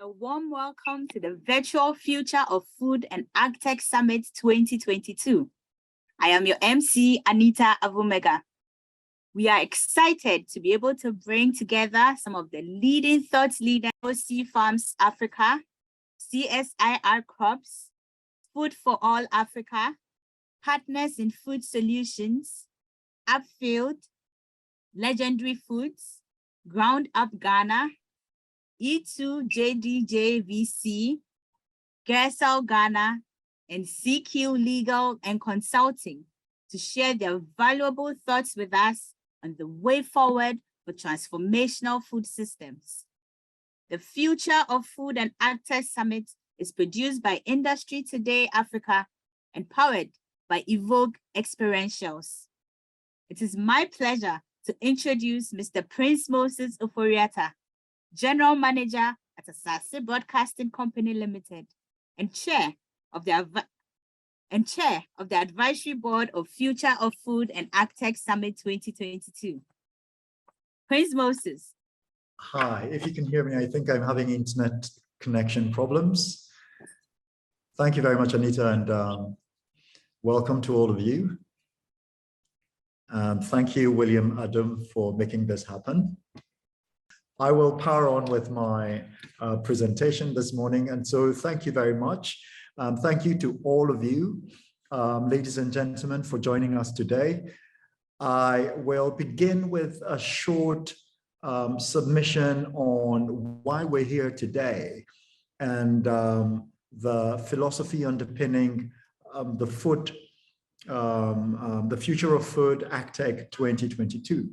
A warm welcome to the Virtual Future of Food and AgTech Summit 2022. I am your MC, Anita Avumega. We are excited to be able to bring together some of the leading thought leaders, OC Farms Africa, CSIR Crops, Food for All Africa, Partners in Food Solutions, Upfield, Legendary Foods, Ground Up Ghana, E2JDJVC, Gersel Ghana, and CQ Legal and Consulting to share their valuable thoughts with us on the way forward for transformational food systems. The Future of Food and AgTech Summit is produced by Industry Today Africa and powered by Evoke Experientials. It is my pleasure to introduce Mr. Prince Moses Oforiatta, General Manager at Asase Broadcasting Company Limited and Chair of the Advisory Board of Future of Food and AgTech Summit 2022. Prince Moses. Hi, if you can hear me, I think I'm having internet connection problems. Thank you very much, Anita, and welcome to all of you. Thank you, William Adam, for making this happen. I will power on with my presentation this morning, and so thank you very much. Thank you to all of you, ladies and gentlemen, for joining us today. I will begin with a short submission on why we're here today and the philosophy underpinning the Future of Food AgTech 2022.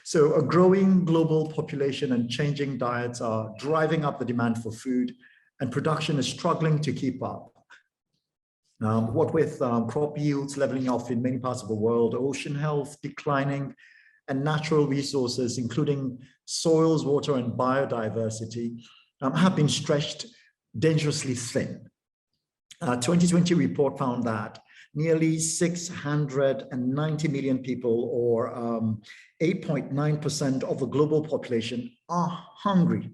So a growing global population and changing diets are driving up the demand for food, and production is struggling to keep up. What with crop yields leveling off in many parts of the world, ocean health declining, and natural resources, including soils, water, and biodiversity, have been stretched dangerously thin. A 2020 report found that nearly 690 million people, or 8.9% of the global population, are hungry.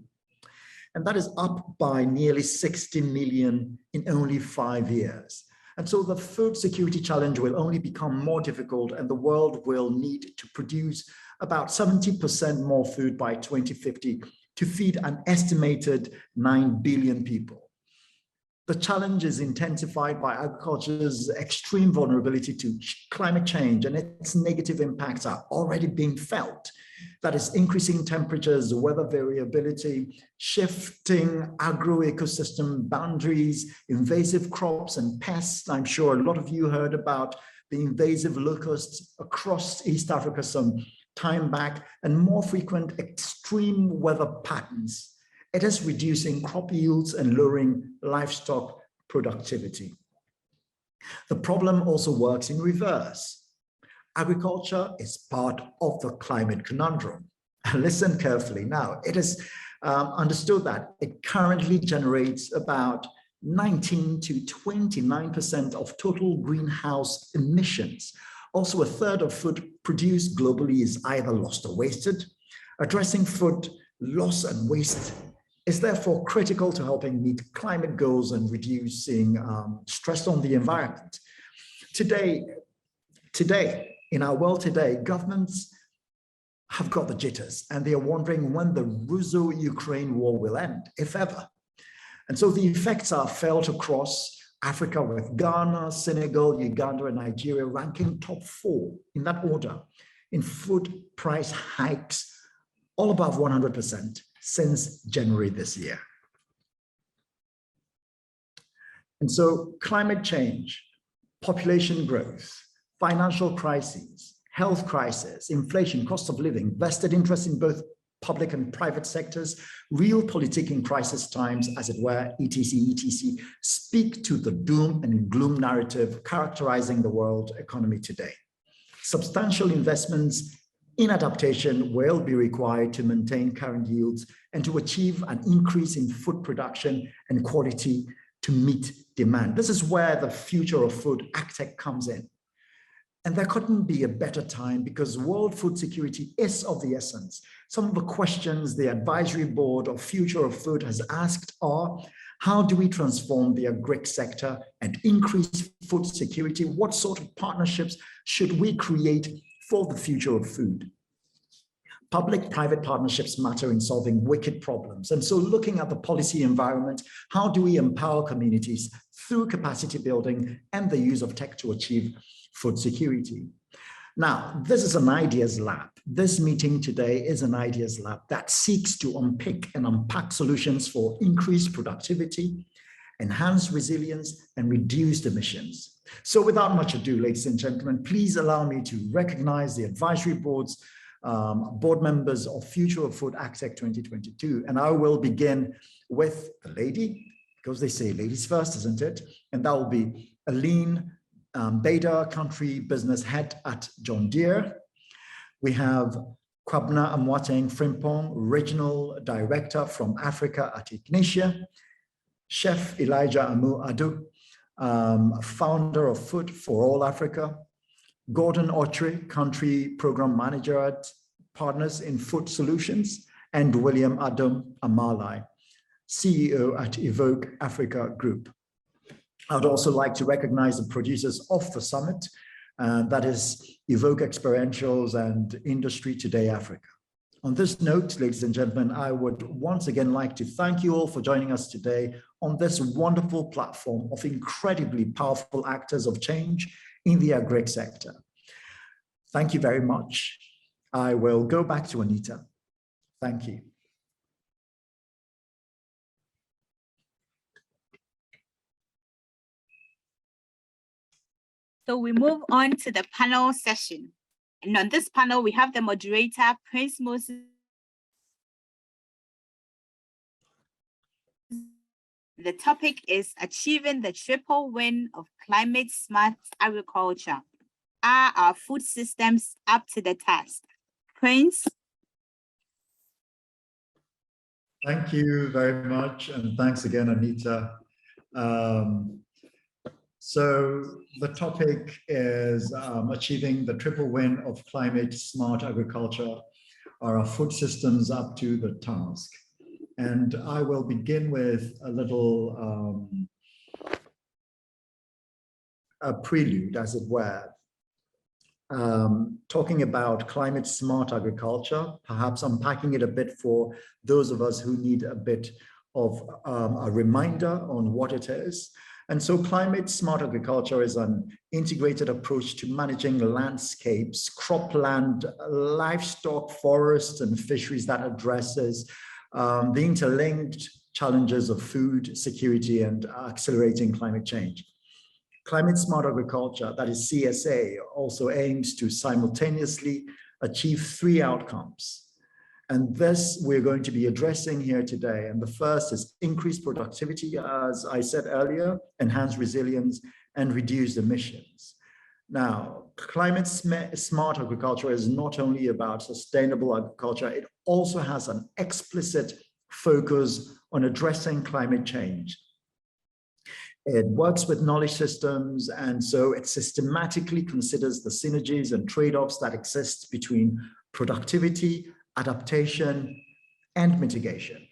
And that is up by nearly 60 million in only 5 years. And so the food security challenge will only become more difficult, and the world will need to produce about 70% more food by 2050 to feed an estimated 9 billion people. The challenge is intensified by agriculture's extreme vulnerability to climate change, and its negative impacts are already being felt. That is increasing temperatures, weather variability, shifting agro-ecosystem boundaries, invasive crops and pests. I'm sure a lot of you heard about the invasive locusts across East Africa some time back, and more frequent extreme weather patterns. It is reducing crop yields and lowering livestock productivity. The problem also works in reverse. Agriculture is part of the climate conundrum. Listen carefully now. It is understood that it currently generates about 19 to 29% of total greenhouse emissions. Also, a third of food produced globally is either lost or wasted. Addressing food loss and waste is therefore critical to helping meet climate goals and reducing stress on the environment. Today, in our world today, governments have got the jitters, and they are wondering when the Russo-Ukraine war will end, if ever. And so the effects are felt across Africa, with Ghana, Senegal, Uganda, and Nigeria ranking top 4 in that order in food price hikes, all above 100%. Since January this year. And so climate change, population growth, financial crises, health crisis, inflation, cost of living, vested interest in both public and private sectors, real politic in crisis times, as it were, etc., speak to the doom and gloom narrative characterizing the world economy today. Substantial investments in adaptation will be required to maintain current yields and to achieve an increase in food production and quality to meet demand. This is where the Future of Food AgTech comes in. And there couldn't be a better time because world food security is of the essence. Some of the questions the advisory board of Future of Food has asked are, how do we transform the agri sector and increase food security? What sort of partnerships should we create for the future of food? Public-private partnerships matter in solving wicked problems. And so looking at the policy environment, how do we empower communities through capacity building and the use of tech to achieve food security? Now, this is an ideas lab. This meeting today is an ideas lab that seeks to unpick and unpack solutions for increased productivity, enhanced resilience, and reduced emissions. So without much ado, ladies and gentlemen, please allow me to recognize the advisory boards, board members of Future of Food AgTech 2022. And I will begin with the lady, because they say ladies first, isn't it? And that will be Aline Bader, Country Business Head at John Deere. We have Kwabena Amwateng Frimpong, Regional Director from Africa at Ignitia. Chef Elijah Amu Adu, founder of Food for All Africa. Gordon Autry, Country Program Manager at Partners in Food Solutions, and William Adam Amalai, CEO at Evoke Africa Group. I'd also like to recognize the producers of the summit, that is Evoke Experientials and Industry Today Africa. On this note, ladies and gentlemen, I would once again like to thank you all for joining us today on this wonderful platform of incredibly powerful actors of change in the agri sector. Thank you very much. I will go back to Anita. Thank you. So we move on to the panel session. And on this panel, we have the moderator, Prince Moses. The topic is achieving the triple win of climate smart agriculture. Are our food systems up to the task? Prince? Thank you very much. And thanks again, Anita. So the topic is achieving the triple win of climate smart agriculture. Are our food systems up to the task? And I will begin with a little a prelude, as it were, talking about climate smart agriculture, perhaps unpacking it a bit for those of us who need a bit of a reminder on what it is. And so climate smart agriculture is an integrated approach to managing landscapes, cropland, livestock, forests, and fisheries that addresses the interlinked challenges of food security and accelerating climate change. Climate smart agriculture, that is CSA, also aims to simultaneously achieve three outcomes. And this we're going to be addressing here today. And the first is increased productivity, as I said earlier, enhance resilience, and reduce emissions. Now, climate smart agriculture is not only about sustainable agriculture, it also has an explicit focus on addressing climate change. It works with knowledge systems, and so it systematically considers the synergies and trade-offs that exist between productivity, adaptation, and mitigation.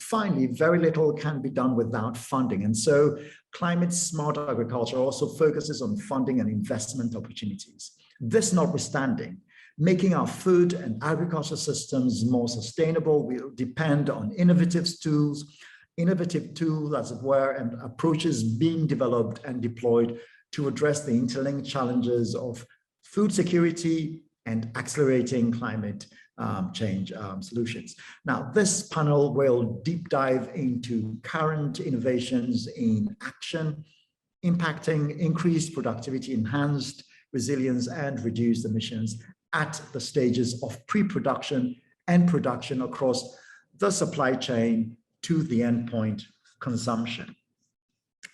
Finally, very little can be done without funding. And so climate smart agriculture also focuses on funding and investment opportunities. This notwithstanding, making our food and agriculture systems more sustainable will depend on innovative tools, as it were, and approaches being developed and deployed to address the interlinked challenges of food security and accelerating climate change solutions. Now, this panel will deep dive into current innovations in action, impacting increased productivity, enhanced resilience, and reduced emissions at the stages of pre-production and production across the supply chain to the endpoint consumption.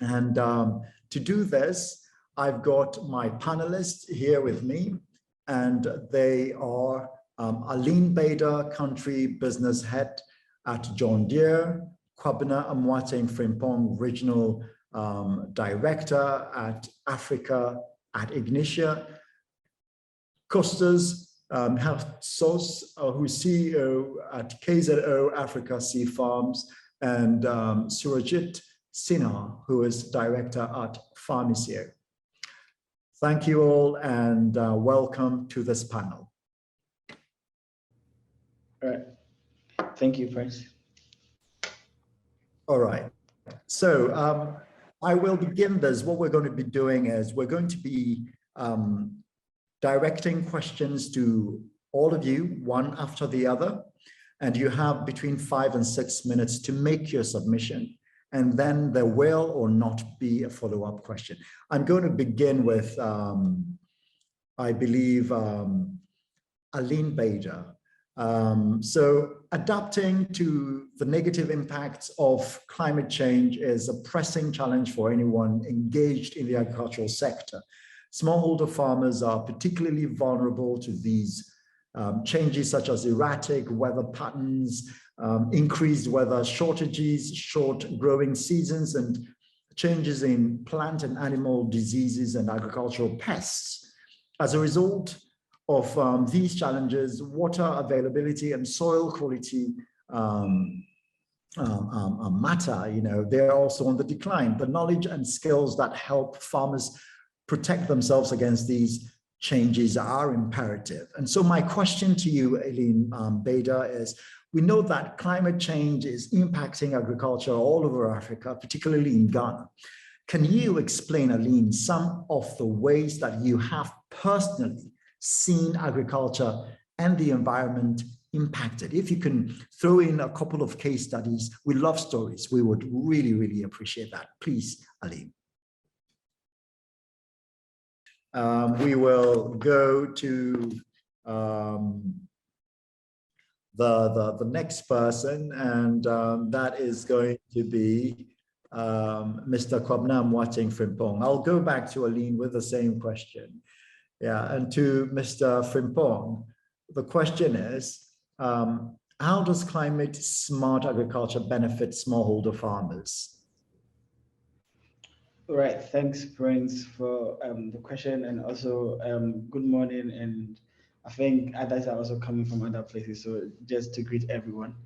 And to do this, I've got my panelists here with me, and they are Aline Bader, Country Business Head at John Deere, Kwabena Amwateng Frimpong, Regional Director at Africa at Ignitia, Costas Source, who's CEO at KZO Africa Sea Farms, and Surajit Sinha, who is director at Farmacio. Thank you all, and welcome to this panel. All right. Thank you, Prince. All right. So I will begin this. What we're going to be doing is we're going to be directing questions to all of you, one after the other, and you have between 5 and 6 minutes to make your submission, and then there will or not be a follow-up question. I'm going to begin with, I believe, Aline Bader. So adapting to the negative impacts of climate change is a pressing challenge for anyone engaged in the agricultural sector. Smallholder farmers are particularly vulnerable to these changes, such as erratic weather patterns, increased weather shortages, short growing seasons, and changes in plant and animal diseases and agricultural pests. As a result of these challenges, water availability and soil quality matter. You know, they're also on the decline. The knowledge and skills that help farmers protect themselves against these changes are imperative. And so my question to you, Aline Bader, is, we know that climate change is impacting agriculture all over Africa, particularly in Ghana. Can you explain, Aline, some of the ways that you have personally seen agriculture and the environment impacted? If you can throw in a couple of case studies, we love stories. We would really, really appreciate that. Please, Aline. We will go to the next person, and that is going to be Mr. Kwabna Mwateng Frimpong. I'll go back to Aline with the same question. Yeah, and to Mr. Frimpong, the question is, how does climate smart agriculture benefit smallholder farmers? All right, thanks, Prince, for the question, and also good morning. And I think others are also coming from other places, so just to greet everyone,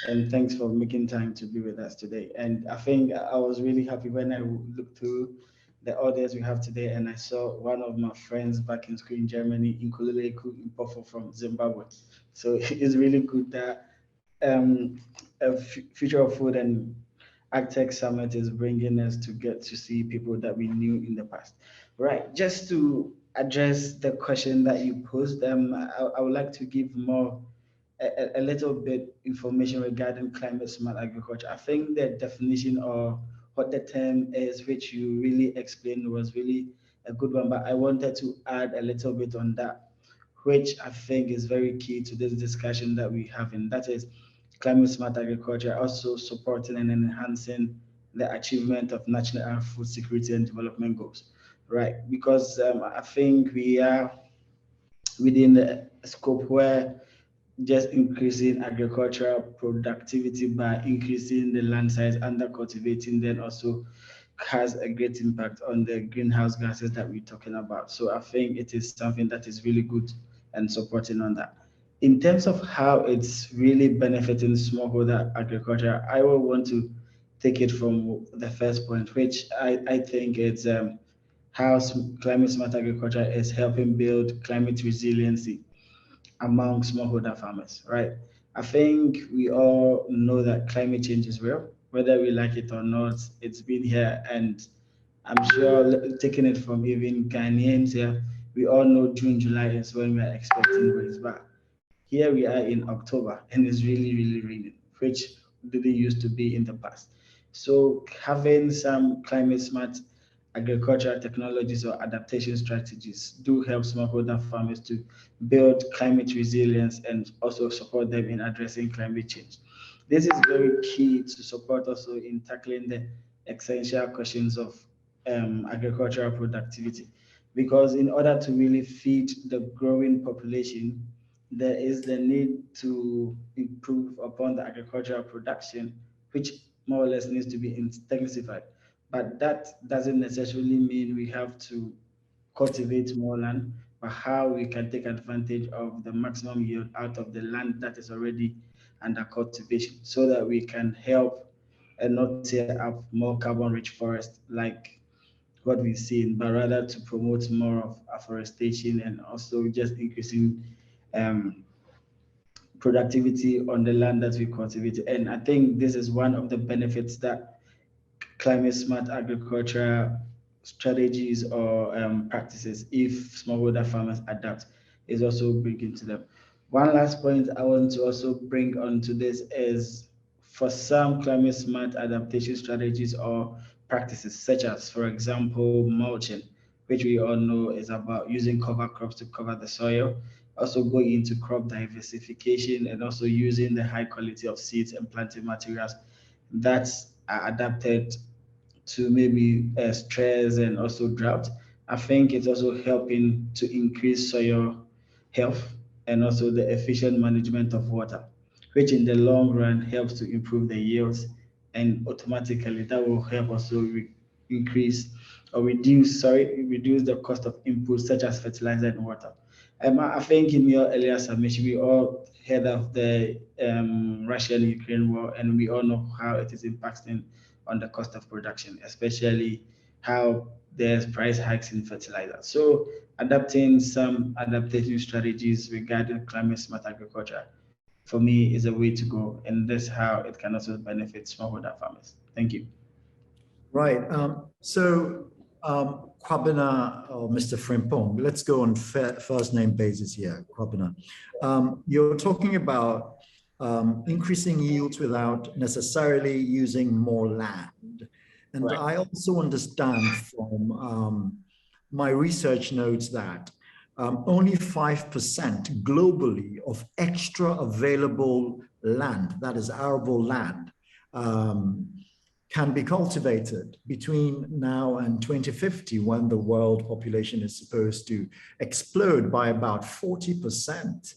and thanks for making time to be with us today. And I think I was really happy when I looked through the audience we have today, and I saw one of my friends back in school in Germany, in Kululeku, in Pofo from Zimbabwe. So it's really good that a future of food and AgTech Summit is bringing us to get to see people that we knew in the past. Right, just to address the question that you posed, I would like to give more, a little bit information regarding climate smart agriculture. I think the definition or what the term is, which you really explained, was really a good one, but I wanted to add a little bit on that, which I think is very key to this discussion that we have, and that is climate smart agriculture also supporting and enhancing the achievement of national food security and development goals, right? Because I think we are within the scope where just increasing agricultural productivity by increasing the land size under cultivating, then also has a great impact on the greenhouse gases that we're talking about. So I think it is something that is really good and supporting on that. In terms of how it's really benefiting smallholder agriculture, I will want to take it from the first point, which I think it's how climate smart agriculture is helping build climate resiliency among smallholder farmers, right? I think we all know that climate change is real, whether we like it or not. It's been here, and I'm sure taking it from even Ghanaians here, we all know June, July is when we are expecting rains, but here we are in October and it's really, really raining, which didn't used to be in the past. So having some climate smart agricultural technologies or adaptation strategies do help smallholder farmers to build climate resilience and also support them in addressing climate change. This is very key to support also in tackling the essential questions of agricultural productivity, because in order to really feed the growing population, there is the need to improve upon the agricultural production, which more or less needs to be intensified. But that doesn't necessarily mean we have to cultivate more land. but how we can take advantage of the maximum yield out of the land that is already under cultivation so that we can help and not tear up more carbon-rich forests like what we've seen, but rather to promote more of afforestation and also just increasing um, productivity on the land that we cultivate. And I think this is one of the benefits that climate smart agriculture strategies or practices, if smallholder farmers adapt, is also bringing to them. One last point I want to also bring onto this is for some climate smart adaptation strategies or practices, such as, for example, mulching, which we all know is about using cover crops to cover the soil, also going into crop diversification, and also using the high quality of seeds and planting materials that are adapted to maybe stress and also drought. I think it's also helping to increase soil health and also the efficient management of water, which in the long run helps to improve the yields, and automatically that will help also increase or reduce the cost of inputs such as fertilizer and water. I think in your earlier submission, we all heard of the Russian-Ukraine war, and we all know how it is impacting on the cost of production, especially how there's price hikes in fertilizer. So adapting some adaptation strategies regarding climate smart agriculture for me is a way to go, and that's how it can also benefit smallholder farmers. Thank you. Right. Kwabena or Mr. Frimpong, let's go on first name basis here, Kwabena. You're talking about increasing yields without necessarily using more land. And Right. I also understand from my research notes that only 5% globally of extra available land, that is arable land, can be cultivated between now and 2050, when the world population is supposed to explode by about 40%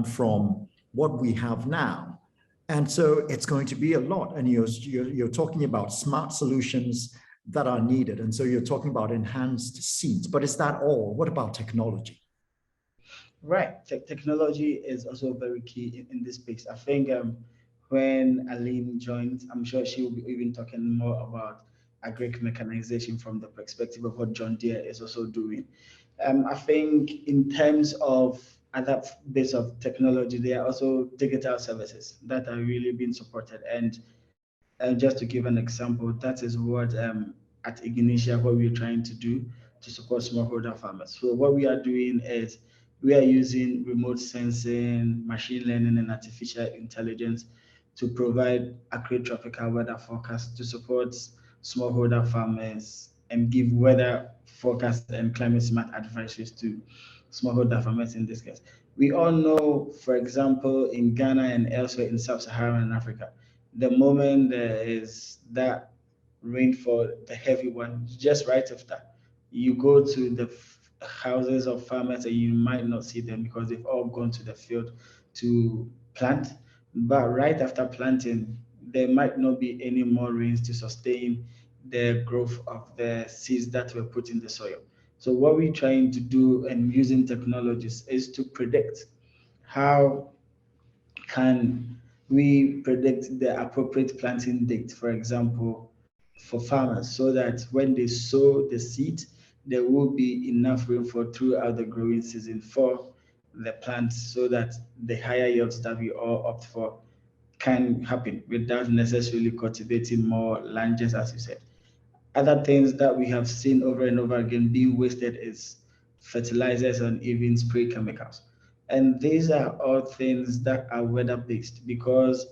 from what we have now. And so it's going to be a lot. And you're talking about smart solutions that are needed. And so you're talking about enhanced seeds, but is that all? What about technology? Right. Technology is also very key in this space. I think when Aline joins, I'm sure she will be even talking more about agric mechanization from the perspective of what John Deere is also doing. I think in terms of other bits of technology, there are also digital services that are really being supported. And just to give an example, that is what at Ignitia, what we're trying to do to support smallholder farmers. So what we are doing is we are using remote sensing, machine learning, and artificial intelligence to provide accurate tropical weather forecasts to support smallholder farmers and give weather forecast and climate smart advices to smallholder farmers in this case. We all know, for example, in Ghana and elsewhere in sub-Saharan Africa, the moment there is that rainfall, the heavy one, just right after, you go to the houses of farmers and you might not see them because they've all gone to the field to plant. But right after planting, there might not be any more rains to sustain the growth of the seeds that were put in the soil. So what we're trying to do and using technologies is to predict how can we predict the appropriate planting date, for example, for farmers, so that when they sow the seed, there will be enough rainfall throughout the growing season for the plants so that the higher yields that we all opt for can happen without necessarily cultivating more land, just as you said. Other things that we have seen over and over again being wasted is fertilizers and even spray chemicals. And these are all things that are weather based because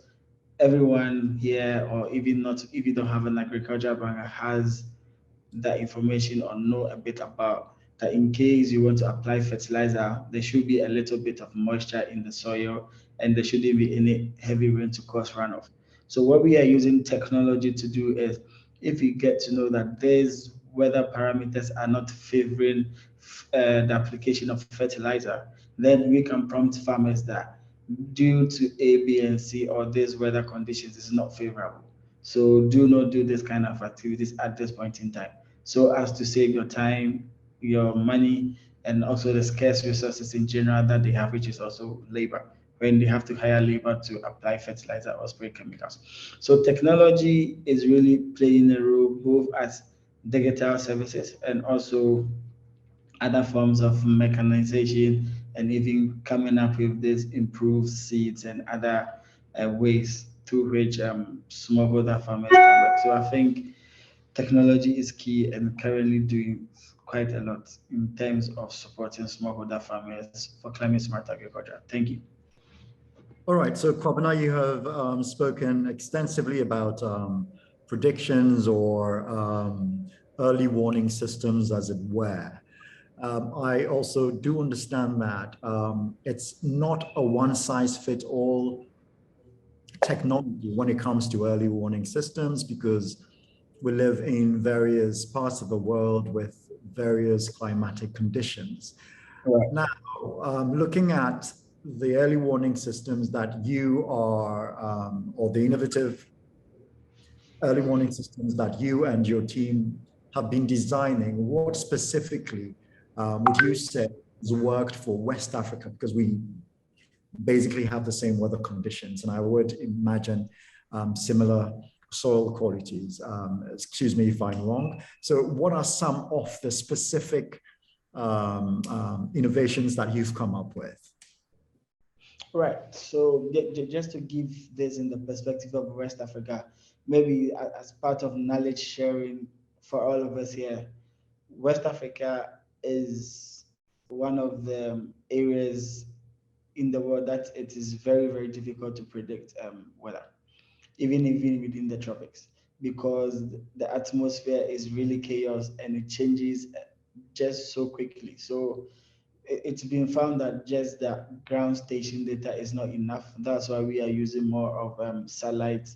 everyone here, or even not, if you don't have an agriculture background, has that information or know a bit about that in case you want to apply fertilizer, there should be a little bit of moisture in the soil and there shouldn't be any heavy rain to cause runoff. So what we are using technology to do is if you get to know that these weather parameters are not favoring the application of fertilizer, then we can prompt farmers that due to A, B, and C, or these weather conditions is not favorable. So do not do this kind of activities at this point in time so as to save your time, your money, and also the scarce resources in general that they have, which is also labor, when they have to hire labor to apply fertilizer or spray chemicals. So technology is really playing a role both as digital services and also other forms of mechanization, and even coming up with this improved seeds and other ways through which smallholder farmers can work. So I think technology is key and currently doing quite a lot in terms of supporting smallholder farmers for climate smart agriculture. Thank you. All right, so Kwabena, you have spoken extensively about predictions or early warning systems, as it were. I also do understand that it's not a one-size-fits-all technology when it comes to early warning systems, because we live in various parts of the world with various climatic conditions. Right. Now, looking at the early warning systems that you are, or the innovative early warning systems that you and your team have been designing, what specifically would you say has worked for West Africa? Because we basically have the same weather conditions, and I would imagine similar soil qualities. Excuse me if I'm wrong. So what are some of the specific innovations that you've come up with? Right. So just to give this in the perspective of West Africa, maybe as part of knowledge sharing for all of us here, West Africa is one of the areas in the world that it is very, very difficult to predict weather, even within the tropics, because the atmosphere is really chaos and it changes just so quickly. So it's been found that just the ground station data is not enough. That's why we are using more of satellite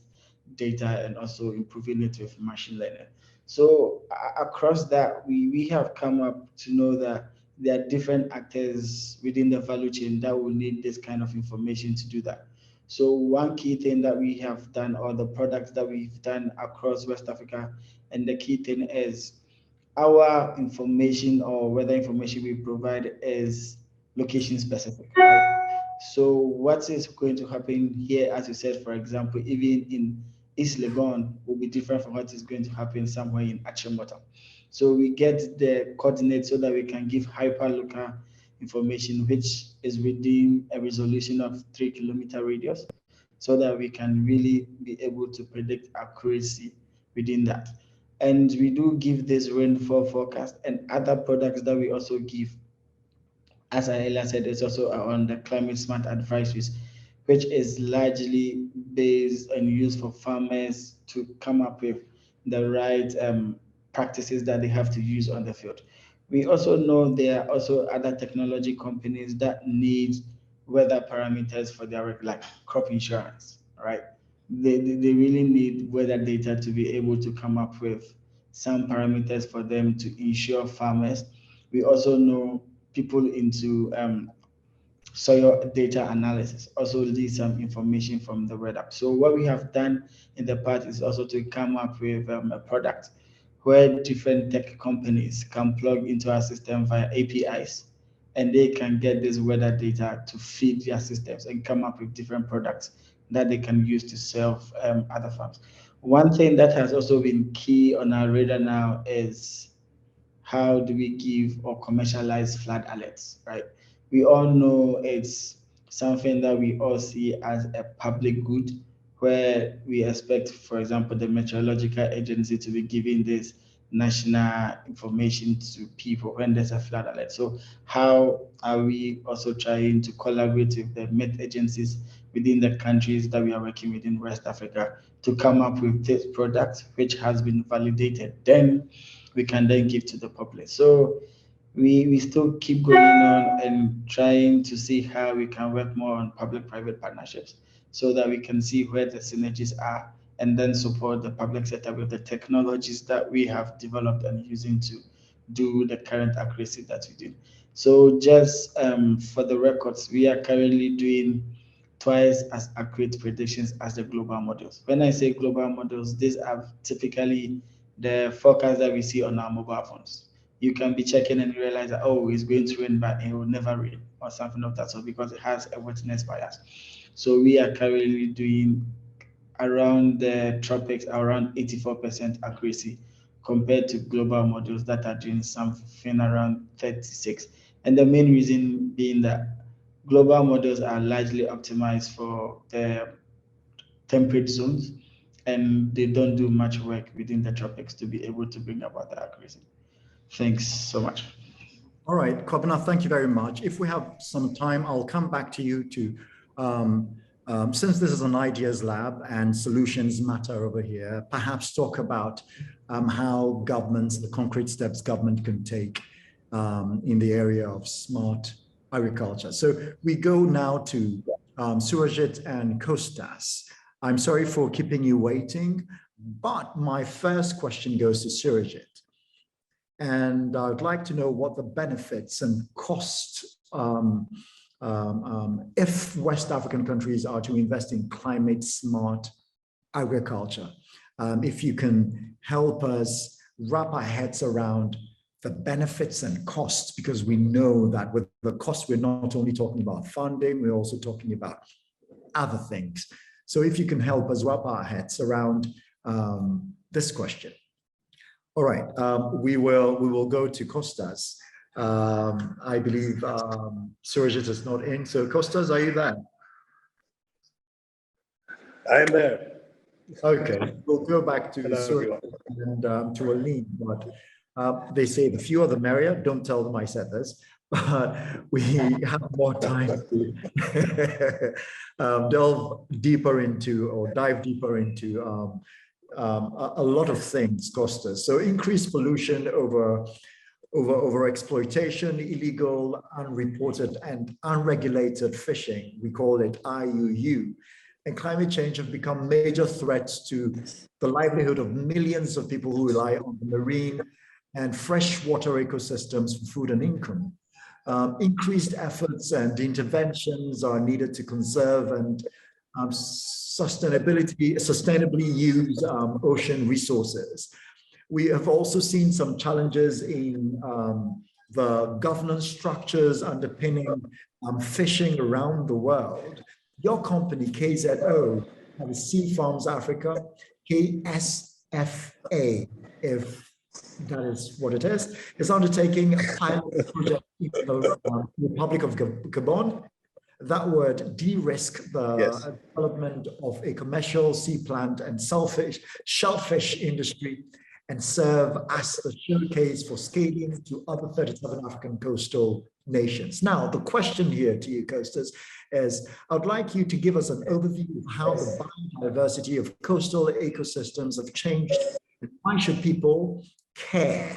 data and also improving it with machine learning. So across that, we have come up to know that there are different actors within the value chain that will need this kind of information to do that. So one key thing that we have done, or the products that we've done across West Africa, and the key thing is our information or weather information we provide is location specific, right? So what is going to happen here, as you said, for example, even in East Legon will be different from what is going to happen somewhere in Achimota. So we get the coordinates so that we can give hyper-local information, which is within a resolution of 3 kilometer radius, so that we can really be able to predict accuracy within that. And we do give this rainfall forecast and other products that we also give. As I earlier said, it's also on the climate smart advisories, which is largely based and used for farmers to come up with the right practices that they have to use on the field. We also know there are also other technology companies that need weather parameters for their like crop insurance, right? They really need weather data to be able to come up with some parameters for them to insure farmers. We also know people into soil data analysis also need some information from the weather. So what we have done in the past is also to come up with a product where different tech companies can plug into our system via APIs, and they can get this weather data to feed their systems and come up with different products that they can use to serve other farms. One thing that has also been key on our radar now is how do we give or commercialize flood alerts, right? We all know it's something that we all see as a public good, where we expect, for example, the meteorological agency to be giving this national information to people when there's a flood alert. So how are we also trying to collaborate with the Met agencies within the countries that we are working with in West Africa to come up with this product, which has been validated? Then we can then give to the public. So we still keep going on and trying to see how we can work more on public-private partnerships so that we can see where the synergies are and then support the public sector with the technologies that we have developed and using to do the current accuracy that we do. So just for the records, we are currently doing twice as accurate predictions as the global models. When I say global models, these are typically the forecast that we see on our mobile phones. you can be checking and realize that, oh, it's going to rain, but it will never rain or something of that sort because it has a wetness bias. So we are currently doing around the tropics around 84% accuracy compared to global models that are doing something around 36. And the main reason being that global models are largely optimized for the temperate zones, and they don't do much work within the tropics to be able to bring about the accuracy. Thanks so much. All right, Kobna, thank you very much. If we have some time, I'll come back to you to, since this is an ideas lab and solutions matter over here, perhaps talk about how governments, the concrete steps government can take in the area of smart agriculture. So we go now to Surajit and Kostas. I'm sorry for keeping you waiting, but my first question goes to Surajit. And I'd like to know what the benefits and costs if West African countries are to invest in climate smart agriculture. If you can help us wrap our heads around the benefits and costs, because we know that with the costs, we're not only talking about funding, we're also talking about other things. So if you can help us wrap our heads around this question. All right, we will go to Kostas. I believe Surajit is not in. So Kostas, are you there? I am there. Okay, we'll go back to Surajit and to Aline. But they say the fewer the merrier. Don't tell them I said this. But we have more time to delve deeper into or dive deeper into a lot of things, Kostas. So increased pollution over exploitation, illegal, unreported, and unregulated fishing. We call it IUU. And climate change have become major threats to the livelihood of millions of people who rely on the marine and freshwater ecosystems for food and income. Increased efforts and interventions are needed to conserve and sustainably use ocean resources. We have also seen some challenges in the governance structures underpinning fishing around the world. Your company, KZO, Sea Farms Africa, KSFA, if that is what it is undertaking a pilot project in the Republic of Gabon that would de-risk the development of a commercial sea plant and shellfish industry and serve as the showcase for scaling to other 37 African coastal nations. Now, the question here to you, Kostas, is I'd like you to give us an overview of how the biodiversity of coastal ecosystems have changed and why should people care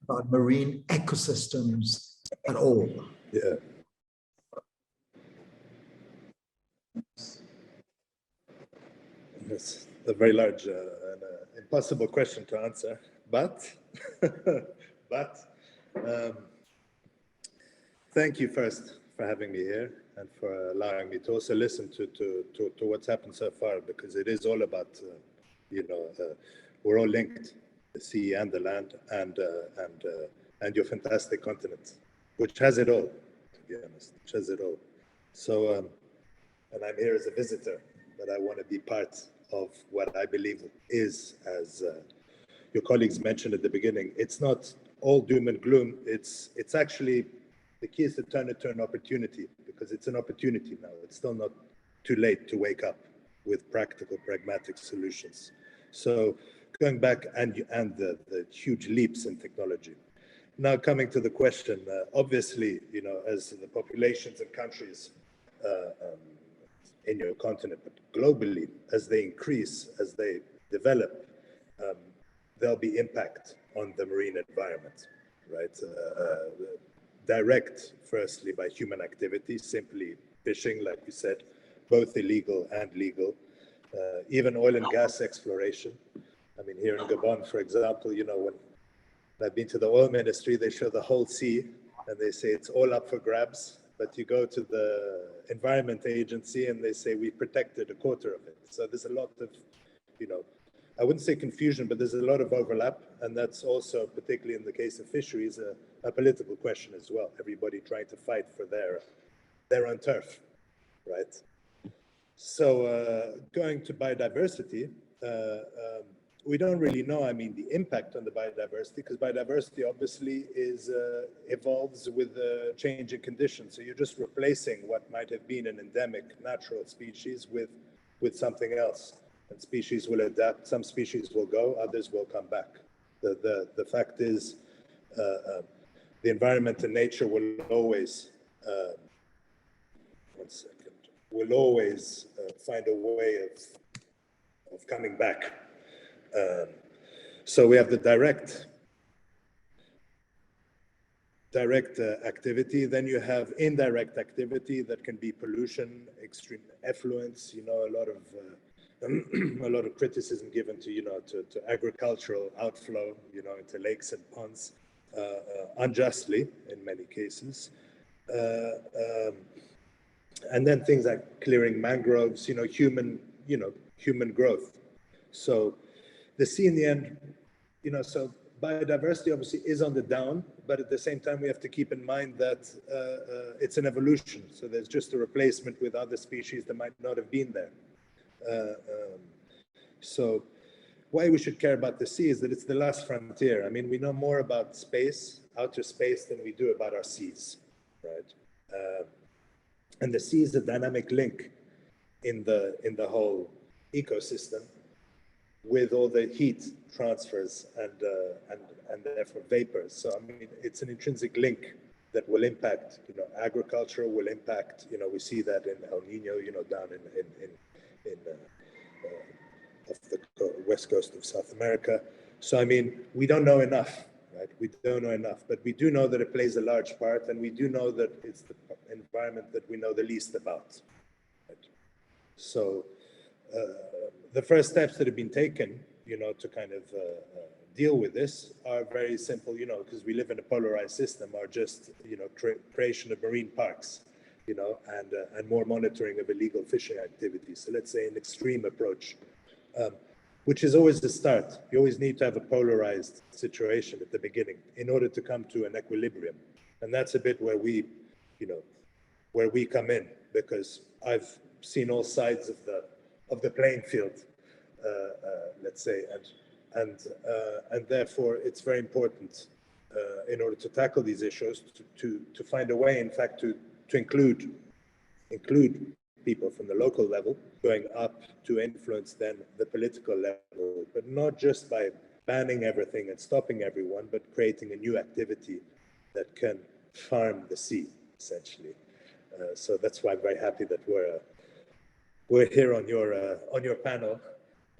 about marine ecosystems at all? Yeah. It's a very large and impossible question to answer, but thank you first for having me here and for allowing me to also listen to what's happened so far, because it is all about we're all linked, the sea and the land and your fantastic continent, which has it all, to be honest, which has it all. So and I'm here as a visitor, but I want to be part of what I believe is, as your colleagues mentioned at the beginning, it's not all doom and gloom. It's actually, the key is to turn it to an opportunity, because it's an opportunity now. It's still not too late to wake up with practical, pragmatic solutions. So going back and the huge leaps in technology. Now coming to the question, obviously, as the populations and countries in your continent, but globally, as they increase, as they develop, there'll be impact on the marine environment, right? Direct, firstly, by human activity, simply fishing, like you said, both illegal and legal, even oil and gas exploration. I mean, here in Gabon, for example, when I've been to the oil ministry, they show the whole sea and they say it's all up for grabs. But you go to the Environment Agency and they say we protected a quarter of it. So there's a lot of, I wouldn't say confusion, but there's a lot of overlap. And that's also, particularly in the case of fisheries, a political question as well. Everybody trying to fight for their own turf, right? So going to biodiversity, we don't really know, I mean, the impact on the biodiversity, because biodiversity obviously evolves with changing conditions. So you're just replacing what might have been an endemic natural species with something else. And species will adapt, some species will go, others will come back. The fact is, the environment and nature will always, one second, will always find a way of coming back. So we have the direct activity, then you have indirect activity that can be pollution, extreme effluence, you know, a lot of criticism given to, you know, to agricultural outflow, you know, into lakes and ponds, unjustly in many cases. And then things like clearing mangroves, you know, human growth. So the sea in the end, you know, so biodiversity obviously is on the down, but at the same time, we have to keep in mind that it's an evolution. So there's just a replacement with other species that might not have been there. So why we should care about the sea is that it's the last frontier. I mean, we know more about space, outer space, than we do about our seas, right? And the sea is a dynamic link in the whole ecosystem, with all the heat transfers and therefore vapors. So I mean, it's an intrinsic link that will impact, you know, agriculture will impact, you know, we see that in El Nino, you know, down off the west coast of South America. So I mean, we don't know enough, right? We don't know enough, but we do know that it plays a large part, and we do know that it's the environment that we know the least about. Right? So the first steps that have been taken, you know, to kind of deal with this are very simple, you know, because we live in a polarized system, are just, you know, creation of marine parks, you know, and more monitoring of illegal fishing activities. So let's say an extreme approach, which is always the start. You always need to have a polarized situation at the beginning in order to come to an equilibrium. And that's a bit where we, you know, where we come in, because I've seen all sides of the playing field, let's say, and therefore it's very important in order to tackle these issues to find a way, in fact, to include people from the local level going up to influence then the political level, but not just by banning everything and stopping everyone, but creating a new activity that can farm the sea, essentially. So that's why I'm very happy that we're here on your panel,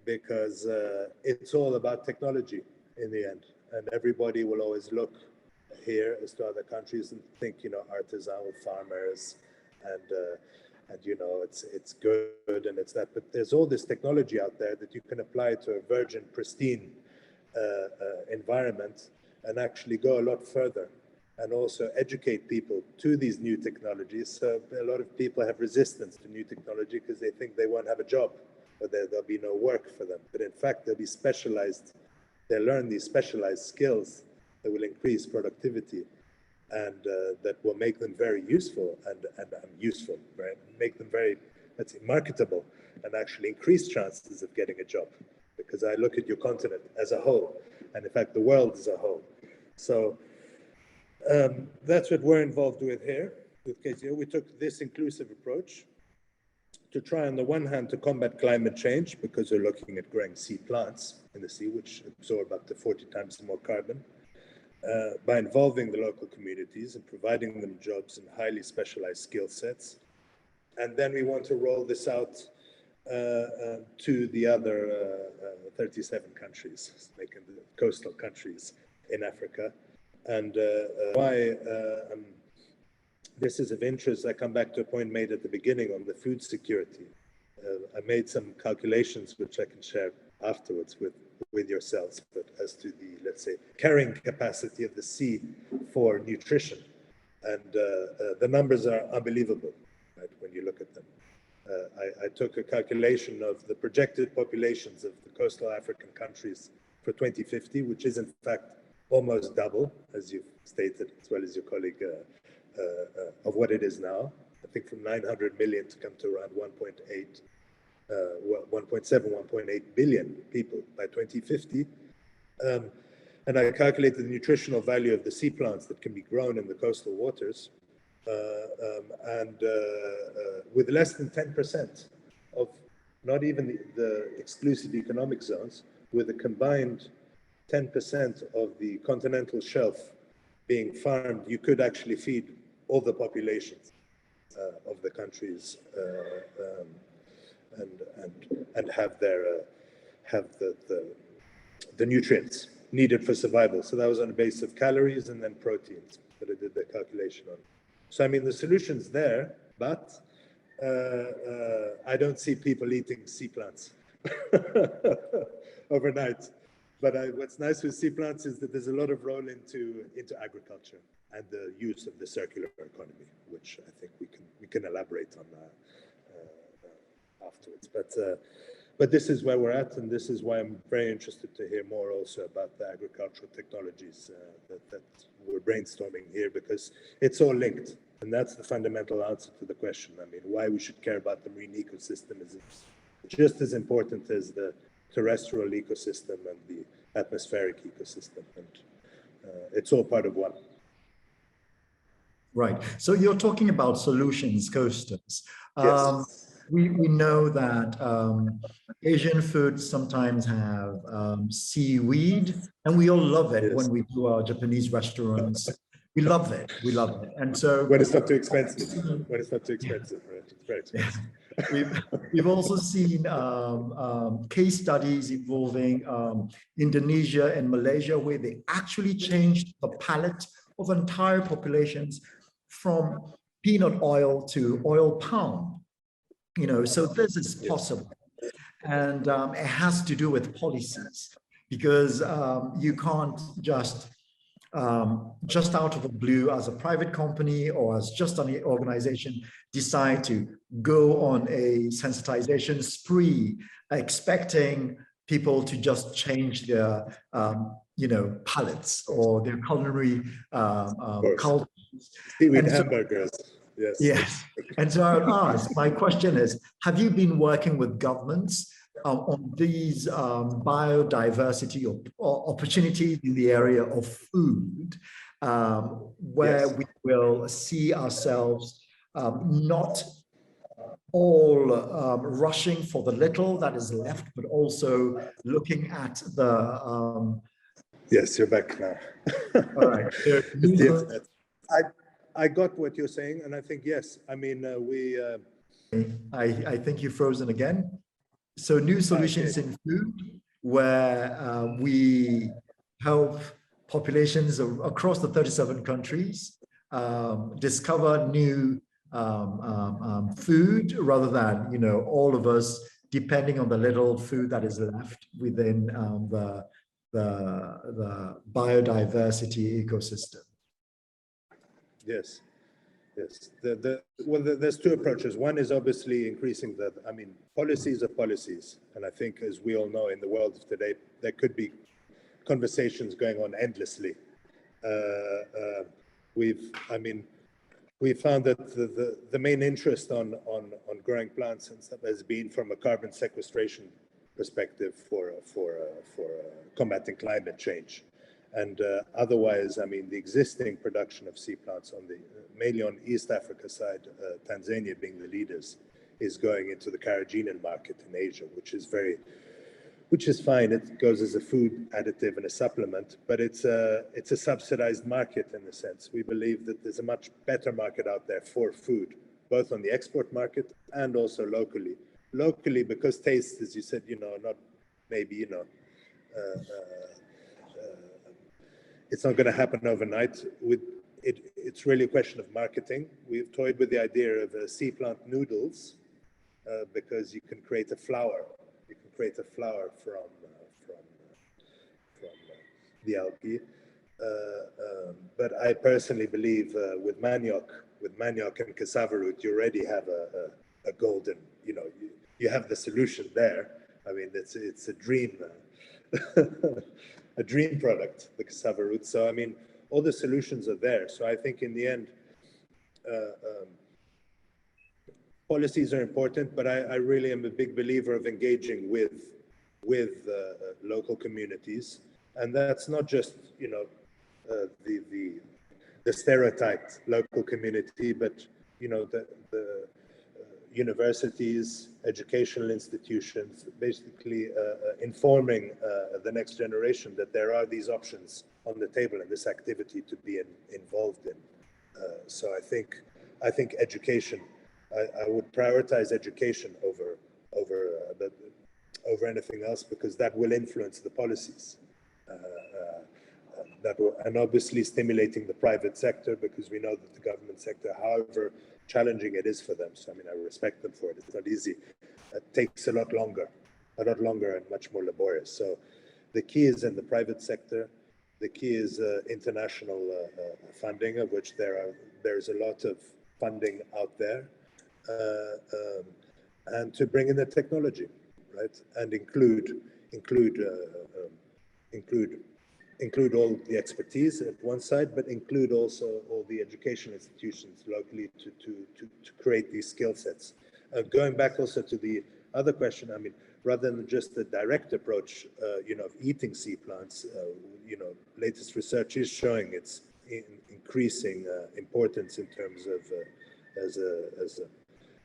because it's all about technology in the end, and everybody will always look here as to other countries and think, you know, artisanal farmers and you know, it's good and it's that, but there's all this technology out there that you can apply to a virgin, pristine environment and actually go a lot further, and also educate people to these new technologies. So a lot of people have resistance to new technology because they think they won't have a job, or there'll be no work for them. But in fact, they'll be specialized. They'll learn these specialized skills that will increase productivity, and that will make them very useful and useful, right? Make them very, let's say, marketable, and actually increase chances of getting a job. Because I look at your continent as a whole, and in fact, the world as a whole. So that's what we're involved with here with KCO. We took this inclusive approach to try, on the one hand, to combat climate change, because we're looking at growing sea plants in the sea, which absorb up to 40 times more carbon, by involving the local communities and providing them jobs and highly specialized skill sets. And then we want to roll this out to the other 37 countries, making the coastal countries in Africa. And why this is of interest, I come back to a point made at the beginning on the food security. I made some calculations which I can share afterwards with yourselves, but as to the, let's say, carrying capacity of the sea for nutrition. And the numbers are unbelievable, right, when you look at them. I took a calculation of the projected populations of the coastal African countries for 2050, which is in fact almost double, as you've stated, as well as your colleague, of what it is now. I think from 900 million to come to around 1.8, 1.7, 1.8 billion people by 2050. And I calculated the nutritional value of the sea plants that can be grown in the coastal waters, with less than 10% of not even the exclusive economic zones, with a combined 10% of the continental shelf being farmed, you could actually feed all the populations of the countries and have the nutrients needed for survival. So that was on a base of calories and then proteins that I did the calculation on. So I mean, the solution's there, but I don't see people eating sea plants overnight. But what's nice with sea plants is that there's a lot of role into agriculture and the use of the circular economy, which I think we can elaborate on afterwards. But this is where we're at, and this is why I'm very interested to hear more also about the agricultural technologies that we're brainstorming here, because it's all linked. And that's the fundamental answer to the question. I mean, why we should care about the marine ecosystem is just as important as the terrestrial ecosystem and the atmospheric ecosystem. And it's all part of one. Right. So you're talking about solutions, coasters. Yes. We know that Asian foods sometimes have seaweed, and we all love it. Yes. When we do our Japanese restaurants. We love it. We love it. And so when it's not too expensive. When it's not too expensive, right? It's very expensive. We've also seen case studies involving Indonesia and Malaysia, where they actually changed the palate of entire populations from peanut oil to oil palm. You know, so this is possible, and it has to do with policies, because you can't just out of the blue, as a private company or as just an organization, decide to go on a sensitization spree, expecting people to just change their palates or their culinary cultures. Seaweed hamburgers. Yes. Yes. And so I would ask, my question is, have you been working with governments on these biodiversity or opportunities in the area of food, where we will see ourselves not all rushing for the little that is left, but also looking at the... Yes, you're back now. All right. I got what you're saying, and I think, yes, I mean, I think you've frozen again. So new solutions in food, where we help populations across the 37 countries discover new food, rather than, you know, all of us depending on the little food that is left within the biodiversity ecosystem. Yes. Yes, there's two approaches. One is obviously increasing policies are policies. And I think, as we all know, in the world of today, there could be conversations going on endlessly. We found that the main interest on growing plants and stuff has been from a carbon sequestration perspective for combating climate change. And otherwise, I mean, the existing production of sea plants mainly on East Africa side, Tanzania being the leaders, is going into the carrageenan market in Asia, which is fine. It goes as a food additive and a supplement, but it's a subsidized market in a sense. We believe that there's a much better market out there for food, both on the export market and also locally. Locally, because taste, as you said, you know, not maybe, you know, it's not going to happen overnight. It's really a question of marketing. We've toyed with the idea of sea plant noodles because you can create a flour. You can create a flour from the algae. But I personally believe with manioc and cassava root, you already have a golden, you know, you have the solution there. I mean, it's a dream, a dream product, the cassava root. So I mean, all the solutions are there. So I think in the end, policies are important, but I really am a big believer of engaging with local communities, and that's not just the stereotyped local community, but the universities, educational institutions, basically informing the next generation that there are these options on the table and this activity to be involved in. So I think education. I would prioritize education over anything else, because that will influence the policies. And obviously stimulating the private sector, because we know that the government sector, however challenging it is for them, so I mean, I respect them for it. It's not easy. It takes a lot longer and much more laborious. So the key is in the private sector. The key is international funding, of which there's a lot of funding out there, and to bring in the technology, right, and include all the expertise at one side, but include also all the education institutions locally to create these skill sets. Going back also to the other question, I mean, rather than just the direct approach, of eating sea plants, latest research is showing its increasing importance in terms of as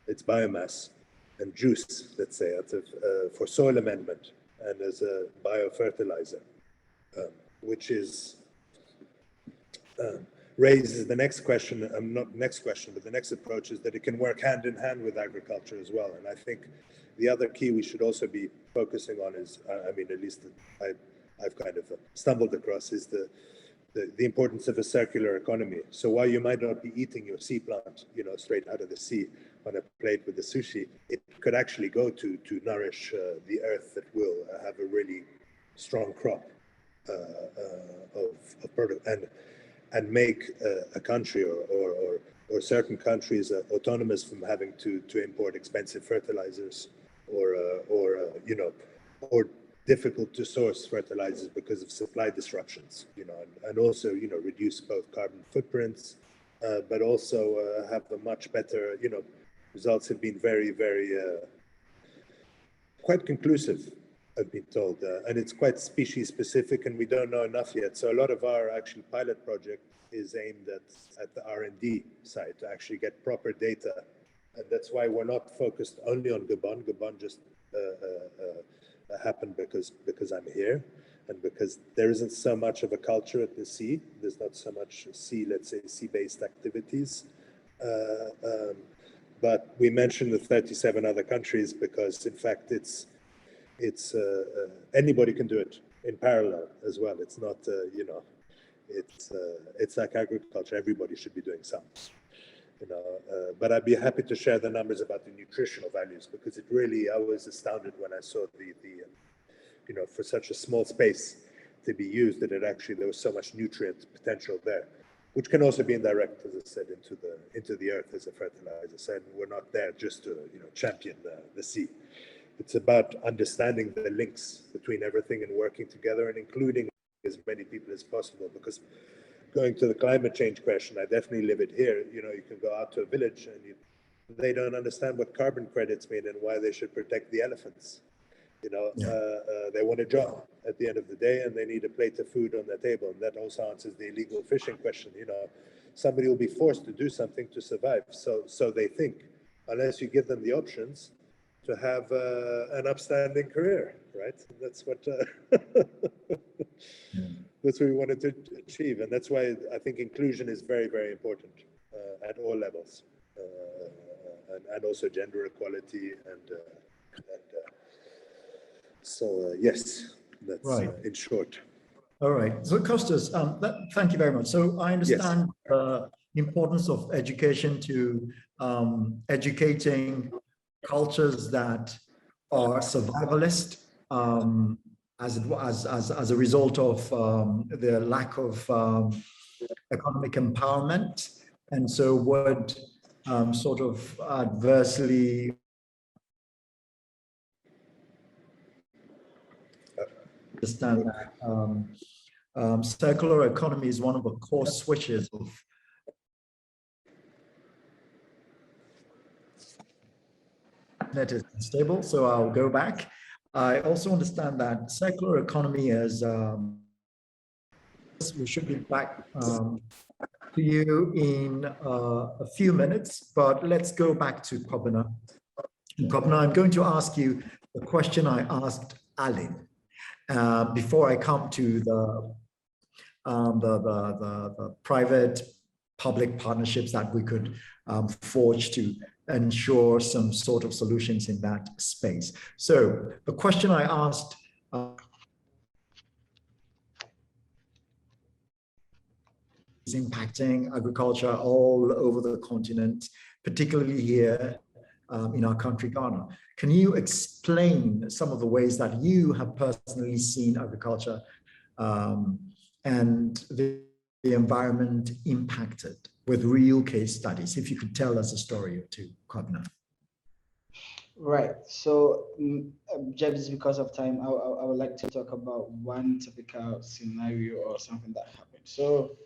its biomass and juice, let's say, for soil amendment and as a biofertilizer. Which is raises the next question, not next question, but the next approach is that it can work hand in hand with agriculture as well. And I think the other key we should also be focusing on is, I mean, at least I've kind of stumbled across, is the importance of a circular economy. So while you might not be eating your sea plant, straight out of the sea on a plate with the sushi, it could actually go to nourish the earth that will have a really strong crop of product, and make a country or certain countries autonomous from having to import expensive fertilizers or difficult to source fertilizers because of supply disruptions, and also reduce both carbon footprints, but also have a much better, results have been very, very quite conclusive, I've been told, and it's quite species specific, and we don't know enough yet. So a lot of our actual pilot project is aimed at the R&D side to actually get proper data, and that's why we're not focused only on Gabon. Gabon just happened because I'm here, and because there isn't so much of a culture at the sea. There's not so much sea-based activities. But we mentioned the 37 other countries because, in fact, it's anybody can do it in parallel as well. It's not, it's like agriculture. Everybody should be doing some, but I'd be happy to share the numbers about the nutritional values, because I was astounded when I saw for such a small space to be used, that there was so much nutrient potential there, which can also be indirect, as I said, into the earth as a fertilizer. So we're not there just to, champion the sea. It's about understanding the links between everything and working together and including as many people as possible. Because going to the climate change question, I definitely live it here. You can go out to a village and they don't understand what carbon credits mean and why they should protect the elephants. They want a job at the end of the day, and they need a plate of food on their table. And that also answers the illegal fishing question. Somebody will be forced to do something to survive. So they think, unless you give them the options to have an upstanding career, right? That's what that's what we wanted to achieve, and that's why I think inclusion is very, very important at all levels, and also gender equality so yes, that's right. In short. All right. So Costas, thank you very much. So I understand the importance of education to educating cultures that are survivalist as a result of the lack of economic empowerment, and so would sort of adversely understand that circular economy is one of the core switches of net is unstable, so I'll go back. I also understand that circular economy is, we should be back to you in a few minutes, but let's go back to Kobina. Kobina, I'm going to ask you the question I asked Alim before I come to the private public partnerships that we could forge to ensure some sort of solutions in that space. So the question I asked is impacting agriculture all over the continent, particularly here in our country, Ghana. Can you explain some of the ways that you have personally seen agriculture and the environment impacted with real case studies? If you could tell us a story or two, Kobina. Right. So, just because of time, I would like to talk about one typical scenario or something that happened. So,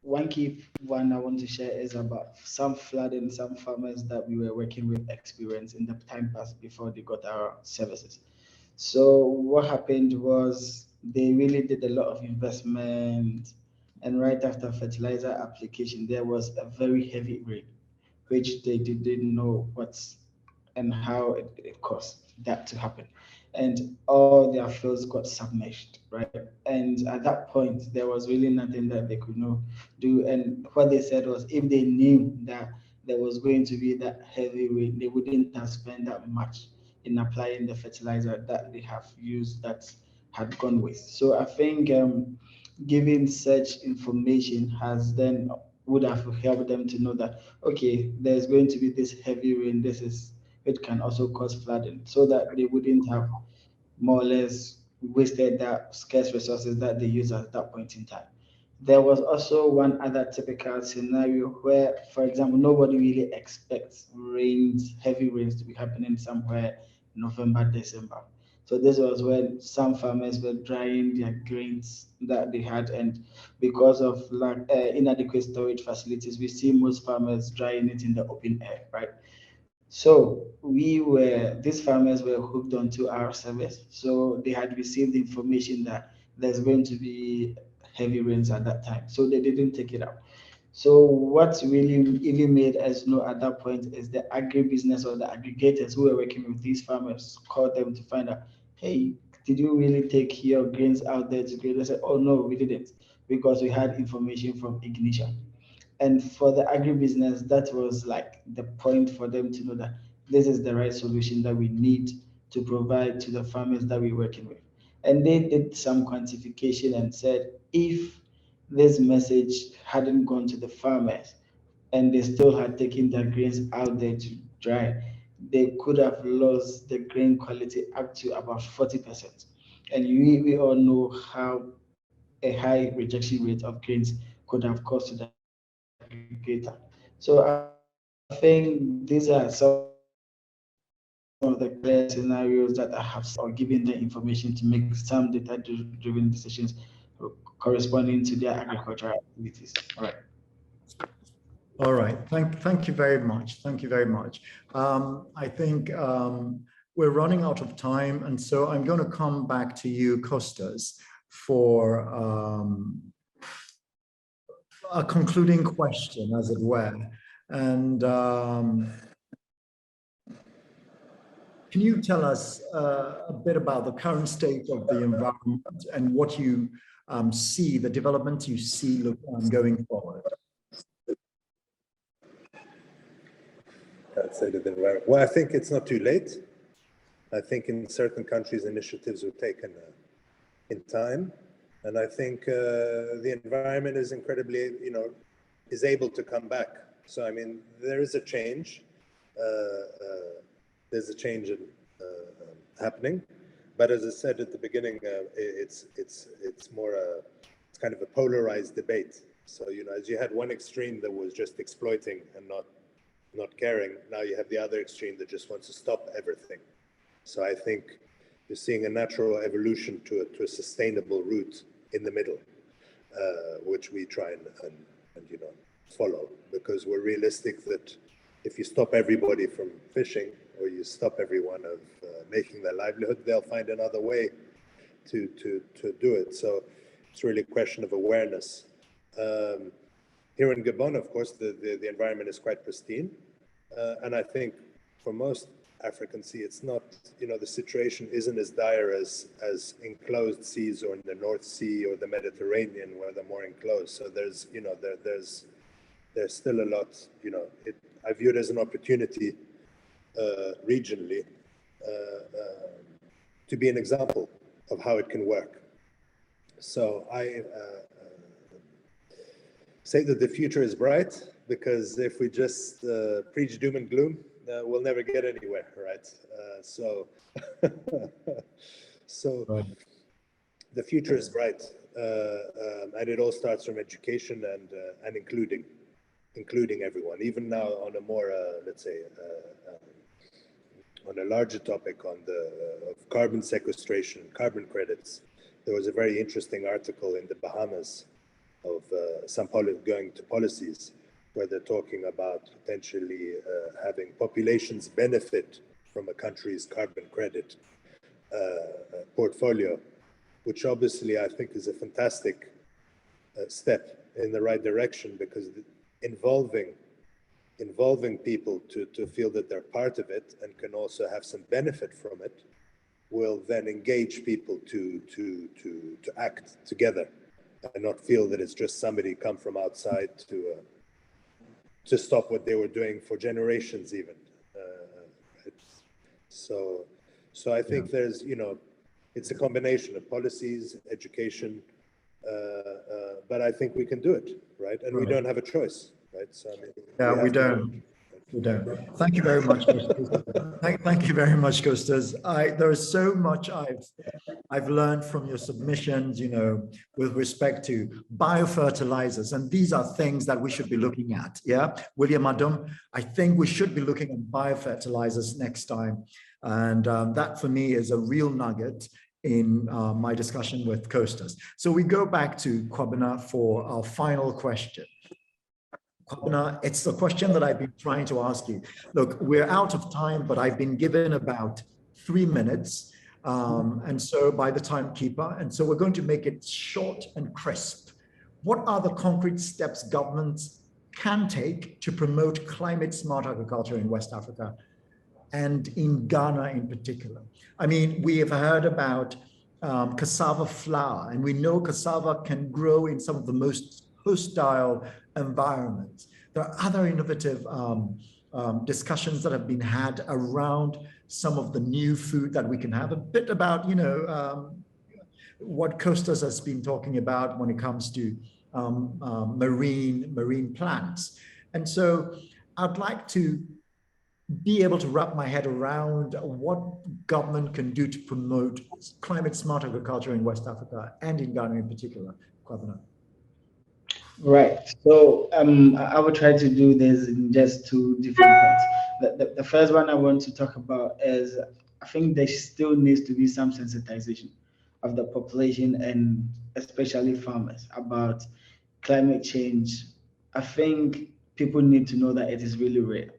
one key one I want to share is about some flooding some farmers that we were working with experience in the time past before they got our services. So, what happened was they really did a lot of investment, and right after fertilizer application, there was a very heavy rain, which they didn't know what's and how it caused that to happen. And all their fields got submerged, right? And at that point, there was really nothing that they could do. And what they said was if they knew that there was going to be that heavy rain, they wouldn't have spent that much in applying the fertilizer that they have used that had gone waste. So I think giving such information has then would have helped them to know that okay, there's going to be this heavy rain. It can also cause flooding, so that they wouldn't have more or less wasted that scarce resources that they use at that point in time. There was also one other typical scenario where, for example, nobody really expects heavy rains to be happening somewhere November, December. So this was when some farmers were drying their grains that they had, and because of inadequate storage facilities, we see most farmers drying it in the open air, right? So these farmers were hooked onto our service. So they had received information that there's going to be heavy rains at that time. So they didn't take it out. So what really even made us know at that point is the agribusiness or the aggregators who were working with these farmers called them to find out, hey, did you really take your grains out there to grade? They said, oh no, we didn't, because we had information from Ignition. And for the agribusiness, that was like the point for them to know that this is the right solution that we need to provide to the farmers that we're working with. And they did some quantification and said if this message hadn't gone to the farmers and they still had taken their grains out there to dry, they could have lost the grain quality up to about 40%. And we all know how a high rejection rate of grains could have caused to the aggregator. So I think these are some of the clear scenarios that I have seen or given the information to make some data-driven decisions corresponding to their agricultural activities. All right. All right. Thank you very much. Thank you very much. I think we're running out of time, and so I'm going to come back to you, Costas, for a concluding question, as it were. And can you tell us a bit about the current state of the environment and what you see, the developments you see going forward? Well, I think it's not too late. I think in certain countries, initiatives were taken in time. And I think the environment is incredibly, is able to come back. So, I mean, there is a change. There's a change happening. But as I said at the beginning, it's more it's kind of a polarized debate. So, as you had one extreme that was just exploiting and not caring, now you have the other extreme that just wants to stop everything. So I think you're seeing a natural evolution to a sustainable route in the middle, which we try and you know, follow, because we're realistic that if you stop everybody from fishing, or you stop everyone of making their livelihood, they'll find another way to do it. So it's really a question of awareness. Here in Gabon, of course, the environment is quite pristine. And I think for most African Sea, it's not, you know, the situation isn't as dire as enclosed seas or in the North Sea or the Mediterranean, where they're more enclosed. So there's, you know, there's still a lot, you know, I view it as an opportunity regionally to be an example of how it can work. So I say that the future is bright, because if we just preach doom and gloom, we'll never get anywhere, right? So Right. the future is bright, and it all starts from education and including everyone. Even now, on a more let's say on a larger topic on of carbon sequestration, carbon credits, there was a very interesting article in the Bahamas of Sao Paulo going to policies, where they're talking about potentially having populations benefit from a country's carbon credit portfolio, which obviously I think is a fantastic step in the right direction, because involving people to feel that they're part of it and can also have some benefit from it will then engage people to act together and not feel that it's just somebody come from outside to stop what they were doing for generations even. So I think there's, you know, it's a combination of policies, education, but I think we can do it, right? And we don't have a choice, right? So I mean, we don't. We don't. Thank you very much, Costas. Thank you very much, Costas. There is so much I've learned from your submissions, you know, with respect to biofertilizers, and these are things that we should be looking at. Yeah, William Adam, I think we should be looking at biofertilizers next time, and that for me is a real nugget in my discussion with Costas. So we go back to Kwabena for our final question. Kwabena, it's the question that I've been trying to ask you. Look, we're out of time, but I've been given about 3 minutes. And so by the timekeeper, and so we're going to make it short and crisp. What are the concrete steps governments can take to promote climate smart agriculture in West Africa and in Ghana in particular? I mean, we have heard about cassava flour, and we know cassava can grow in some of the most hostile environments. There are other innovative discussions that have been had around some of the new food that we can have. A bit about, you know, what Costas has been talking about when it comes to marine plants. And so I'd like to be able to wrap my head around what government can do to promote climate smart agriculture in West Africa and in Ghana in particular. Kwabena. Right. So I will try to do this in just 2 different points. The first one I want to talk about is, I think there still needs to be some sensitization of the population and especially farmers about climate change. I think people need to know that it is really real.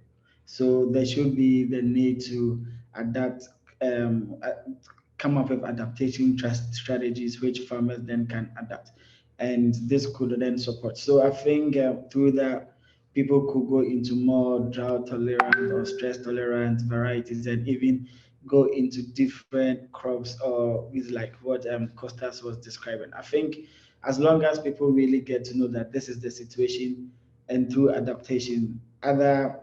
So there should be the need to adapt, come up with adaptation strategies which farmers then can adapt. And this could then support. So I think through that, people could go into more drought tolerant or stress tolerant varieties, and even go into different crops, or with like what Costas was describing. I think as long as people really get to know that this is the situation, and through adaptation, other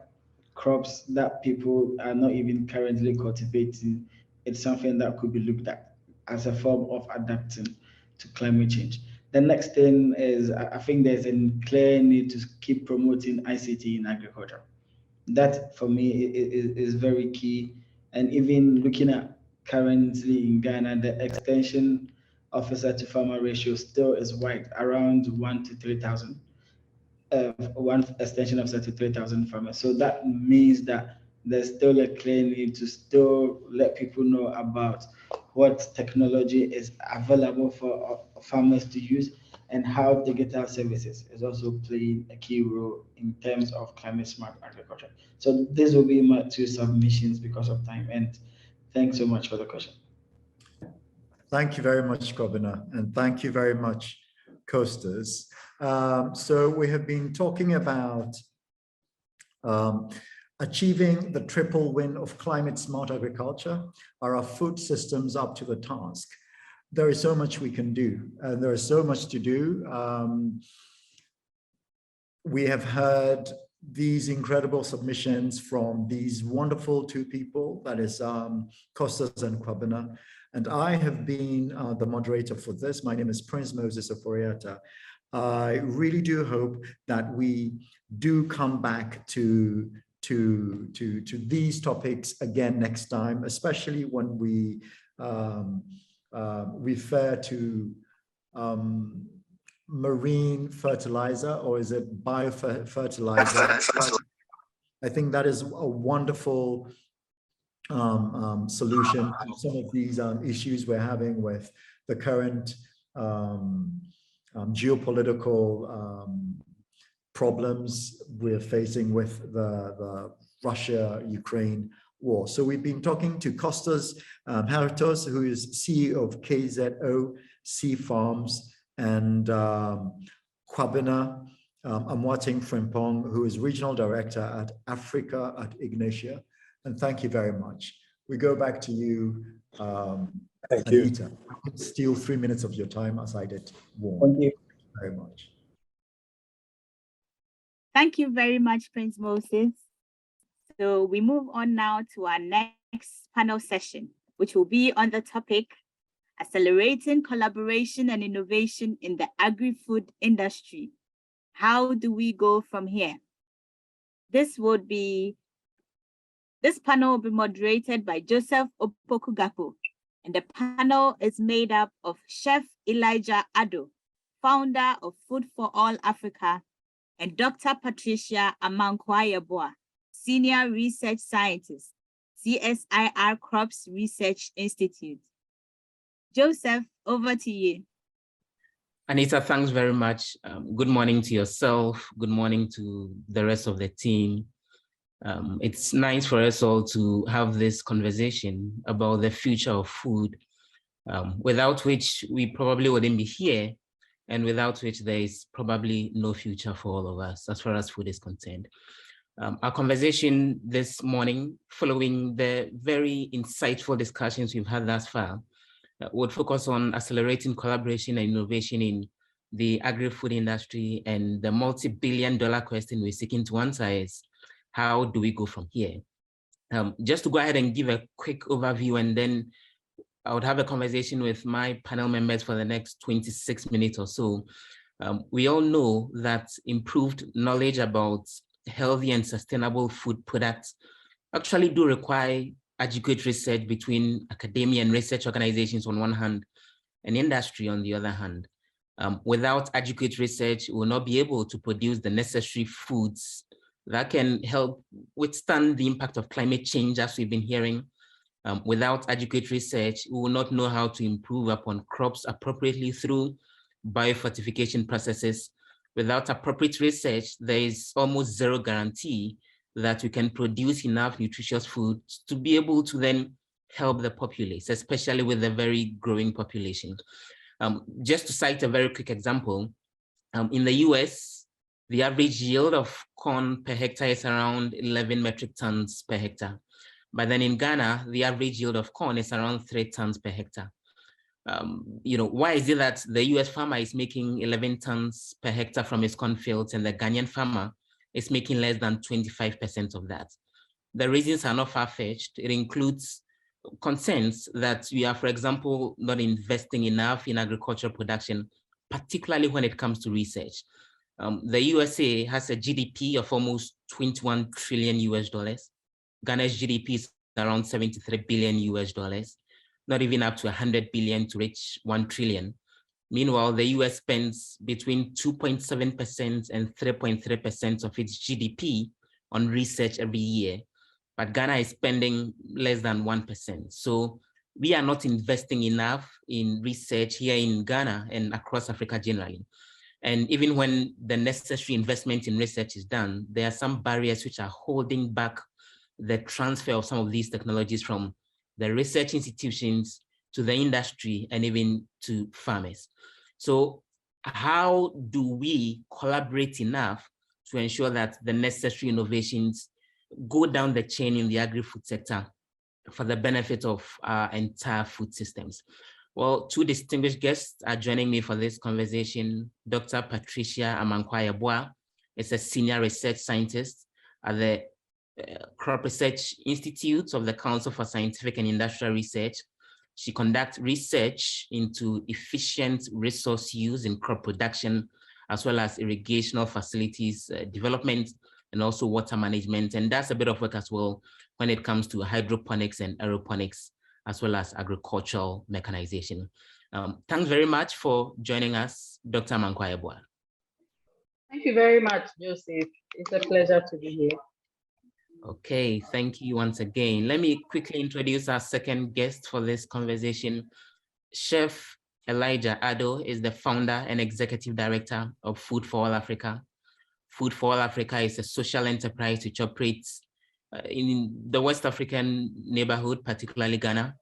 crops that people are not even currently cultivating, it's something that could be looked at as a form of adapting to climate change. The next thing is, I think there's a clear need to keep promoting ICT in agriculture. That for me is very key. And even looking at currently in Ghana, the extension officer to farmer ratio still is wide, around 1 to 3,000. One extension officer to 3,000 farmers. So that means that there's still a clear need to still let people know about what technology is available for farmers to use, and how digital services is also playing a key role in terms of climate smart agriculture. So this will be my 2 submissions because of time, and thanks so much for the question. Thank you very much, Kobina, and thank you very much, Costas. So we have been talking about achieving the triple win of climate smart agriculture. Are our food systems up to the task? There is so much we can do, and there is so much to do. We have heard these incredible submissions from these wonderful 2 people, that is Costas and Kwabena. And I have been the moderator for this. My name is Prince Moses Oforiata. I really do hope that we do come back to these topics again next time, especially when we refer to marine fertilizer, or is it biofertilizer? I think that is a wonderful solution to some of these issues we're having with the current geopolitical problems we're facing with the Russia-Ukraine war. So we've been talking to Costas Haritos, who is CEO of KZO Sea Farms, and Kwabena Amwating Frimpong, who is Regional Director at Africa at Ignatia. And thank you very much. We go back to you, Thank Anita. you. I could steal 3 minutes of your time, as I did warn. Thank you very much. Thank you very much, Prince Moses. So we move on now to our next panel session, which will be on the topic, accelerating collaboration and innovation in the agri-food industry. How do we go from here? This panel will be moderated by Joseph Opoku-Gapo, and the panel is made up of Chef Elijah Addo, founder of Food for All Africa, and Dr. Patricia Amankwaya-Boa, Senior Research Scientist, CSIR Crops Research Institute. Joseph, over to you. Anita, thanks very much. Good morning to yourself. Good morning to the rest of the team. It's nice for us all to have this conversation about the future of food, without which we probably wouldn't be here, and without which there is probably no future for all of us as far as food is concerned. Our conversation this morning, following the very insightful discussions we've had thus far, would focus on accelerating collaboration and innovation in the agri-food industry, and the multi-billion-dollar question we're seeking to answer is, how do we go from here? Just to go ahead and give a quick overview, and then I would have a conversation with my panel members for the next 26 minutes or so. We all know that improved knowledge about healthy and sustainable food products actually do require adequate research between academia and research organizations on one hand, and industry on the other hand. Without adequate research, we will not be able to produce the necessary foods that can help withstand the impact of climate change, as we've been hearing. Without adequate research, we will not know how to improve upon crops appropriately through biofortification processes. Without appropriate research, there is almost zero guarantee that we can produce enough nutritious food to be able to then help the populace, especially with a very growing population. Just to cite a very quick example, in the US, the average yield of corn per hectare is around 11 metric tons per hectare. But then in Ghana, the average yield of corn is around 3 tons per hectare. Why is it that the US farmer is making 11 tons per hectare from his cornfields and the Ghanaian farmer is making less than 25% of that? The reasons are not far-fetched. It includes concerns that we are, for example, not investing enough in agricultural production, particularly when it comes to research. The USA has a GDP of almost 21 trillion US dollars. Ghana's GDP is around 73 billion US dollars, not even up to 100 billion to reach 1 trillion. Meanwhile, the US spends between 2.7% and 3.3% of its GDP on research every year. but Ghana is spending less than 1%. So we are not investing enough in research here in Ghana and across Africa generally. And even when the necessary investment in research is done, there are some barriers which are holding back the transfer of some of these technologies from the research institutions to the industry and even to farmers. So how do we collaborate enough to ensure that the necessary innovations go down the chain in the agri-food sector for the benefit of our entire food systems? Well, two distinguished guests are joining me for this conversation. Dr. Patricia Amankwah is a senior research scientist at the Crop Research Institute of the Council for Scientific and Industrial Research. She conducts research into efficient resource use in crop production, as well as irrigational facilities development, and also water management. And that's a bit of work as well when it comes to hydroponics and aeroponics, as well as agricultural mechanization. Thanks very much for joining us, Dr. Amankwah. Thank you very much, Joseph. It's a pleasure to be here. Okay, thank you once again. Let me quickly introduce our second guest for this conversation. Chef Elijah Addo is the founder and executive director of Food for All Africa. Food for All Africa is a social enterprise which operates in the West African neighborhood, particularly Ghana.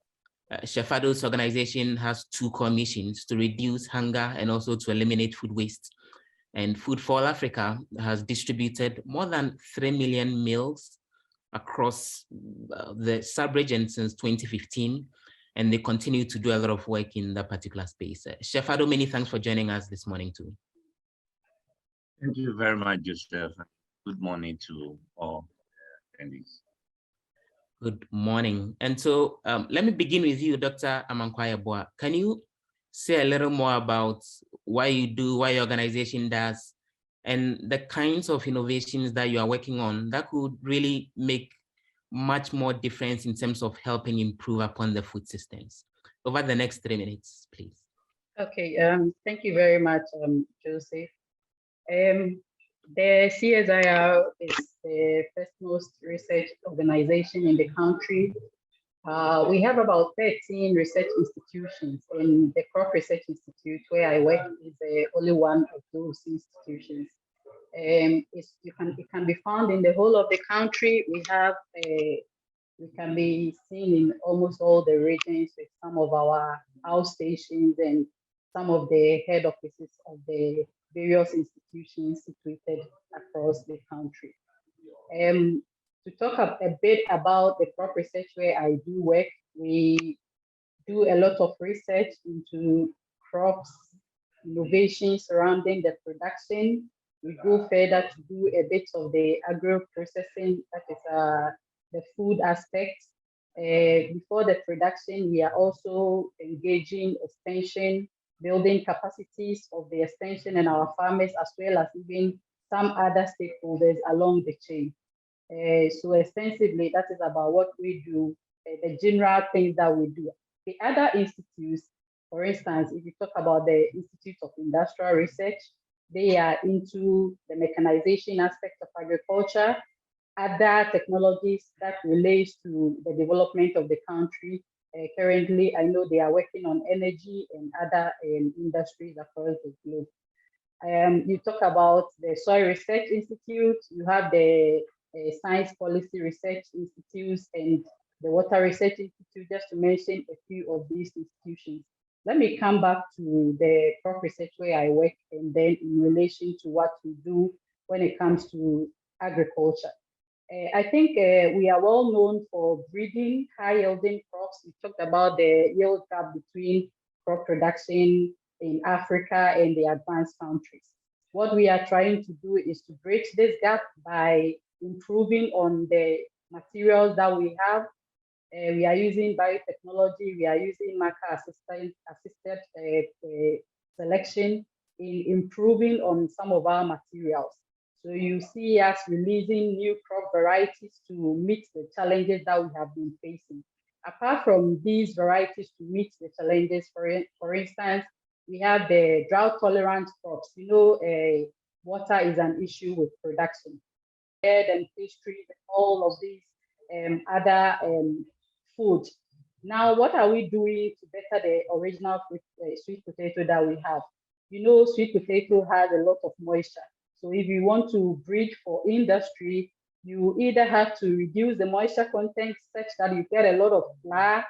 Chef Addo's organization has two core missions: to reduce hunger and also to eliminate food waste. And Food for All Africa has distributed more than 3 million meals across the sub-region since 2015, and they continue to do a lot of work in that particular space. Chef Addo, many thanks for joining us this morning too. Thank you very much, Joseph. Good morning to all attendees. Good morning. And so let me begin with you, Dr. Amankwah. Can you say a little more about what you do, what your organization does, and the kinds of innovations that you are working on that could really make much more difference in terms of helping improve upon the food systems? Over the next 3 minutes, please. Okay, thank you very much, Joseph. The CSIR is the first most research organization in the country. We have about 13 research institutions, and the Crop Research Institute, where I work, is the only one of those institutions. It can be found in the whole of the country. We can be seen in almost all the regions with some of our outstations and some of the head offices of the various institutions situated across the country. To talk a bit about the crop research where I do work, we do a lot of research into crops, innovation surrounding the production. We go further to do a bit of the agro-processing, that is the food aspect. Before the production, we are also engaging extension, building capacities of the extension and our farmers, as well as even some other stakeholders along the chain. So extensively, that is about what we do, the general things that we do. The other institutes, for instance, if you talk about the Institute of Industrial Research, they are into the mechanization aspect of agriculture, other technologies that relates to the development of the country. Currently, I know they are working on energy and other industries across the globe. You talk about the Soil Research Institute, you have the Science Policy Research Institutes and the Water Research Institute, just to mention a few of these institutions. Let me come back to the crop research where I work, and then in relation to what we do when it comes to agriculture. I think we are well known for breeding high-yielding crops. We talked about the yield gap between crop production in Africa and the advanced countries. What we are trying to do is to bridge this gap by improving on the materials that we have. We are using biotechnology, we are using marker-assisted selection in improving on some of our materials. So you see us releasing new crop varieties to meet the challenges that we have been facing. Apart from these varieties to meet the challenges, for instance, we have the drought-tolerant crops. You know, water is an issue with production. Bread and pastries, all of these other food. Now, what are we doing to better the original sweet potato that we have? You know, sweet potato has a lot of moisture. So if you want to breed for industry, you either have to reduce the moisture content such that you get a lot of flour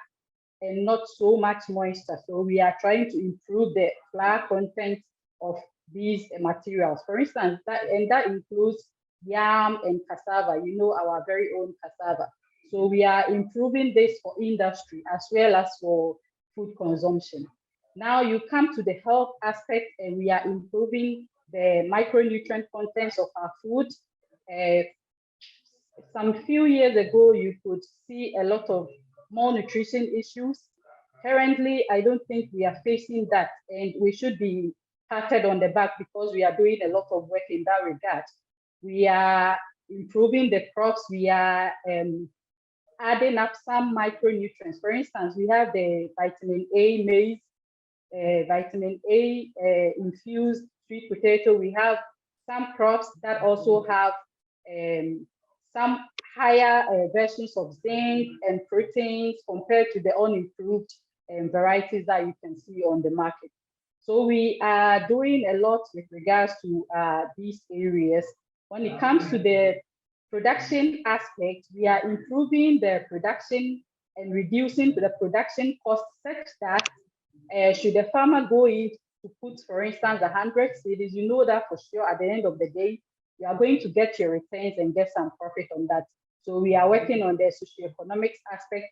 and not so much moisture. So we are trying to improve the flour content of these materials. For instance, that includes yam and cassava, you know, our very own cassava. So we are improving this for industry as well as for food consumption. Now you come to the health aspect, and we are improving the micronutrient contents of our food. Some few years ago, you could see a lot of malnutrition issues. Currently, I don't think we are facing that, and we should be patted on the back because we are doing a lot of work in that regard. We are improving the crops. We are adding up some micronutrients. For instance, we have the vitamin A maize, vitamin A infused sweet potato. We have some crops that also have some higher versions of zinc and proteins compared to the unimproved varieties that you can see on the market. So we are doing a lot with regards to these areas. When it comes to the production aspect, we are improving the production and reducing the production cost such that should the farmer go in to put, for instance, 100 cedis, you know that for sure at the end of the day, you are going to get your returns and get some profit on that. So we are working on the socioeconomics aspect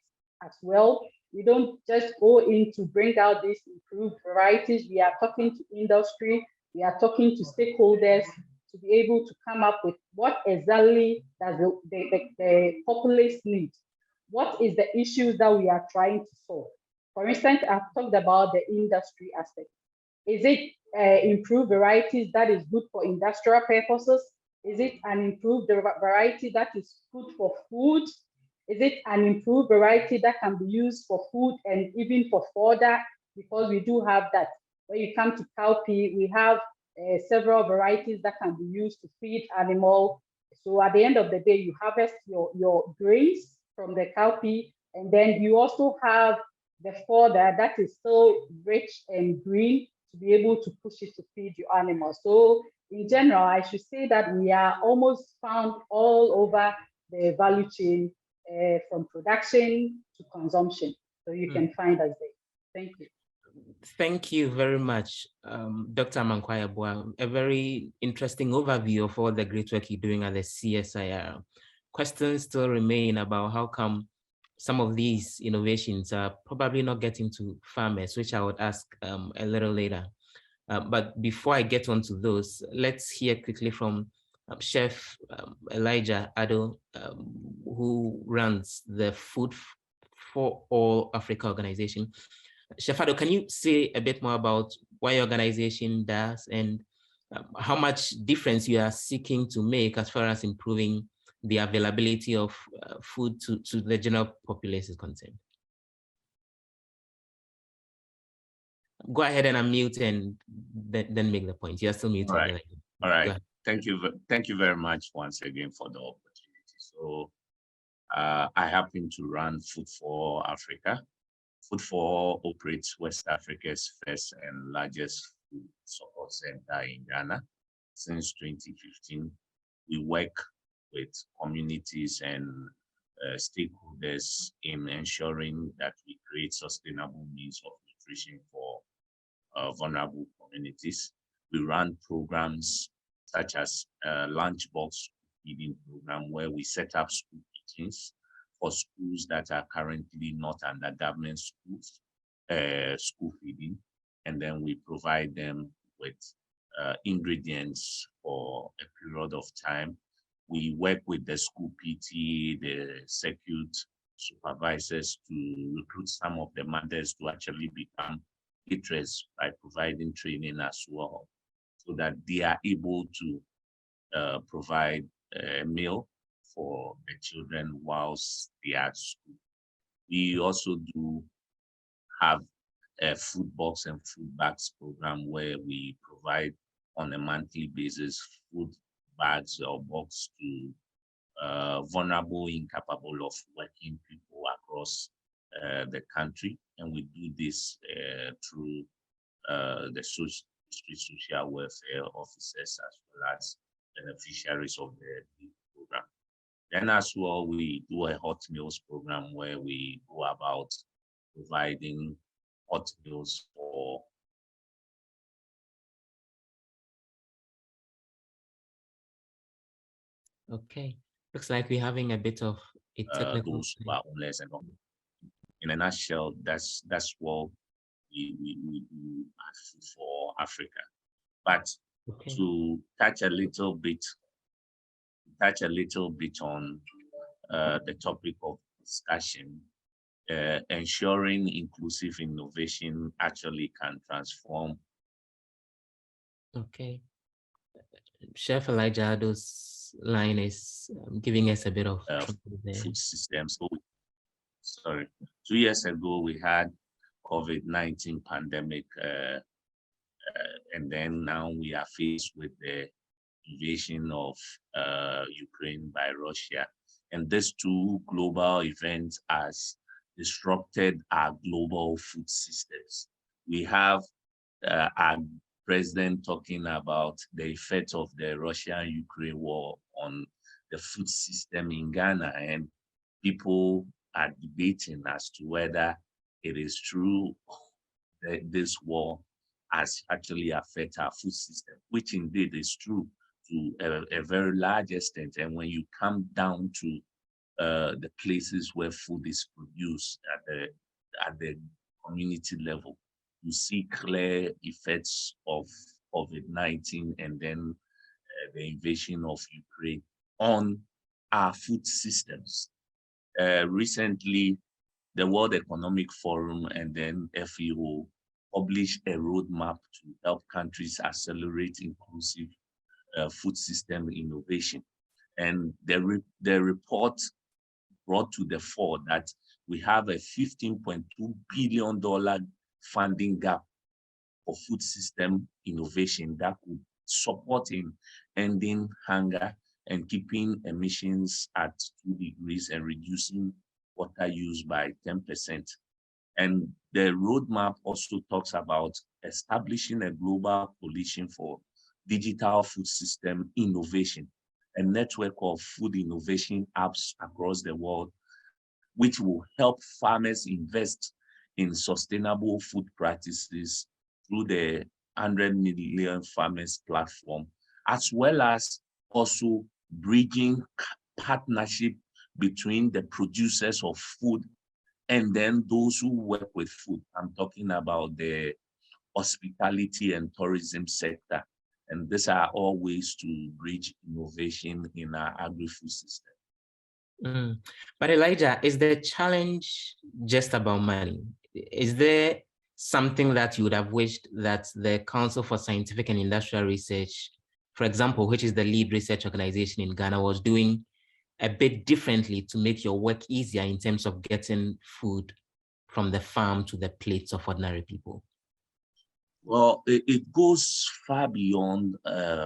as well. We don't just go in to bring out these improved varieties. We are talking to industry. We are talking to stakeholders to be able to come up with what exactly does the populace need. What is the issues that we are trying to solve? For instance, I've talked about the industry aspect. Is it improved varieties that is good for industrial purposes? Is it an improved variety that is good for food? Is it an improved variety that can be used for food and even for fodder? Because we do have that. When you come to cowpea, we have several varieties that can be used to feed animals. So at the end of the day, you harvest your grains from the cowpea, and then you also have the fodder that is still rich and green to be able to push it to feed your animals. So in general, I should say that we are almost found all over the value chain from production to consumption. So you can find us there. Thank you. Thank you very much, Dr. Amankwah-Yeboah. A very interesting overview of all the great work you're doing at the CSIR. Questions still remain about how come some of these innovations are probably not getting to farmers, which I would ask a little later. But before I get onto those, let's hear quickly from Chef Elijah Addo, who runs the Food for All Africa organization. Chef Addo, can you say a bit more about what your organization does and how much difference you are seeking to make as far as improving the availability of food to the general populace is concerned? Go ahead and unmute and then make the point. You're still muted. All right. Thank you very much once again for the opportunity. So I happen to run Food for Africa. Food for operates West Africa's first and largest food support center in Ghana. Since 2015, we work with communities and stakeholders in ensuring that we create sustainable means of nutrition for vulnerable communities. We run programs such as lunchbox feeding program, where we set up school kitchens for schools that are currently not under government schools, school feeding, and then we provide them with ingredients for a period of time. We work with the school PT, the circuit supervisors to recruit some of the mothers to actually become caterers by providing training as well, so that they are able to provide a meal for the children whilst they are at school. We also do have a food box and food bags program where we provide on a monthly basis food bags or box to vulnerable, incapable of working people across the country. And we do this through the social welfare officers as well as beneficiaries of the program. Then as well, we do a hot meals program where we go about providing hot meals for Okay, looks like we're having a bit of a technical. those who are homeless. And in a nutshell, that's what we do for Africa. But Okay. to touch a little bit on the topic of discussion, ensuring inclusive innovation actually can transform. Okay. Chef Elijah, those line is giving us a bit of trouble there. Food systems. Sorry, 2 years ago we had COVID-19 pandemic, and then now we are faced with the invasion of Ukraine by Russia. And these two global events has disrupted our global food systems. We have our president talking about the effect of the Russia-Ukraine war on the food system in Ghana, and people are debating as to whether it is true that this war has actually affected our food system, which indeed is true to a very large extent. And when you come down to the places where food is produced at the community level, you see clear effects of COVID-19 and then the invasion of Ukraine on our food systems. Recently, the World Economic Forum and then FAO published a roadmap to help countries accelerate inclusive food system innovation. And the report brought to the fore that we have a $15.2 billion funding gap for food system innovation that could support in ending hunger and keeping emissions at 2 degrees and reducing water use by 10%. And the roadmap also talks about establishing a global coalition for digital food system innovation, a network of food innovation apps across the world, which will help farmers invest in sustainable food practices through the 100 Million Farmers platform, as well as also bridging partnership between the producers of food and then those who work with food. I'm talking about the hospitality and tourism sector. And these are all ways to bridge innovation in our agri-food system. But Elijah, is the challenge just about money? Is there something that you would have wished that the Council for Scientific and Industrial Research, for example, which is the lead research organization in Ghana, was doing a bit differently to make your work easier in terms of getting food from the farm to the plates of ordinary people? Well, it goes far beyond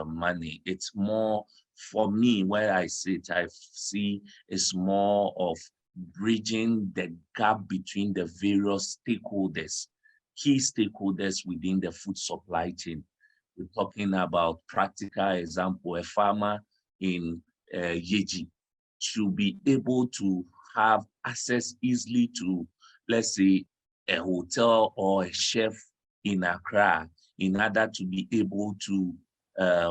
money. It's more, for me, where I sit, I see it's more of bridging the gap between the various stakeholders, key stakeholders within the food supply chain. We're talking about practical example, a farmer in Yeji should be able to have access easily to, let's say, a hotel or a chef in Accra in order to be able to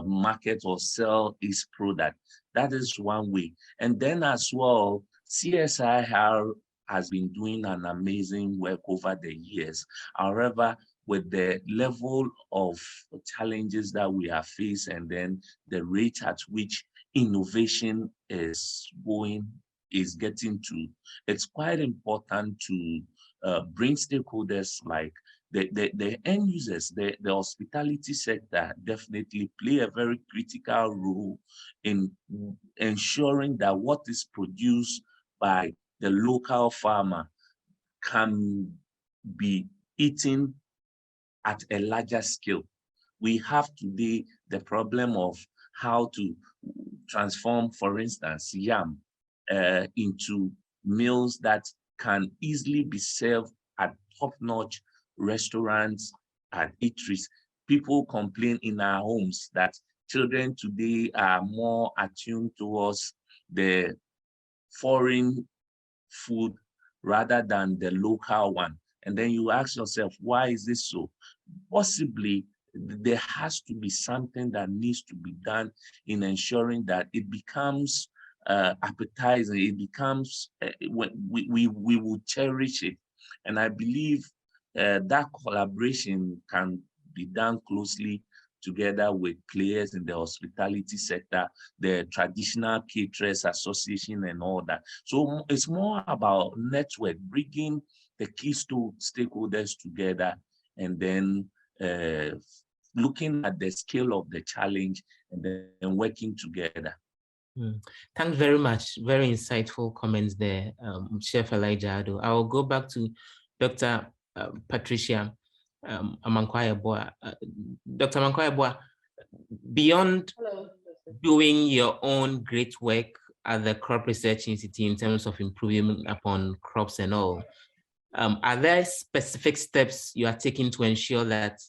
market or sell his product. That is one way. And then as well, CSIR has been doing an amazing work over the years. However, with the level of challenges that we have faced and then the rate at which innovation is getting to, it's quite important to bring stakeholders like the end users, the hospitality sector definitely play a very critical role in ensuring that what is produced by the local farmer can be eaten at a larger scale. We have today the problem of how to transform, for instance, yam into meals that can easily be served at top-notch restaurants and eateries. People complain in our homes that children today are more attuned towards the foreign food rather than the local one. And then you ask yourself, why is this so? Possibly there has to be something that needs to be done in ensuring that it becomes appetizing, it becomes, we will cherish it. And I believe that collaboration can be done closely together with players in the hospitality sector, the traditional caterers association and all that. So it's more about network, bringing the key stakeholders together and then looking at the scale of the challenge and then working together. Thanks very much. Very insightful comments there, Chef Elijah Ado. I will go back to Dr. Patricia Amankwah-Yeboah. Dr. Amankwah-Yeboah, beyond doing your own great work at the Crop Research Institute in terms of improving upon crops and all, are there specific steps you are taking to ensure that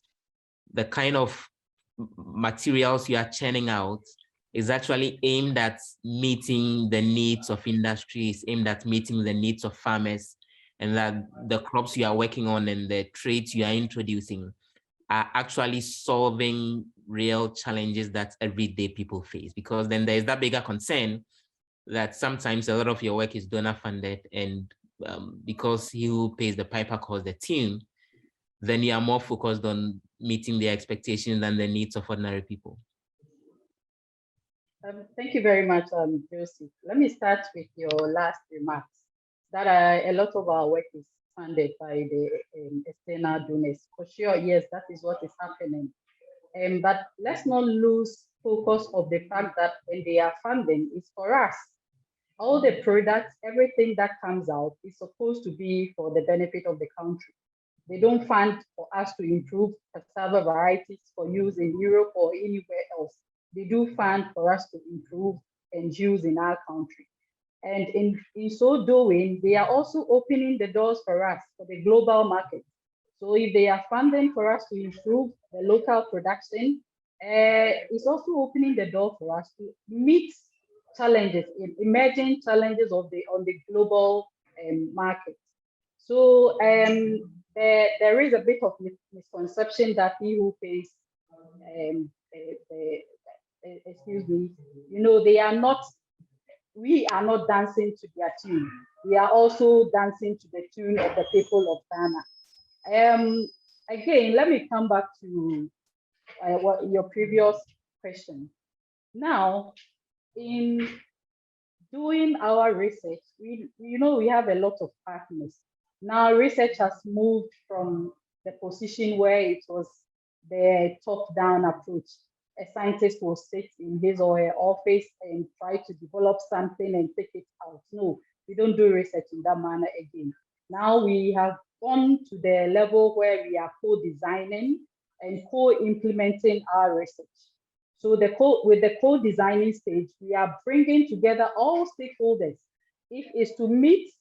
the kind of materials you are churning out is actually aimed at meeting the needs of industries, aimed at meeting the needs of farmers, and that the crops you are working on and the traits you are introducing are actually solving real challenges that everyday people face? Because then there's that bigger concern that sometimes a lot of your work is donor funded, and because he who pays the piper calls the tune, then you are more focused on meeting the expectations and the needs of ordinary people. Thank you very much, Joseph. Let me start with your last remarks, that a lot of our work is funded by the external donors. For sure, yes, that is what is happening. But let's not lose focus of the fact that when they are funding, it's for us. All the products, everything that comes out is supposed to be for the benefit of the country. They don't fund for us to improve cassava varieties for use in Europe or anywhere else. They do fund for us to improve and use in our country. And in so doing, they are also opening the doors for us for the global market. So if they are funding for us to improve the local production, it's also opening the door for us to meet challenges, emerging challenges on the global market. So there is a bit of misconception that he who pays, excuse me, they are not. We are not dancing to their tune. We are also dancing to the tune of the people of Ghana. Again, let me come back to what your previous question. Now, in doing our research, we have a lot of partners. Now, research has moved from the position where it was the top-down approach. A scientist will sit in his or her office and try to develop something and take it out. No, we don't do research in that manner again. Now we have gone to the level where we are co-designing and co-implementing our research. So with the co-designing stage, we are bringing together all stakeholders. If it's to meet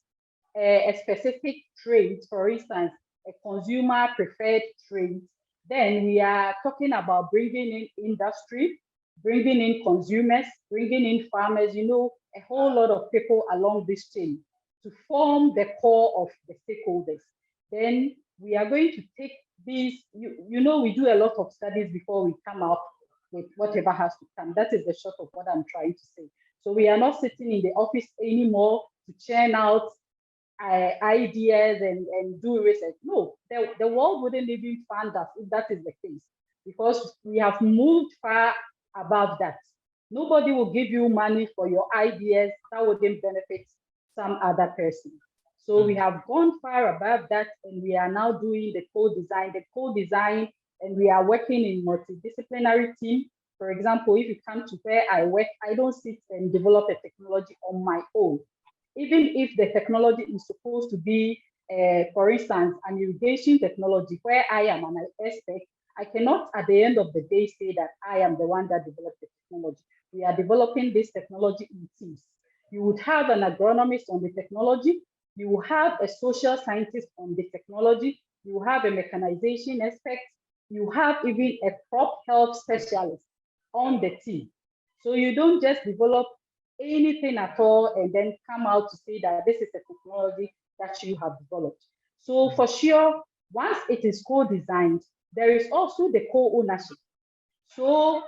a specific trait, for instance, a consumer preferred trait, then we are talking about bringing in industry, bringing in consumers, bringing in farmers, a whole lot of people along this chain to form the core of the stakeholders. Then we are going to take these, we do a lot of studies before we come up with whatever has to come. That is the short of what I'm trying to say. So we are not sitting in the office anymore to churn out ideas and do research. No, the world wouldn't even fund us if that is the case, because we have moved far above that. Nobody will give you money for your ideas that wouldn't benefit some other person. So we have gone far above that, and we are now doing the co-design, and we are working in multidisciplinary team. For example, if you come to where I work, I don't sit and develop a technology on my own. Even if the technology is supposed to be, for instance, an irrigation technology where I am an expert, I cannot at the end of the day say that I am the one that developed the technology. We are developing this technology in teams. You would have an agronomist on the technology, you will have a social scientist on the technology, you have a mechanization expert, you have even a crop health specialist on the team. So you don't just develop anything at all and then come out to say that this is a technology that you have developed. So for sure, once it is co-designed, there is also the co-ownership. So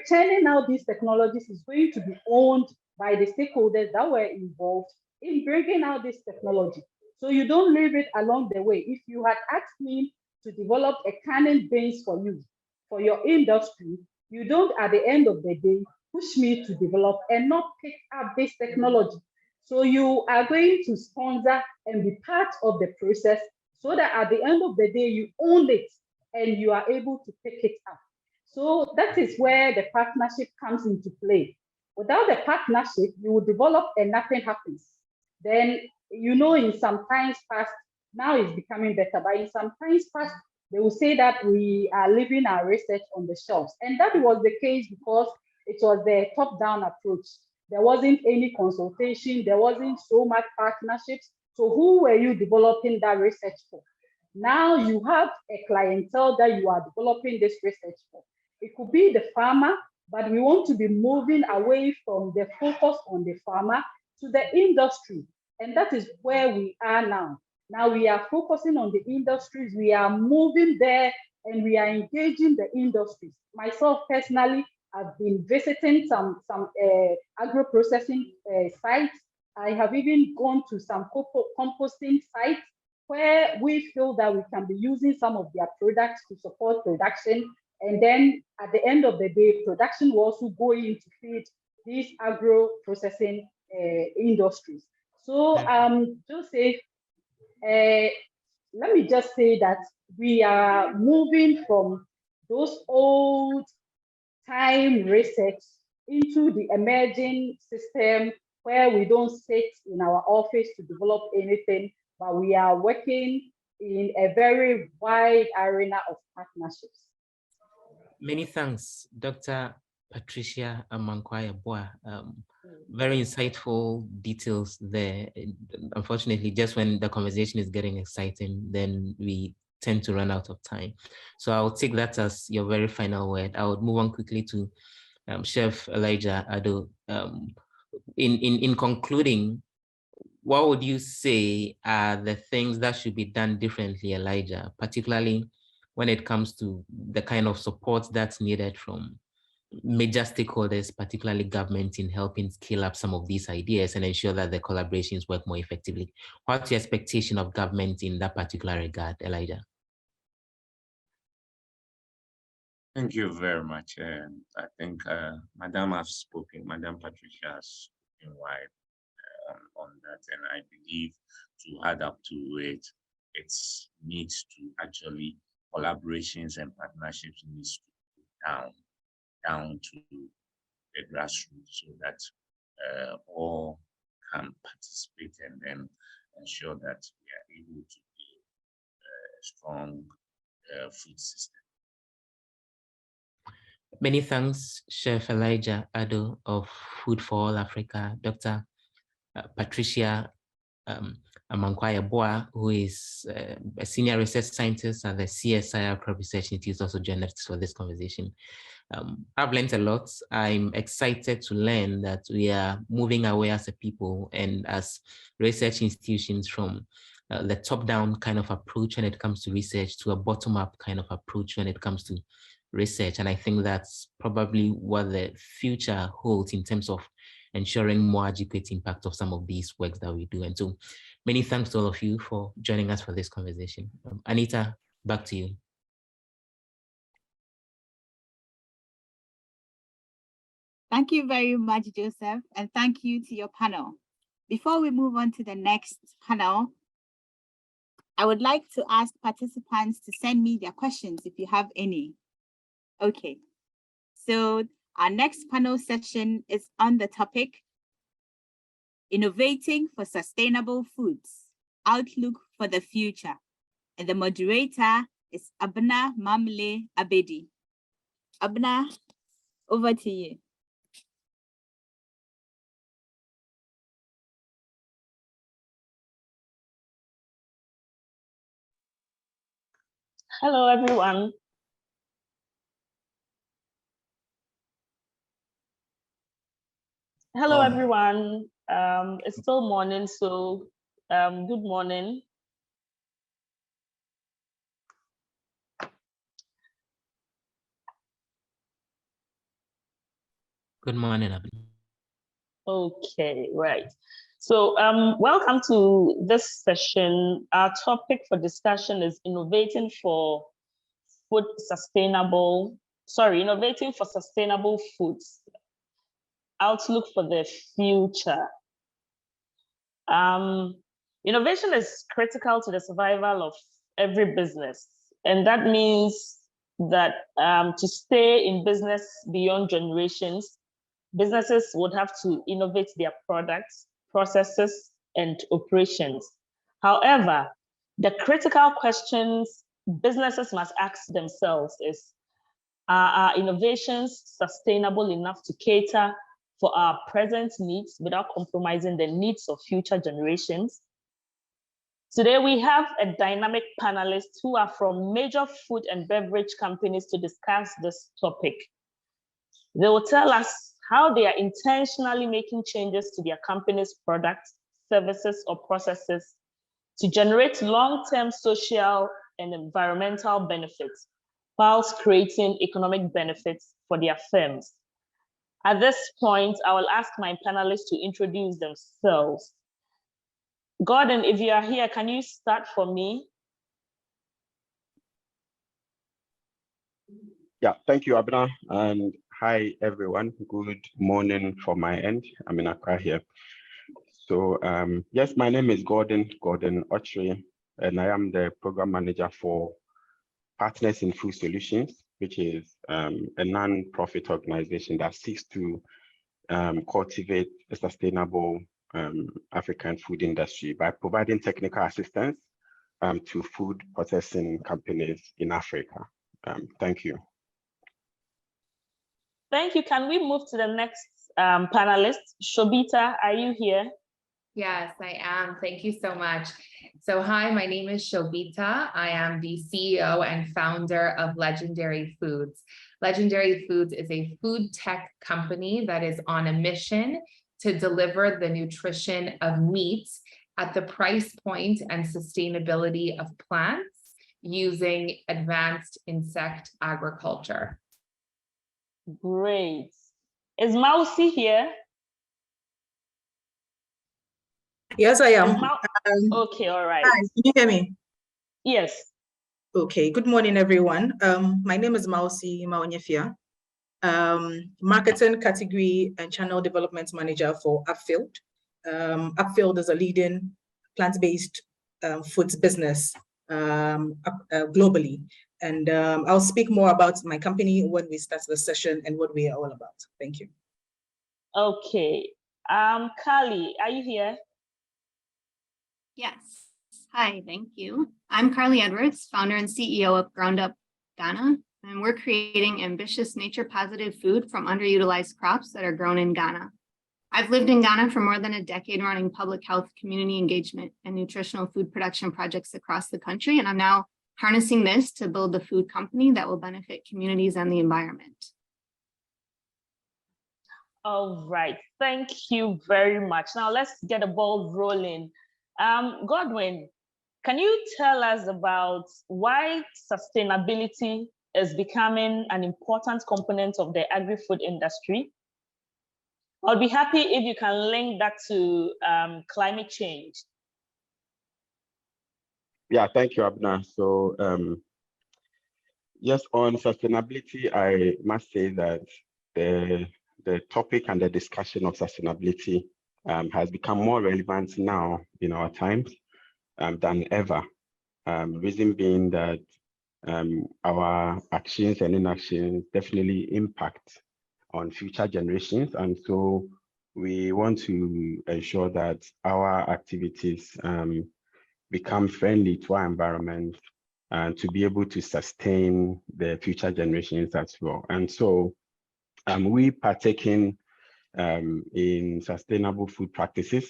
turning out these technologies is going to be owned by the stakeholders that were involved in bringing out this technology. So you don't leave it along the way. If you had asked me to develop a canning beans for you, for your industry, you don't at the end of the day push me to develop and not pick up this technology. So you are going to sponsor and be part of the process so that at the end of the day, you own it and you are able to pick it up. So that is where the partnership comes into play. Without the partnership, you will develop and nothing happens. Then, you know, in some times past, now it's becoming better, but in some times past, they will say that we are leaving our research on the shelves. And that was the case because it was the top-down approach. There wasn't any consultation, there wasn't so much partnerships. So who were you developing that research for? Now you have a clientele that you are developing this research for. It could be the farmer, but we want to be moving away from the focus on the farmer to the industry. And that is where we are now. Now we are focusing on the industries, we are moving there and we are engaging the industries. Myself personally, I've been visiting some agro-processing sites. I have even gone to some composting sites where we feel that we can be using some of their products to support production. And then at the end of the day, production will also go in to feed these agro-processing industries. So Joseph, let me just say that we are moving from those old time research into the emerging system where we don't sit in our office to develop anything, but we are working in a very wide arena of partnerships. Many thanks, Dr. Patricia Amankwaya-Boah. Very insightful details there. Unfortunately, just when the conversation is getting exciting, then we tend to run out of time. So I'll take that as your very final word. I would move on quickly to Chef Elijah Ado. In concluding, what would you say are the things that should be done differently, Elijah, particularly when it comes to the kind of support that's needed from major stakeholders, particularly government, in helping scale up some of these ideas and ensure that the collaborations work more effectively? What's your expectation of government in that particular regard, Elijah? Thank you very much. I think Madam Patricia has spoken wide on that, and I believe to add up to it, it needs to actually collaborations and partnerships needs to go down to the grassroots so that all can participate and then ensure that we are able to build a strong food system. Many thanks, Chef Elijah Ado of Food for All Africa, Dr. Patricia Amankwaya-Boah, who is a senior research scientist at the CSIR Crop Research Institute, also joined us for this conversation. I've learned a lot. I'm excited to learn that we are moving away as a people and as research institutions from the top-down kind of approach when it comes to research to a bottom-up kind of approach when it comes to research. And I think that's probably what the future holds in terms of ensuring more adequate impact of some of these works that we do. And so many thanks to all of you for joining us for this conversation. Anita, back to you. Thank you very much, Joseph, and thank you to your panel. Before we move on to the next panel, I would like to ask participants to send me their questions if you have any. Okay, so our next panel session is on the topic, Innovating for Sustainable Foods, Outlook for the Future. And the moderator is Abna Mamle Abedi. Abna, over to you. Hello, everyone. Hello, Hi. everyone. It's still morning, so good morning. Good morning, Abna. Okay, right. So welcome to this session. Our topic for discussion is innovating for sustainable foods, outlook for the future. Innovation is critical to the survival of every business. And that means that to stay in business beyond generations, businesses would have to innovate their products, processes, and operations. However, the critical questions businesses must ask themselves is, are our innovations sustainable enough to cater for our present needs without compromising the needs of future generations? Today, we have a dynamic panelists who are from major food and beverage companies to discuss this topic. They will tell us how they are intentionally making changes to their company's products, services, or processes to generate long-term social and environmental benefits, whilst creating economic benefits for their firms. At this point, I will ask my panelists to introduce themselves. Gordon, if you are here, can you start for me? Yeah, thank you, Abna, and hi, everyone. Good morning from my end. I'm in Accra here. So yes, my name is Gordon Ochre, and I am the program manager for Partners in Food Solutions, which is a non-profit organization that seeks to cultivate a sustainable African food industry by providing technical assistance to food processing companies in Africa. Thank you. Thank you. Can we move to the next panelist? Shobita, are you here? Yes, I am. Thank you so much. So hi, my name is Shobita. I am the CEO and founder of Legendary Foods. Legendary Foods is a food tech company that is on a mission to deliver the nutrition of meat at the price point and sustainability of plants using advanced insect agriculture. Great. Is Mausi here? Yes, I am. Okay, all right. Hi, can you hear me? Yes. Okay, good morning, everyone. My name is Mausi Maonyefia, Marketing Category and Channel Development Manager for Upfield. Upfield is a leading plant-based foods business globally. And I'll speak more about my company when we start the session and what we are all about. Thank you. Okay. Carly, are you here? Yes. Hi, thank you. I'm Carly Edwards, founder and CEO of Ground Up Ghana, and we're creating ambitious nature-positive food from underutilized crops that are grown in Ghana. I've lived in Ghana for more than a decade running public health, community engagement, and nutritional food production projects across the country, and I'm now harnessing this to build the food company that will benefit communities and the environment. All right, thank you very much. Now let's get the ball rolling. Godwin, can you tell us about why sustainability is becoming an important component of the agri-food industry? I'll be happy if you can link that to climate change. Yeah, thank you, Abna. So yes, on sustainability, I must say that the topic and the discussion of sustainability has become more relevant now in our times than ever. Reason being that our actions and inactions definitely impact on future generations. And so we want to ensure that our activities become friendly to our environment and to be able to sustain the future generations as well. And so we partaking in sustainable food practices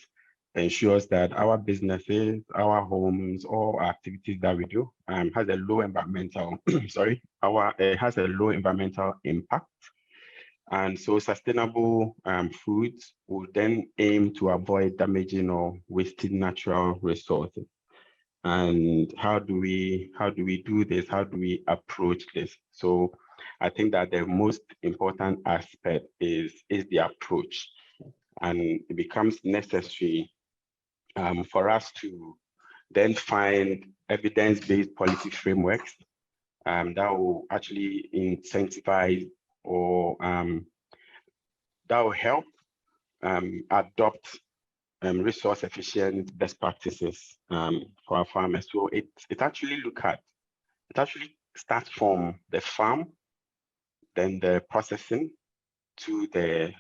ensures that our businesses, our homes, all activities that we do has a low environmental, it has a low environmental impact. And so sustainable foods will then aim to avoid damaging or wasting natural resources. And how do we do this? How do we approach this? So I think that the most important aspect is the approach. And it becomes necessary for us to then find evidence-based policy frameworks that will actually incentivize or that will help adopt resource-efficient best practices for our farmers. So it actually starts from the farm, then the processing, to the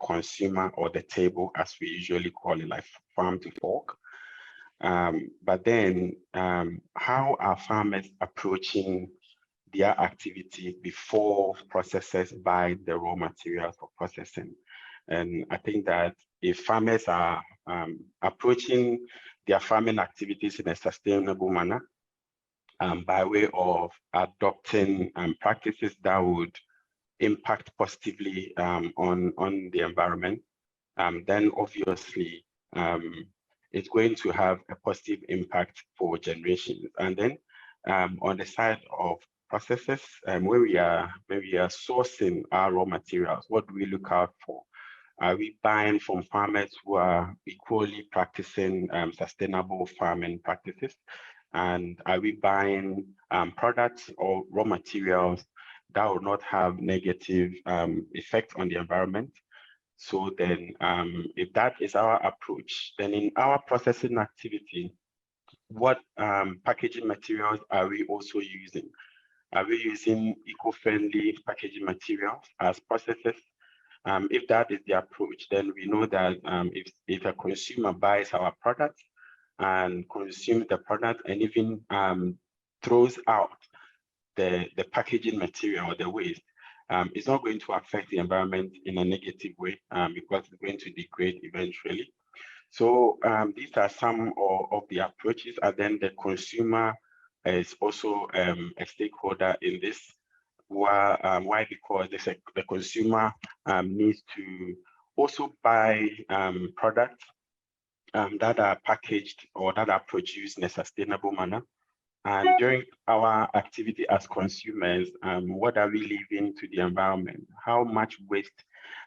consumer or the table, as we usually call it, like farm to fork. But then how are farmers approaching their activity before processors buy the raw materials for processing? And I think that if farmers are approaching their farming activities in a sustainable manner by way of adopting practices that would impact positively on the environment, then obviously it's going to have a positive impact for generations. And then on the side of processes, when we are sourcing our raw materials, what do we look out for? Are we buying from farmers who are equally practicing sustainable farming practices? And are we buying products or raw materials that will not have negative effect on the environment? So then if that is our approach, then in our processing activity, what packaging materials are we also using? Are we using eco-friendly packaging materials as processors? If that is the approach, then we know that if a consumer buys our product and consumes the product and even throws out the packaging material or the waste, it's not going to affect the environment in a negative way because it's going to degrade eventually. So these are some of the approaches, and then the consumer is also a stakeholder in this. Why? Because the consumer needs to also buy products that are packaged or that are produced in a sustainable manner. And during our activity as consumers, what are we leaving to the environment? How much waste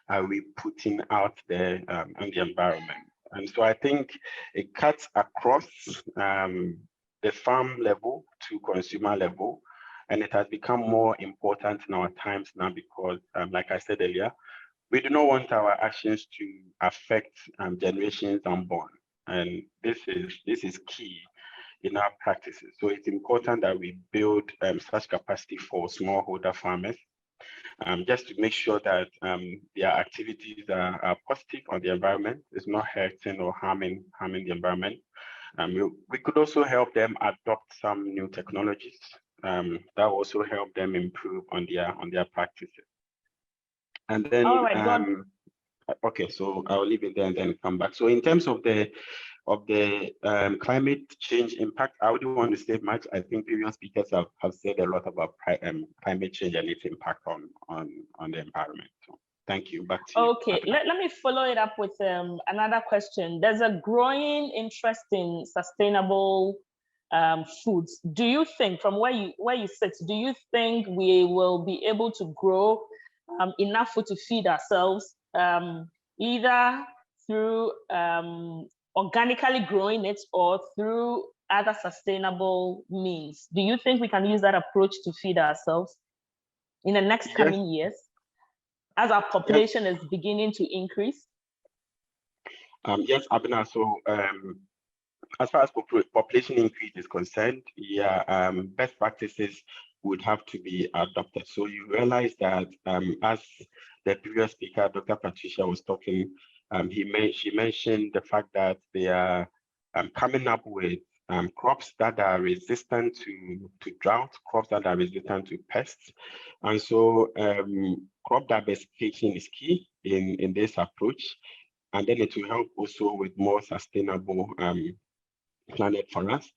are we putting out there in the environment? And so I think it cuts across the farm level to consumer level. And it has become more important in our times now because, like I said earlier, we do not want our actions to affect generations unborn. And this is key in our practices. So it's important that we build such capacity for smallholder farmers, just to make sure that their activities are positive on the environment. It's not hurting or harming the environment. We could also help them adopt some new technologies that also help them improve on their practices. And then, all right, okay, so I'll leave it there and then come back. So in terms of the climate change impact, I wouldn't want to say much. I think previous speakers have said a lot about climate change and its impact on the environment. So thank you. Back to you. Okay, let me follow it up with another question. There's a growing interest in sustainable foods. Do you think, from where you sit, do you think we will be able to grow enough food to feed ourselves, either through organically growing it or through other sustainable means? Do you think we can use that approach to feed ourselves in the next coming years as our population is beginning to increase? Yes, Abena. So as far as population increase is concerned, best practices would have to be adopted. So you realize that as the previous speaker, Dr. Patricia, was talking, she mentioned the fact that they are coming up with crops that are resistant to drought, crops that are resistant to pests. And so crop diversification is key in this approach. And then it will help also with more sustainable planet for us.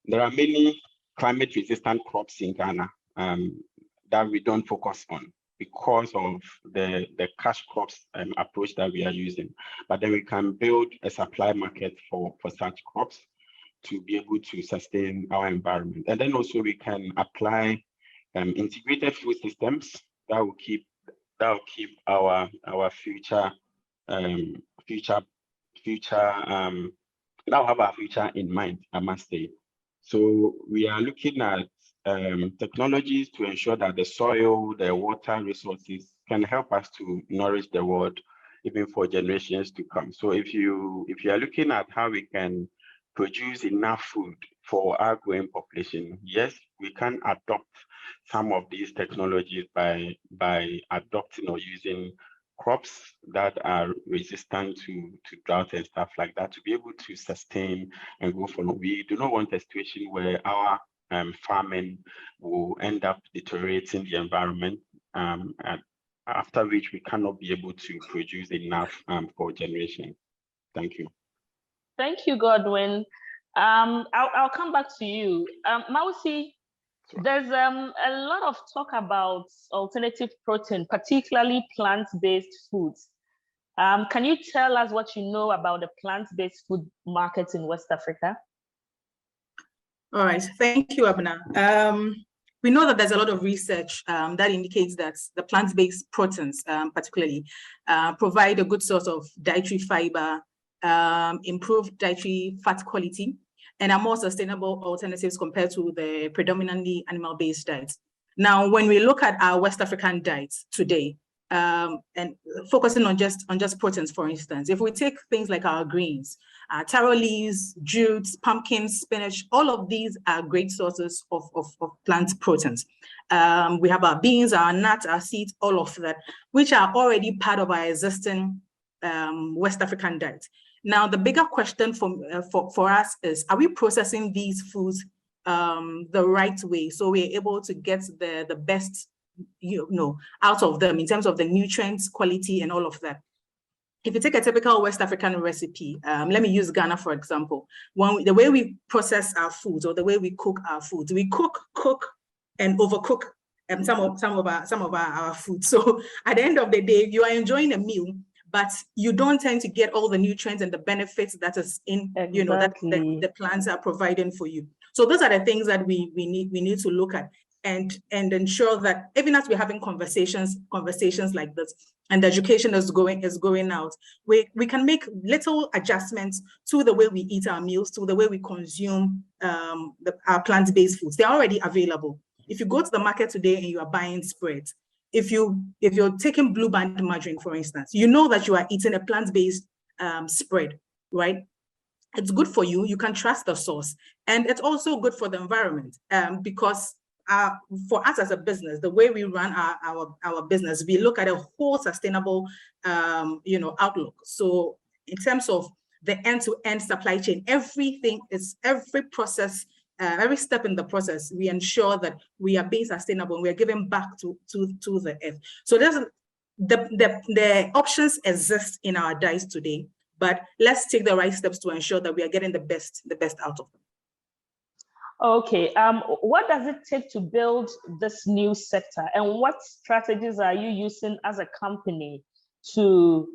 There are many climate resistant crops in Ghana that we don't focus on because of the cash crops approach that we are using. But then we can build a supply market for such crops to be able to sustain our environment. And then also we can apply integrated food systems that will keep our future that will have our future in mind, I must say. So we are looking at technologies to ensure that the soil, the water resources can help us to nourish the world even for generations to come. So if you are looking at how we can produce enough food for our growing population, yes, we can adopt some of these technologies by adopting or using crops that are resistant to drought and stuff like that to be able to sustain and go forward. We do not want a situation where our farming will end up deteriorating the environment, and after which we cannot be able to produce enough for generations. Thank you. Thank you, Godwin. I'll come back to you. Mausi, there's a lot of talk about alternative protein, particularly plant-based foods. Can you tell us what you know about the plant-based food markets in West Africa? All right, thank you, Abna. We know that there's a lot of research that indicates that the plant-based proteins, particularly, provide a good source of dietary fiber, improved dietary fat quality, and are more sustainable alternatives compared to the predominantly animal-based diets. Now, when we look at our West African diets today, and focusing on just proteins, for instance, if we take things like our greens, taro leaves, jutes, pumpkins, spinach, all of these are great sources of plant proteins. We have our beans, our nuts, our seeds, all of that, which are already part of our existing West African diet. Now, the bigger question for us is, are we processing these foods the right way so we're able to get the best out of them in terms of the nutrients, quality, and all of that? If you take a typical West African recipe, let me use Ghana, for example. The way we process our foods or the way we cook our foods, we cook, and overcook some of our food. So at the end of the day, you are enjoying a meal, but you don't tend to get all the nutrients and the benefits that is in, that the plants are providing for you. So those are the things that we need to look at and ensure that even as we're having conversations like this, and the education is going out, we can make little adjustments to the way we eat our meals, to the way we consume our plant-based foods. They're already available. If you go to the market today and you are buying spreads, if you're taking blue band margarine, for instance, you know that you are eating a plant-based spread, right? It's good for you. You can trust the source, and it's also good for the environment because for us as a business, the way we run our business, we look at a whole sustainable, outlook. So in terms of the end-to-end supply chain, every process, every step in the process, we ensure that we are being sustainable and we are giving back to the earth. So the options exist in our diets today, but let's take the right steps to ensure that we are getting the best out of them. Okay, what does it take to build this new sector, and what strategies are you using as a company to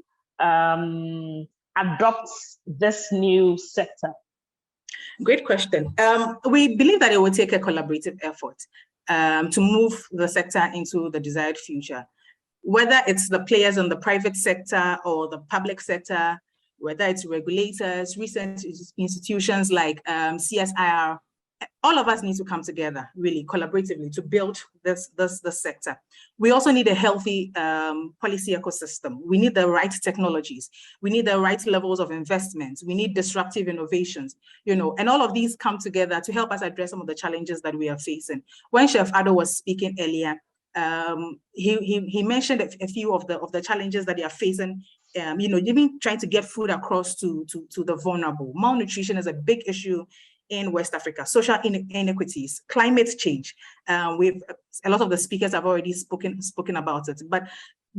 adopt this new sector? Great question. We believe that it will take a collaborative effort to move the sector into the desired future, whether it's the players in the private sector or the public sector, whether it's regulators, research institutions like CSIR. All of us need to come together really collaboratively to build this sector. We also need a healthy policy ecosystem. We need the right technologies. We need the right levels of investments. We need disruptive innovations, and all of these come together to help us address some of the challenges that we are facing. When Chef Ado was speaking earlier, he mentioned a few of the challenges that they are facing. Even trying to get food across to the vulnerable. Malnutrition is a big issue in West Africa, social inequities, climate change. A lot of the speakers have already spoken about it, but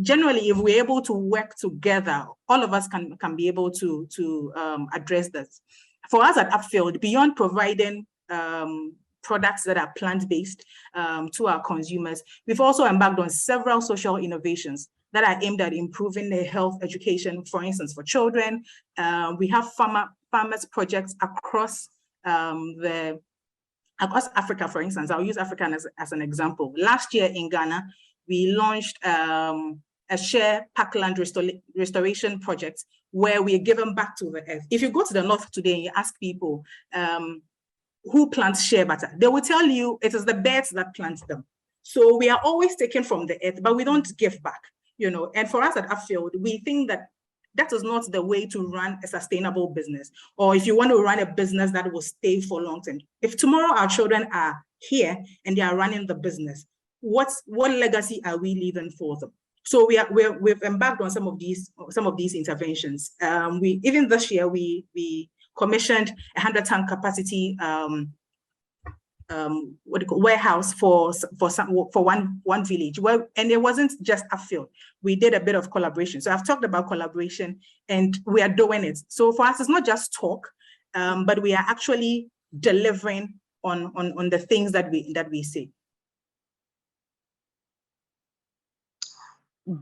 generally, if we're able to work together, all of us can be able to address this. For us at Upfield, beyond providing products that are plant-based to our consumers, we've also embarked on several social innovations that are aimed at improving the health education, for instance, for children. We have farmers projects across Africa, for instance. I'll use Africa as an example. Last year in Ghana, we launched a share parkland restoration project where we're giving back to the earth. If you go to the north today and you ask people who plants shea butter, they will tell you it is the birds that plant them. So we are always taking from the earth, but we don't give back, you know. And for us at Upfield, we think that that is not the way to run a sustainable business, or if you want to run a business that will stay for long term. If tomorrow our children are here and they are running the business, what legacy are we leaving for them? So we've embarked on some of these interventions. Even this year we commissioned a 100-ton capacity warehouse for one village, and it wasn't just Upfield. We did a bit of collaboration. So I've talked about collaboration, and we are doing it. So for us, it's not just talk, but we are actually delivering on the things that we say.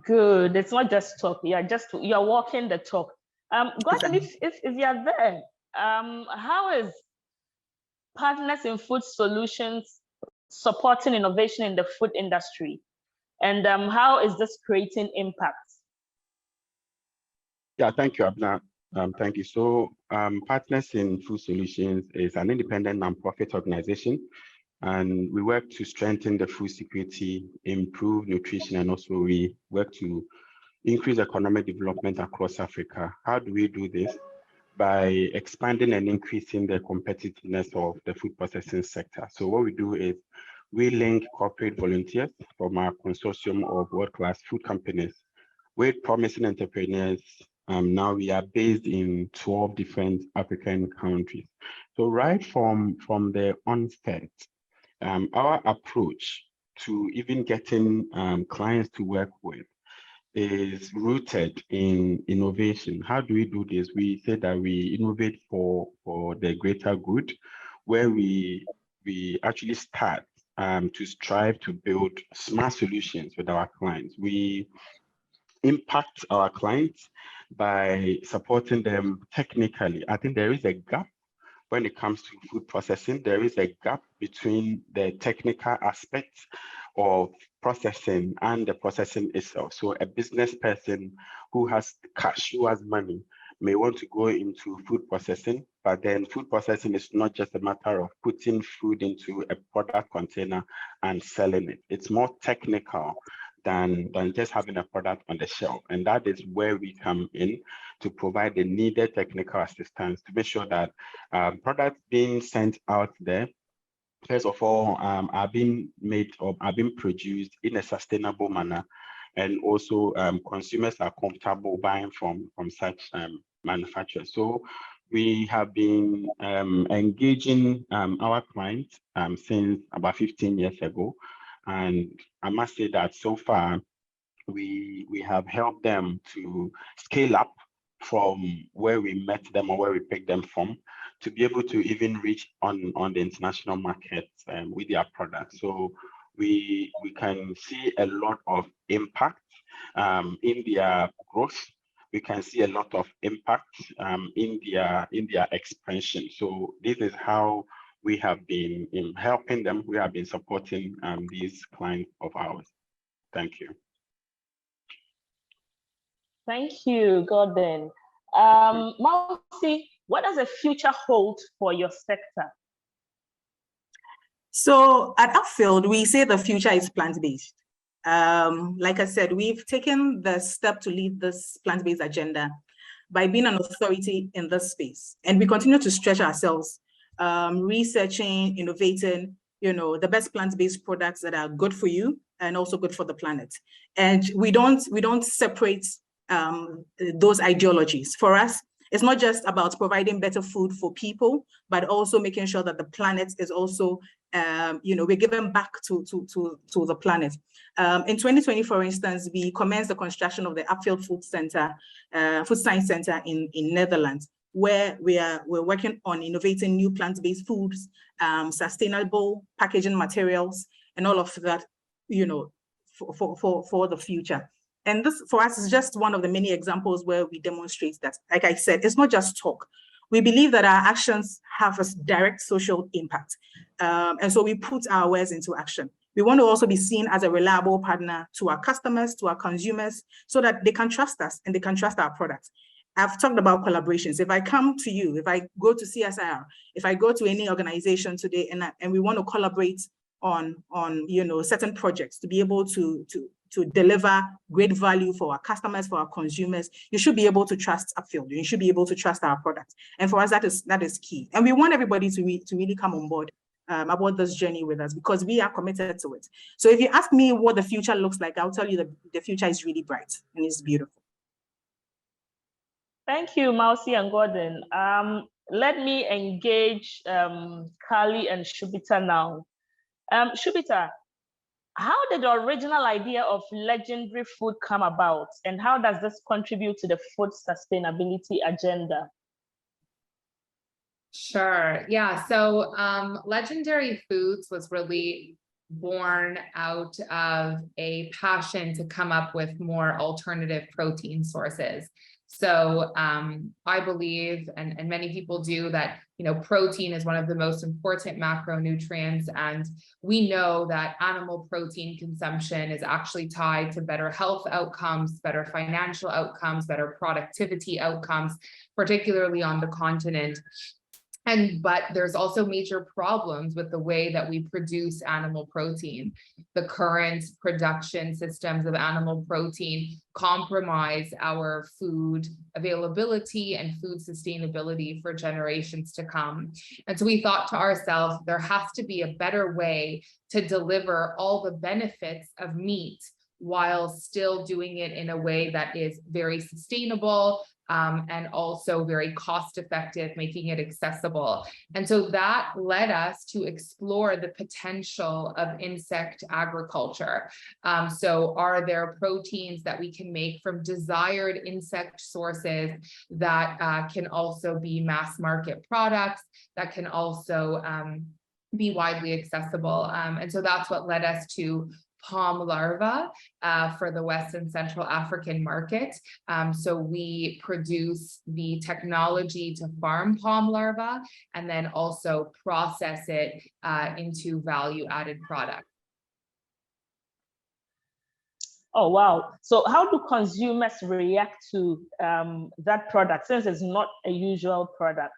Good. It's not just talk. You're walking the talk. Gordon, if you're there, how is Partners in Food Solutions supporting innovation in the food industry, and how is this creating impact? Yeah, thank you, Abna. Thank you. So, Partners in Food Solutions is an independent nonprofit organization, and we work to strengthen the food security, improve nutrition, and also we work to increase economic development across Africa. How do we do this? By expanding and increasing the competitiveness of the food processing sector. So what we do is we link corporate volunteers from our consortium of world-class food companies with promising entrepreneurs. Now we are based in 12 different African countries. So right from the onset, our approach to even getting clients to work with is rooted in innovation. How do we do this? We say that we innovate for the greater good, where we actually start to strive to build smart solutions with our clients. We impact our clients by supporting them technically. I think there is a gap when it comes to food processing. There is a gap between the technical aspects of processing and the processing itself. So a business person who has cash, who has money, may want to go into food processing, but then food processing is not just a matter of putting food into a product container and selling it. It's more technical than just having a product on the shelf. And that is where we come in to provide the needed technical assistance to make sure that products being sent out there, first of all, are being made or are being produced in a sustainable manner, and also consumers are comfortable buying from such manufacturers. So we have been engaging our clients since about 15 years ago, and I must say that so far we have helped them to scale up from where we met them or where we picked them from, to be able to even reach on the international market with their products. So we can see a lot of impact in their growth. We can see a lot of impact in their expansion. So this is how we have been helping them. We have been supporting these clients of ours. Thank you. Thank you, Gordon. Mausi, what does the future hold for your sector? So at Upfield, we say the future is plant-based. Like I said, we've taken the step to lead this plant-based agenda by being an authority in this space. And we continue to stretch ourselves, researching, innovating, the best plant-based products that are good for you and also good for the planet. And we don't separate those ideologies. For us, It's not just about providing better food for people, but also making sure that the planet is also, we're giving back to the planet. In 2020, for instance, we commenced the construction of the Upfield Food Science Center in Netherlands, where we're working on innovating new plant-based foods, sustainable packaging materials, and all of that, for the future. And this, for us, is just one of the many examples where we demonstrate that, like I said, it's not just talk. We believe that our actions have a direct social impact. And so we put our words into action. We want to also be seen as a reliable partner to our customers, to our consumers, so that they can trust us and they can trust our products. I've talked about collaborations. If I come to you, if I go to CSIR, if I go to any organization today and we want to collaborate on certain projects to be able to deliver great value for our customers, for our consumers, you should be able to trust Upfield. You should be able to trust our products. And for us, that is key. And we want everybody to really come on board about this journey with us, because we are committed to it. So if you ask me what the future looks like, I'll tell you the future is really bright and it's beautiful. Thank you, Mausi and Gordon. Let me engage Carly and Shubita now. Shubita, how did the original idea of Legendary Food come about, and how does this contribute to the food sustainability agenda? Sure. Yeah. So Legendary Foods was really born out of a passion to come up with more alternative protein sources. So I believe, and many people do, that protein is one of the most important macronutrients, and we know that animal protein consumption is actually tied to better health outcomes, better financial outcomes, better productivity outcomes, particularly on the continent. But there's also major problems with the way that we produce animal protein. The current production systems of animal protein compromise our food availability and food sustainability for generations to come. And so we thought to ourselves, there has to be a better way to deliver all the benefits of meat while still doing it in a way that is very sustainable, and also very cost effective, making it accessible. And so that led us to explore the potential of insect agriculture. So are there proteins that we can make from desired insect sources that can also be mass market products, that can also be widely accessible? And so that's what led us to palm larvae for the West and Central African market. So we produce the technology to farm palm larvae and then also process it into value-added products. Oh, wow. So how do consumers react to that product, since it's not a usual product?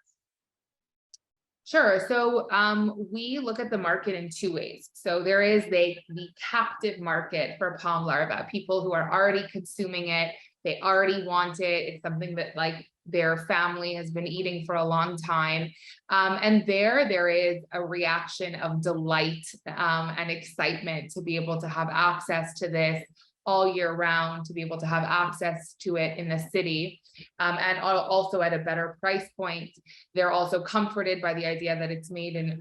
Sure. So we look at the market in two ways. So there is the captive market for palm larvae, people who are already consuming it. They already want it. It's something that their family has been eating for a long time. And there is a reaction of delight and excitement to be able to have access to this all year round, to be able to have access to it in the city, and also at a better price point. They're also comforted by the idea that it's made in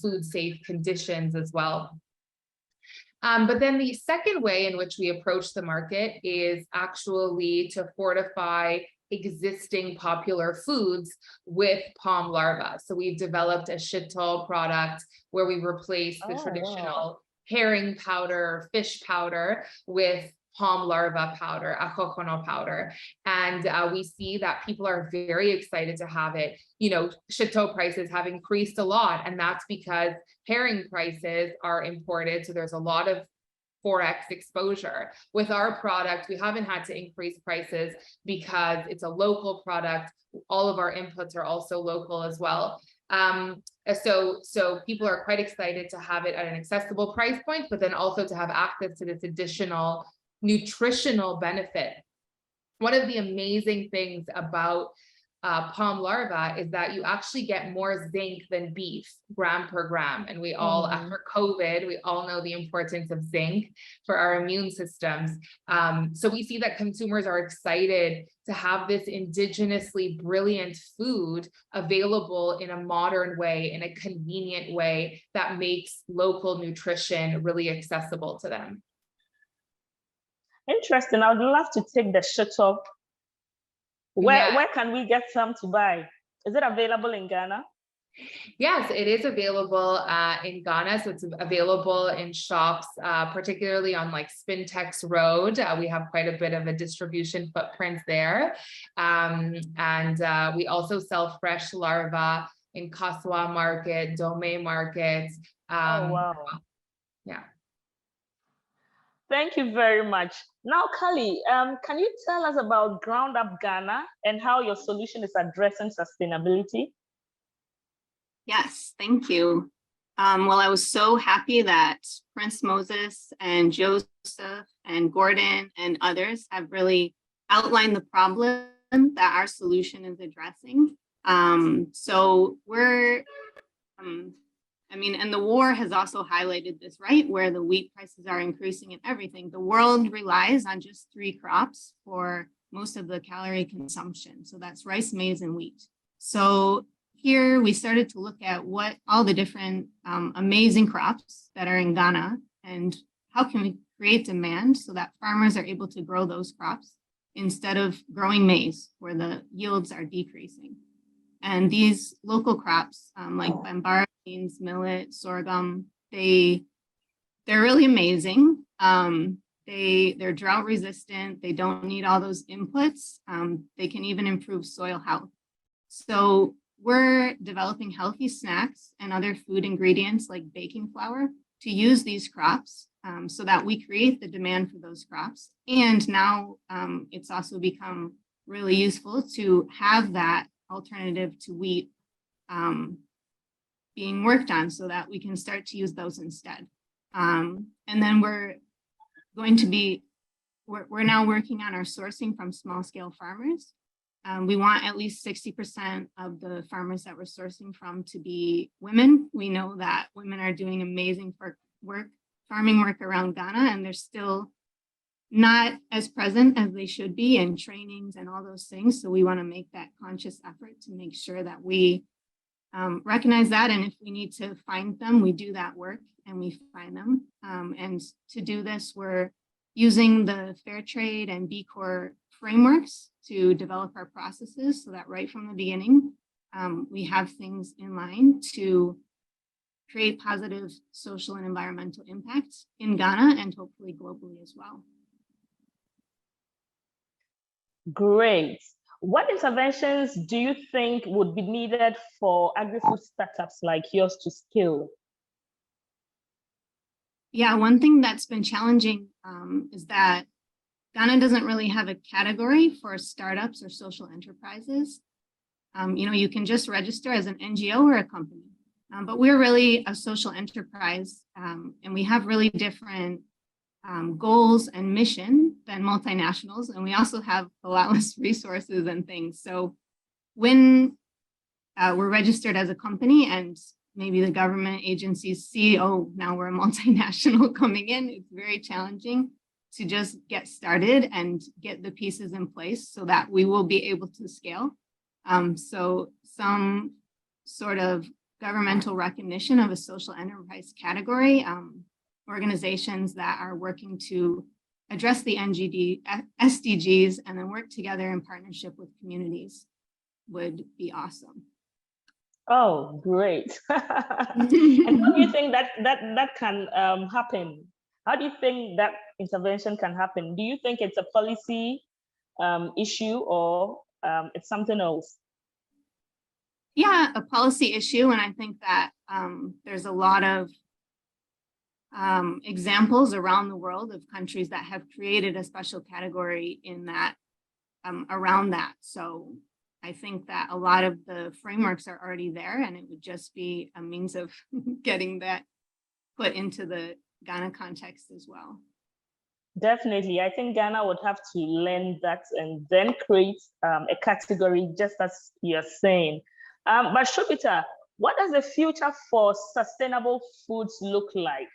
food safe conditions as well. But then the second way in which we approach the market is actually to fortify existing popular foods with palm larvae. So we've developed a shito product where we replace the traditional herring powder, fish powder with palm larva powder, ajojono powder. And we see that people are very excited to have it. Shito prices have increased a lot, and that's because herring prices are imported. So there's a lot of Forex exposure. With our product, we haven't had to increase prices because it's a local product. All of our inputs are also local as well. So people are quite excited to have it at an accessible price point, but then also to have access to this additional nutritional benefit. One of the amazing things about palm larvae is that you actually get more zinc than beef gram per gram. And we all, after COVID, we all know the importance of zinc for our immune systems. So we see that consumers are excited to have this indigenously brilliant food available in a modern way, in a convenient way that makes local nutrition really accessible to them. Interesting. I would love to take the shuttle. Where can we get some to buy? Is it available in Ghana? Yes, it is available in Ghana. So it's available in shops, particularly on like Spintex Road. We have quite a bit of a distribution footprint there. And we also sell fresh larvae in Kaswa Market, Dome Market. Oh, wow. Yeah. Thank you very much. Now, Kali, can you tell us about Ground Up Ghana and how your solution is addressing sustainability? Yes, thank you. Well, I was so happy that Prince Moses and Joseph and Gordon and others have really outlined the problem that our solution is addressing. So we're, and the war has also highlighted this, right? Where the wheat prices are increasing and everything. The world relies on just 3 crops for most of the calorie consumption. So that's rice, maize, and wheat. So here we started to look at what all the different amazing crops that are in Ghana and how can we create demand so that farmers are able to grow those crops instead of growing maize where the yields are decreasing. And these local crops like bambara beans, millet, sorghum, they're really amazing. They're drought resistant. They don't need all those inputs. They can even improve soil health. So we're developing healthy snacks and other food ingredients like baking flour to use these crops so that we create the demand for those crops. And now it's also become really useful to have that alternative to wheat being worked on so that we can start to use those instead. And then we're now working on our sourcing from small scale farmers. We want at least 60% of the farmers that we're sourcing from to be women. We know that women are doing amazing farming work around Ghana, and they're still not as present as they should be in trainings and all those things. So we want to make that conscious effort to make sure that we recognize that. And if we need to find them, we do that work and we find them. And to do this, we're using the Fair Trade and B Corp frameworks to develop our processes so that right from the beginning, we have things in line to create positive social and environmental impacts in Ghana and hopefully globally as well. Great. What interventions do you think would be needed for agri-food startups like yours to scale? Yeah, one thing that's been challenging is that Ghana doesn't really have a category for startups or social enterprises. You can just register as an NGO or a company, but we're really a social enterprise and we have really different goals and mission than multinationals. And we also have a lot less resources and things. So when we're registered as a company and maybe the government agencies see, oh, now we're a multinational coming in, it's very challenging to just get started and get the pieces in place so that we will be able to scale. So some sort of governmental recognition of a social enterprise category, organizations that are working to address the SDGs and then work together in partnership with communities would be awesome. Oh, great. And how do you think that can happen? How do you think that intervention can happen? Do you think it's a policy issue or it's something else? Yeah, a policy issue. And I think that there's a lot of examples around the world of countries that have created a special category in that around that. So I think that a lot of the frameworks are already there and it would just be a means of getting that put into the Ghana context as well. Definitely. I think Ghana would have to learn that and then create a category, just as you're saying. But Shobita, what does the future for sustainable foods look like?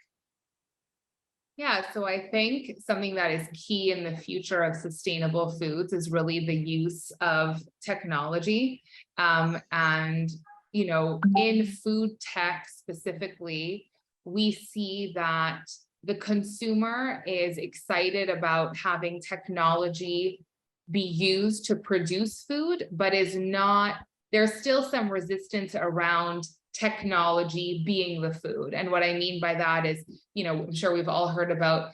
Yeah, so I think something that is key in the future of sustainable foods is really the use of technology. And, you know, in food tech specifically, we see that the consumer is excited about having technology be used to produce food, but is not, there's still some resistance around technology being the food. And what I mean by that is, you know, I'm sure we've all heard about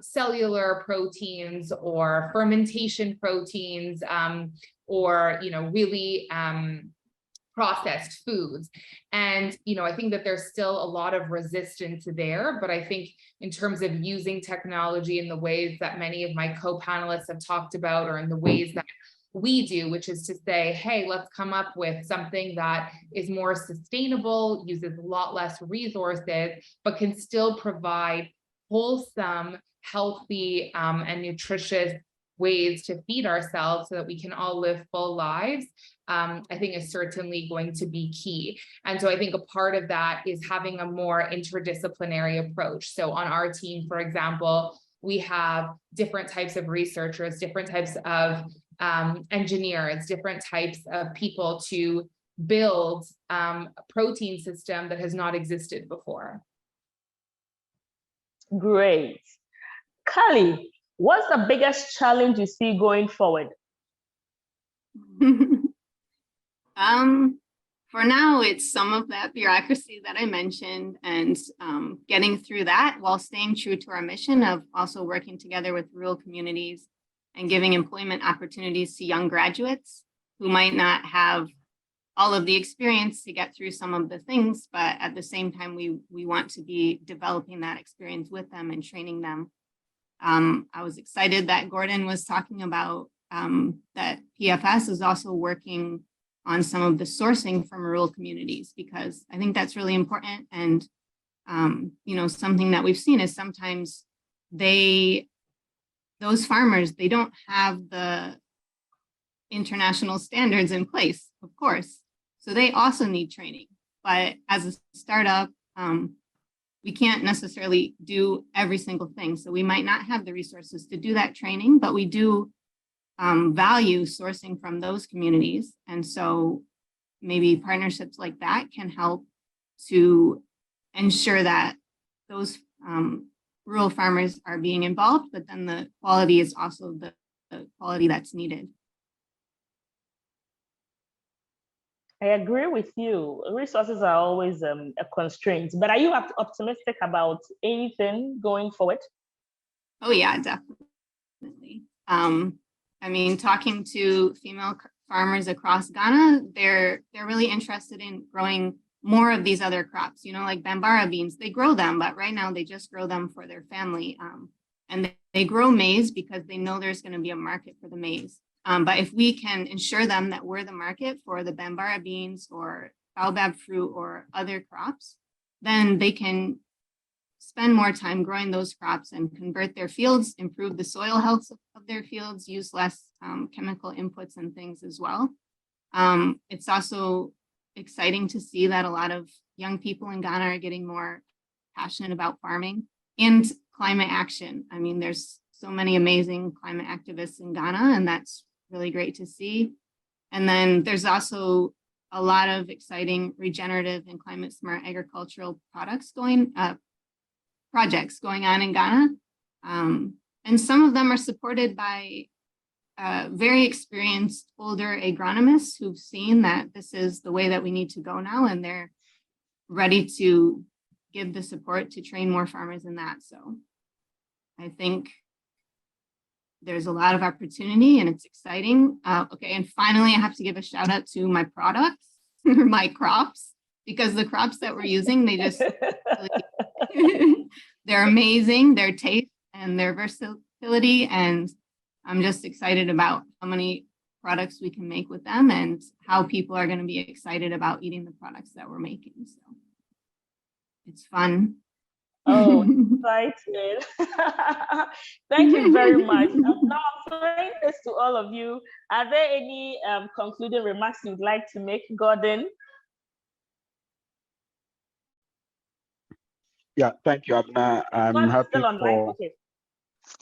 cellular proteins or fermentation proteins, or, you know, really processed foods. And, you know, I think that there's still a lot of resistance there, but I think in terms of using technology in the ways that many of my co-panelists have talked about, or in the ways that we do, which is to say, hey, let's come up with something that is more sustainable, uses a lot less resources, but can still provide wholesome, healthy, and nutritious ways to feed ourselves so that we can all live full lives, I think is certainly going to be key. And so I think a part of that is having a more interdisciplinary approach. So on our team, for example, we have different types of researchers, different types of engineers, different types of people to build a protein system that has not existed before. Great. Kali, what's the biggest challenge you see going forward? For now, it's some of that bureaucracy that I mentioned, and getting through that while staying true to our mission of also working together with rural communities and giving employment opportunities to young graduates who might not have all of the experience to get through some of the things, but at the same time, we want to be developing that experience with them and training them. I was excited that Gordon was talking about that PFS is also working on some of the sourcing from rural communities, because I think that's really important. And, you know, something that we've seen is sometimes those farmers, they don't have the international standards in place, of course. So they also need training. But as a startup, we can't necessarily do every single thing. So we might not have the resources to do that training, but we do value sourcing from those communities. And so maybe partnerships like that can help to ensure that those rural farmers are being involved, but then the quality is also the quality that's needed. I agree with you. Resources are always a constraint, but are you optimistic about anything going forward? Oh yeah, definitely. I mean, talking to female farmers across Ghana, they're really interested in growing more of these other crops, you know, like Bambara beans. They grow them, but right now they just grow them for their family. And they grow maize because they know there's going to be a market for the maize. But if we can ensure them that we're the market for the Bambara beans or baobab fruit or other crops, then they can spend more time growing those crops and convert their fields, improve the soil health of their fields, use less chemical inputs and things as well. It's also exciting to see that a lot of young people in Ghana are getting more passionate about farming and climate action. I mean, there's so many amazing climate activists in Ghana, and that's really great to see. And then there's also a lot of exciting regenerative and climate smart agricultural projects going on in Ghana. And some of them are supported by very experienced older agronomists who've seen that this is the way that we need to go now, and they're ready to give the support to train more farmers in that. So I think there's a lot of opportunity and it's exciting. Okay, and finally, I have to give a shout out to my products, my crops, because the crops that we're using, they just, they're amazing, their taste and their versatility. And I'm just excited about how many products we can make with them and how people are going to be excited about eating the products that we're making. So it's fun. Oh, excited. Thank you very much. Now I'm throwing this to all of you. Are there any concluding remarks you'd like to make, Gordon? Yeah, thank you, Abna. I'm Gordon's happy still online. for, Okay.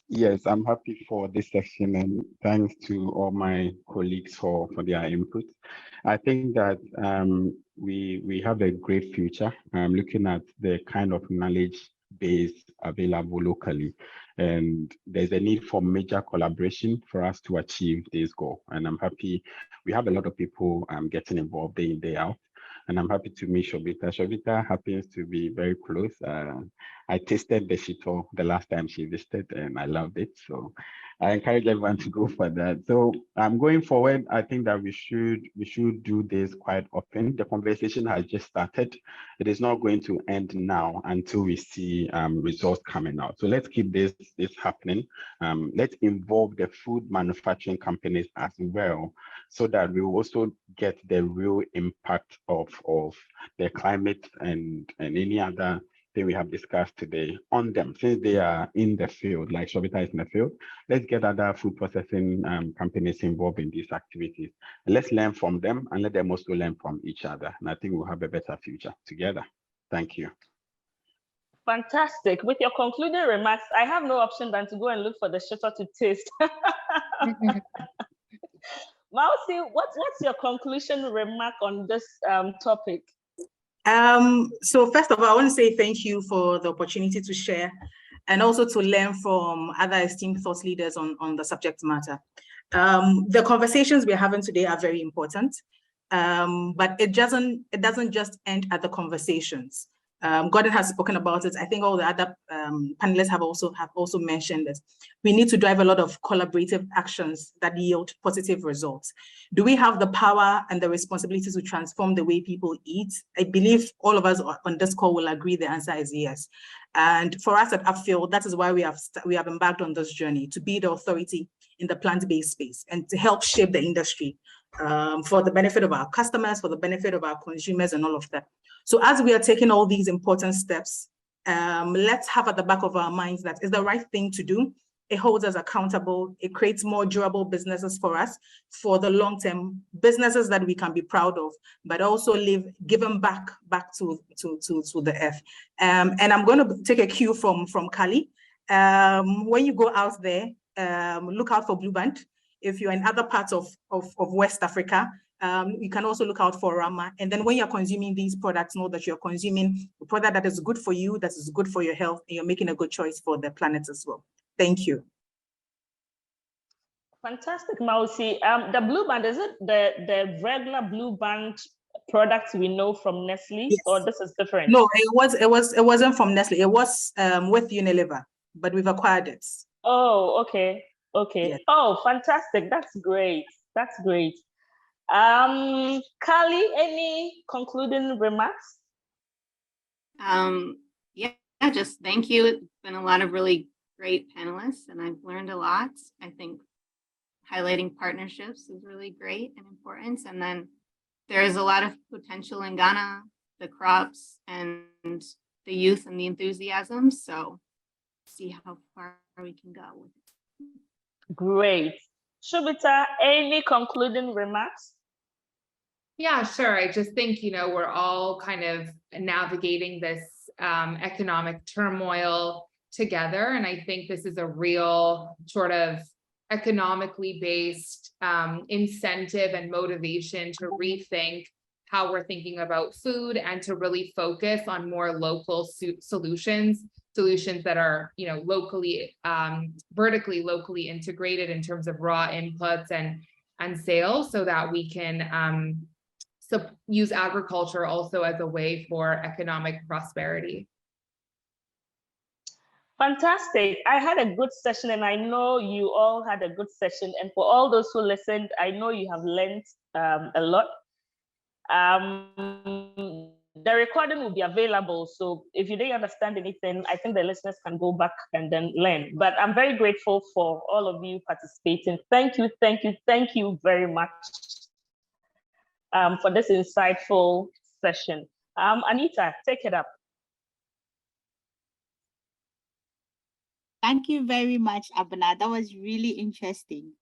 yes, I'm happy for this section, and thanks to all my colleagues for their input. I think that we have a great future looking at the kind of knowledge base available locally. And there's a need for major collaboration for us to achieve this goal. And I'm happy we have a lot of people getting involved day in, day out. And I'm happy to meet Shobita. Shobita happens to be very close. I tasted the shito the last time she visited, and I loved it. So I encourage everyone to go for that. So going forward, I think that we should do this quite often. The conversation has just started. It is not going to end now until we see results coming out. So let's keep this happening. Let's involve the food manufacturing companies as well, so that we will also get the real impact of the climate and any other thing we have discussed today on them, since they are in the field, like Shobita is in the field. Let's get other food processing companies involved in these activities. And let's learn from them, and let them also learn from each other. And I think we'll have a better future together. Thank you. Fantastic. With your concluding remarks, I have no option than to go and look for the shito to taste. Mausi, what's your conclusion remark on this topic? So first of all, I want to say thank you for the opportunity to share and also to learn from other esteemed thought leaders on the subject matter. The conversations we're having today are very important, but it doesn't just end at the conversations. Gordon has spoken about it. I think all the other panelists have also mentioned it. We need to drive a lot of collaborative actions that yield positive results. Do we have the power and the responsibility to transform the way people eat? I believe all of us on this call will agree the answer is yes. And for us at Upfield, that is why we have embarked on this journey to be the authority in the plant-based space and to help shape the industry for the benefit of our customers, for the benefit of our consumers and all of that. So as we are taking all these important steps, let's have at the back of our minds that it's the right thing to do. It holds us accountable. It creates more durable businesses for us for the long term, businesses that we can be proud of, but also giving back to the earth. And I'm going to take a cue from Kali. When you go out there, look out for Blue Band. If you're in other parts of West Africa, you can also look out for Rama. And then when you're consuming these products, know that you're consuming a product that is good for you, that is good for your health, and you're making a good choice for the planet as well. Thank you. Fantastic, Mausi. The Blue Band, is it the regular Blue Band products we know from Nestle, yes, or this is different? No, it wasn't from Nestle. It was with Unilever, but we've acquired it. Oh, okay. Yes. Oh, fantastic. That's great. That's great. Kali, any concluding remarks? Yeah, just thank you. It's been a lot of really great panelists, and I've learned a lot. I think highlighting partnerships is really great and important. And then there's a lot of potential in Ghana, the crops and the youth and the enthusiasm. So see how far we can go with it. Great. Shobita, any concluding remarks? Yeah, sure. I just think, we're all kind of navigating this economic turmoil together. And I think this is a real sort of economically based incentive and motivation to rethink how we're thinking about food and to really focus on more local solutions that are, locally, vertically, locally integrated in terms of raw inputs and sales, so that we can use agriculture also as a way for economic prosperity. Fantastic. I had a good session, and I know you all had a good session. And for all those who listened, I know you have learned a lot. The recording will be available. So if you didn't understand anything, I think the listeners can go back and then learn. But I'm very grateful for all of you participating. Thank you, thank you, thank you very much for this insightful session. Anita, take it up. Thank you very much, Abna. That was really interesting.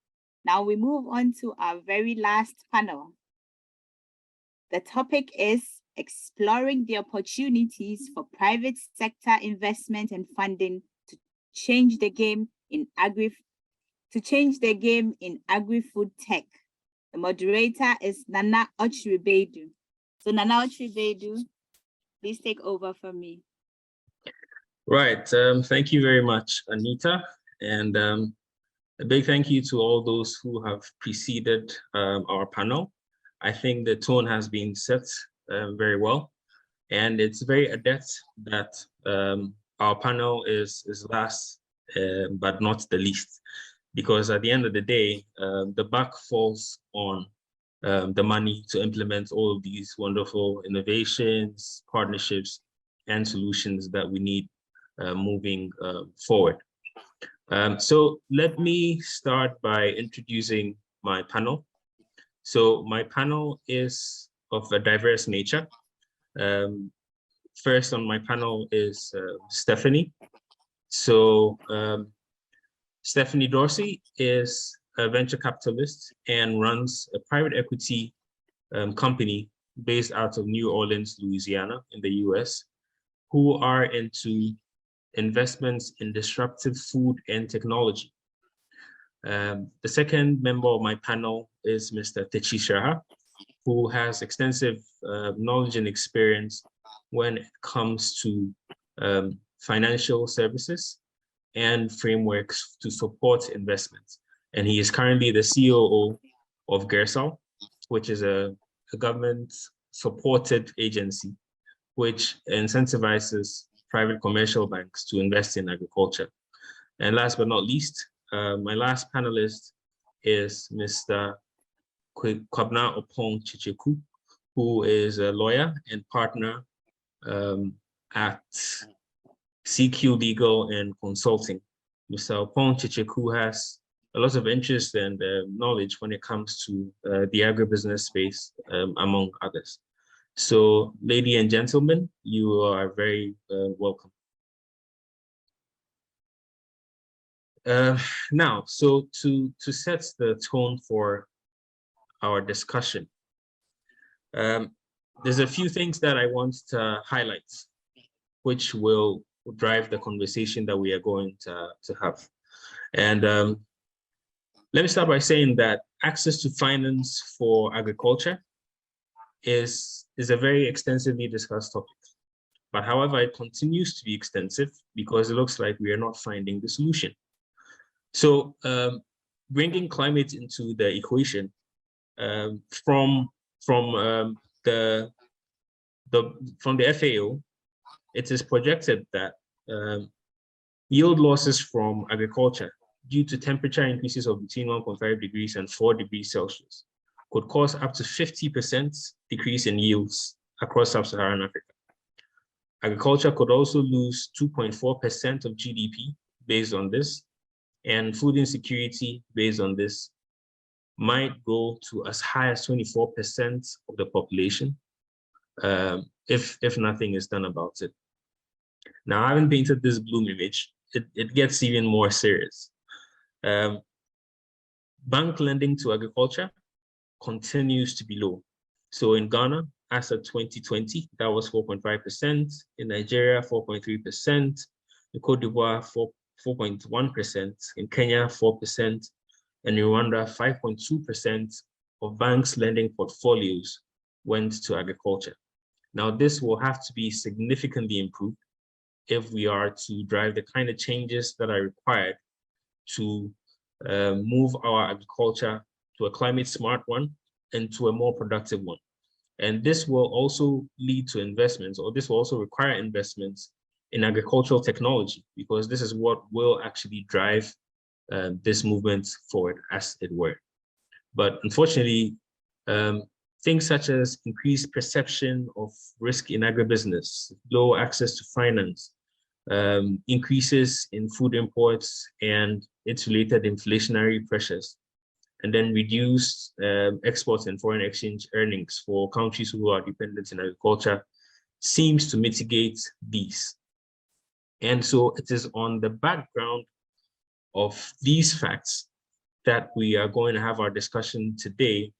Now we move on to our very last panel. The topic is exploring the opportunities for private sector investment and funding to change the game in agri-food tech. The moderator is Nana Ochribedu. So Nana Ochribedu, please take over from me. Right. Thank you very much, Anita. And a big thank you to all those who have preceded our panel. I think the tone has been set very well. And it's very adept that our panel is last, but not the least. Because at the end of the day, the buck falls on the money to implement all of these wonderful innovations, partnerships, and solutions that we need moving forward. So let me start by introducing my panel. So my panel is of a diverse nature. First on my panel is Stephanie. So Stephanie Dorsey is a venture capitalist and runs a private equity company based out of New Orleans, Louisiana in the US, who are into investments in disruptive food and technology. The second member of my panel is Mr. Techi Shaha, who has extensive knowledge and experience when it comes to financial services and frameworks to support investments. And he is currently the COO of Gersal, which is a government-supported agency which incentivizes private commercial banks to invest in agriculture. And last but not least, my last panelist is Mr. Kwabna Opong Chicheku, who is a lawyer and partner at CQ Legal and Consulting. Mr. Opong Chicheku has a lot of interest and knowledge when it comes to the agribusiness space, among others. So, ladies and gentlemen, you are very welcome. Now, so to set the tone for our discussion, there's a few things that I want to highlight, which will drive the conversation that we are going to have. And let me start by saying that access to finance for agriculture is a very extensively discussed topic. But however, it continues to be extensive because it looks like we are not finding the solution. So bringing climate into the equation from the FAO, it is projected that yield losses from agriculture due to temperature increases of between 1.5 degrees and 4 degrees Celsius could cause up to 50% decrease in yields across sub-Saharan Africa. Agriculture could also lose 2.4% of GDP based on this, and food insecurity based on this might go to as high as 24% of the population if nothing is done about it. Now, I haven't painted this gloom image. It gets even more serious. Bank lending to agriculture continues to be low. So in Ghana, as of 2020, that was 4.5%. In Nigeria, 4.3%. In Cote d'Ivoire, 4.1%. In Kenya, 4%. And in Rwanda, 5.2% of banks' lending portfolios went to agriculture. Now, this will have to be significantly improved if we are to drive the kind of changes that are required to move our agriculture to a climate smart one and to a more productive one. And this will also lead to investments, or this will also require investments in agricultural technology, because this is what will actually drive this movement forward, as it were. But unfortunately, things such as increased perception of risk in agribusiness, low access to finance, increases in food imports and its related inflationary pressures, and then reduced exports and foreign exchange earnings for countries who are dependent in agriculture seems to mitigate these. And so it is on the background of these facts that we are going to have our discussion today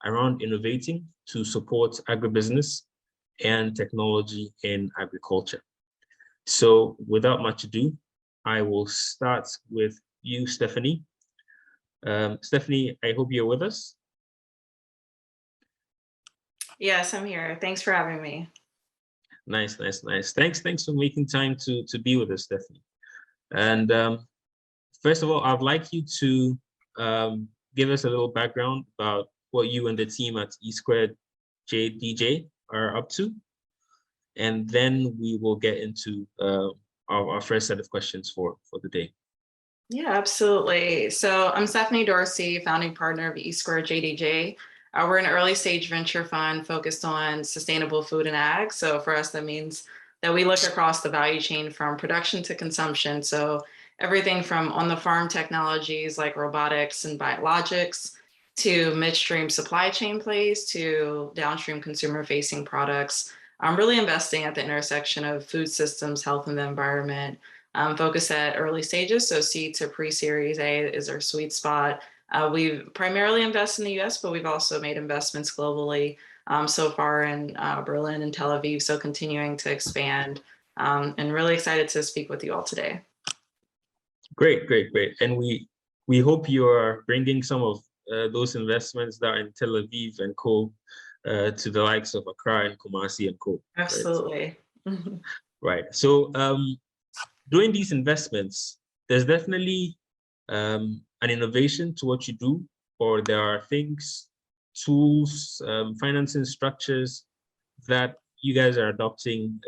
around innovating to support agribusiness and technology in agriculture. So without much ado, I will start with you, Stephanie. Stephanie, I hope you're with us. Yes, I'm here. Thanks for having me. Nice. Thanks for making time to be with us, Stephanie. And first of all, I'd like you to give us a little background about what you and the team at E2JDJ are up to. And then we will get into our first set of questions for the day. Yeah, absolutely. So I'm Stephanie Dorsey, founding partner of E2JDJ. We're an early stage venture fund focused on sustainable food and ag. So for us, that means that we look across the value chain from production to consumption. So everything from on the farm technologies like robotics and biologics to midstream supply chain plays to downstream consumer facing products. I'm really investing at the intersection of food systems, health, and the environment. Focus at early stages, so seed to pre-series A is our sweet spot. We primarily invest in the US, but we've also made investments globally so far in Berlin and Tel Aviv, so continuing to expand and really excited to speak with you all today. Great. And we hope you are bringing some of those investments that are in Tel Aviv and co to the likes of Accra and Kumasi and co. Absolutely. Right. So doing these investments, there's definitely an innovation to what you do, or there are things, tools, financing structures that you guys are adopting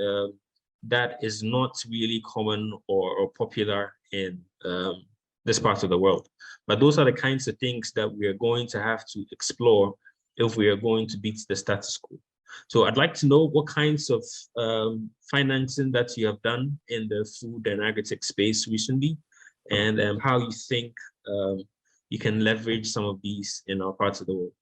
that is not really common or popular in this part of the world. But those are the kinds of things that we are going to have to explore if we are going to beat the status quo. So I'd like to know what kinds of financing that you have done in the food and agri-tech space recently, and how you think you can leverage some of these in our parts of the world.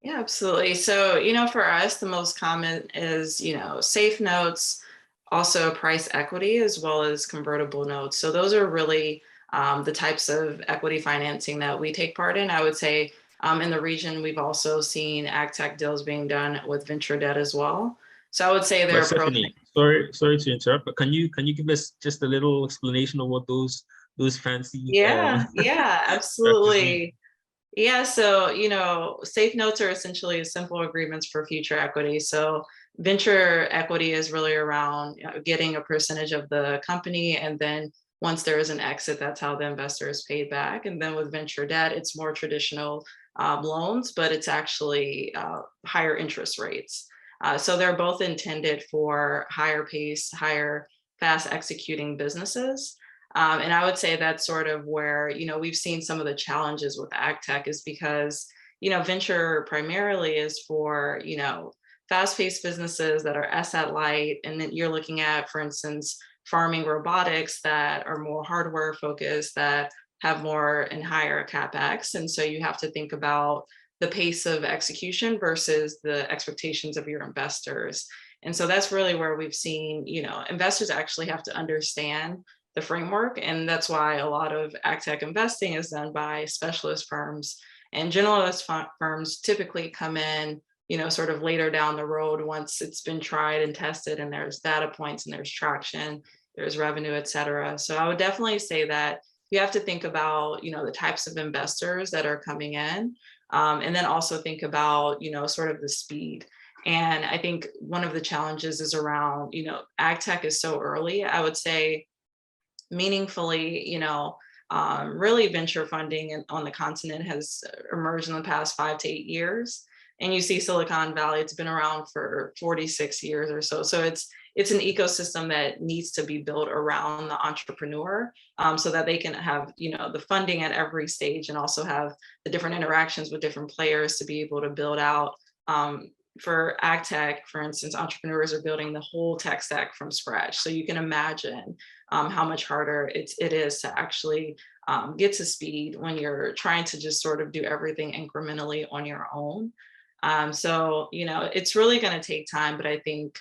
Yeah, absolutely. So, for us, the most common is, safe notes, also price equity, as well as convertible notes. So those are really the types of equity financing that we take part in. I would say in the region, we've also seen AgTech deals being done with venture debt as well. So I would say they're Stephanie, sorry to interrupt, but can you give us just a little explanation of what those fancy Yeah, absolutely. Yeah, so safe notes are essentially simple agreements for future equity. So venture equity is really around getting a percentage of the company, and then once there is an exit, that's how the investor is paid back. And then with venture debt, it's more traditional loans, but it's actually higher interest rates. So they're both intended for higher pace, higher fast executing businesses. And I would say that's sort of where, we've seen some of the challenges with AgTech is because, venture primarily is for, fast-paced businesses that are asset light. And then you're looking at, for instance, farming robotics that are more hardware focused, that have more and higher CapEx. And so you have to think about the pace of execution versus the expectations of your investors. And so that's really where we've seen, investors actually have to understand the framework. And that's why a lot of AgTech investing is done by specialist firms, and generalist firms typically come in, sort of later down the road once it's been tried and tested and there's data points and there's traction, there's revenue, et cetera. So I would definitely say that you have to think about, the types of investors that are coming in, and then also think about, sort of the speed. And I think one of the challenges is around, AgTech is so early. I would say meaningfully, really venture funding on the continent has emerged in the past 5 to 8 years. And you see Silicon Valley, it's been around for 46 years or so. So it's an ecosystem that needs to be built around the entrepreneur so that they can have, the funding at every stage and also have the different interactions with different players to be able to build out. For AgTech, for instance, entrepreneurs are building the whole tech stack from scratch. So you can imagine how much harder it is to actually get to speed when you're trying to just sort of do everything incrementally on your own. So, it's really going to take time, but I think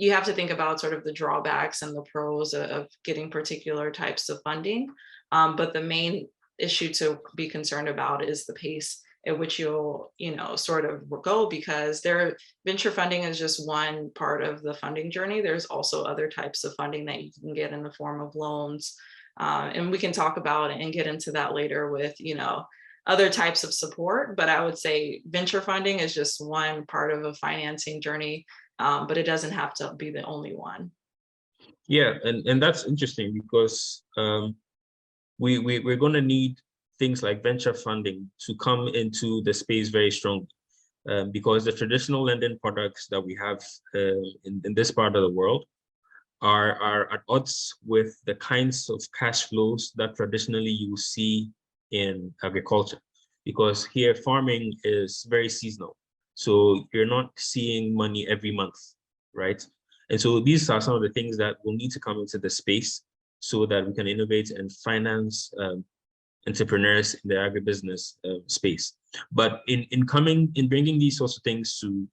you have to think about sort of the drawbacks and the pros of getting particular types of funding. But the main issue to be concerned about is the pace at which you'll, sort of go, because venture funding is just one part of the funding journey. There's also other types of funding that you can get in the form of loans. And we can talk about and get into that later with, other types of support. But I would say venture funding is just one part of a financing journey, but it doesn't have to be the only one. Yeah, and that's interesting because we're going to need things like venture funding to come into the space very strongly, because the traditional lending products that we have in this part of the world are at odds with the kinds of cash flows that traditionally you see in agriculture, because here farming is very seasonal. So you're not seeing money every month, right? And so these are some of the things that will need to come into the space so that we can innovate and finance entrepreneurs in the agribusiness space. But in bringing these sorts of things to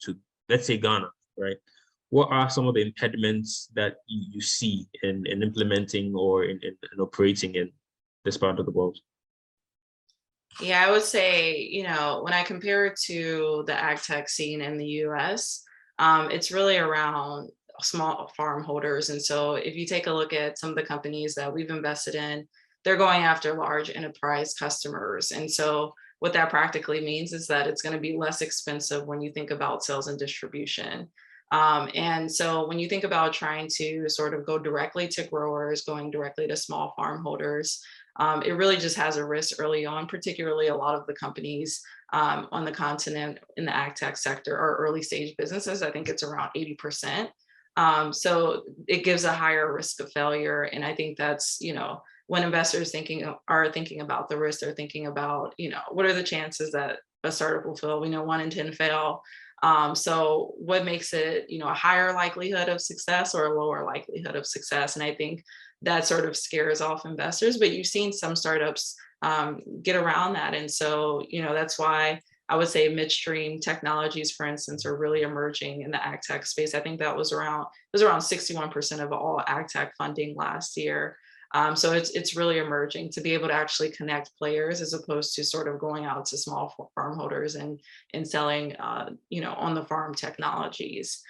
let's say Ghana, right? What are some of the impediments that you see in implementing or in operating in this part of the world? Yeah, I would say, when I compare it to the AgTech scene in the US, it's really around small farm holders. And so if you take a look at some of the companies that we've invested in, they're going after large enterprise customers. And so what that practically means is that it's going to be less expensive when you think about sales and distribution. And so when you think about trying to sort of go directly to growers, going directly to small farm holders, it really just has a risk early on, particularly a lot of the companies on the continent in the AgTech sector are early stage businesses. I think it's around 80%. So it gives a higher risk of failure. And I think that's, when investors are thinking about the risk, they're thinking about, what are the chances that a startup will fail? We know 1 in 10 fail. So what makes it, a higher likelihood of success or a lower likelihood of success? And I think that sort of scares off investors, but you've seen some startups get around that. And so, that's why I would say midstream technologies, for instance, are really emerging in the AgTech space. I think that was around 61% of all AgTech funding last year. So it's really emerging to be able to actually connect players as opposed to sort of going out to small farm holders and selling, on the farm technologies.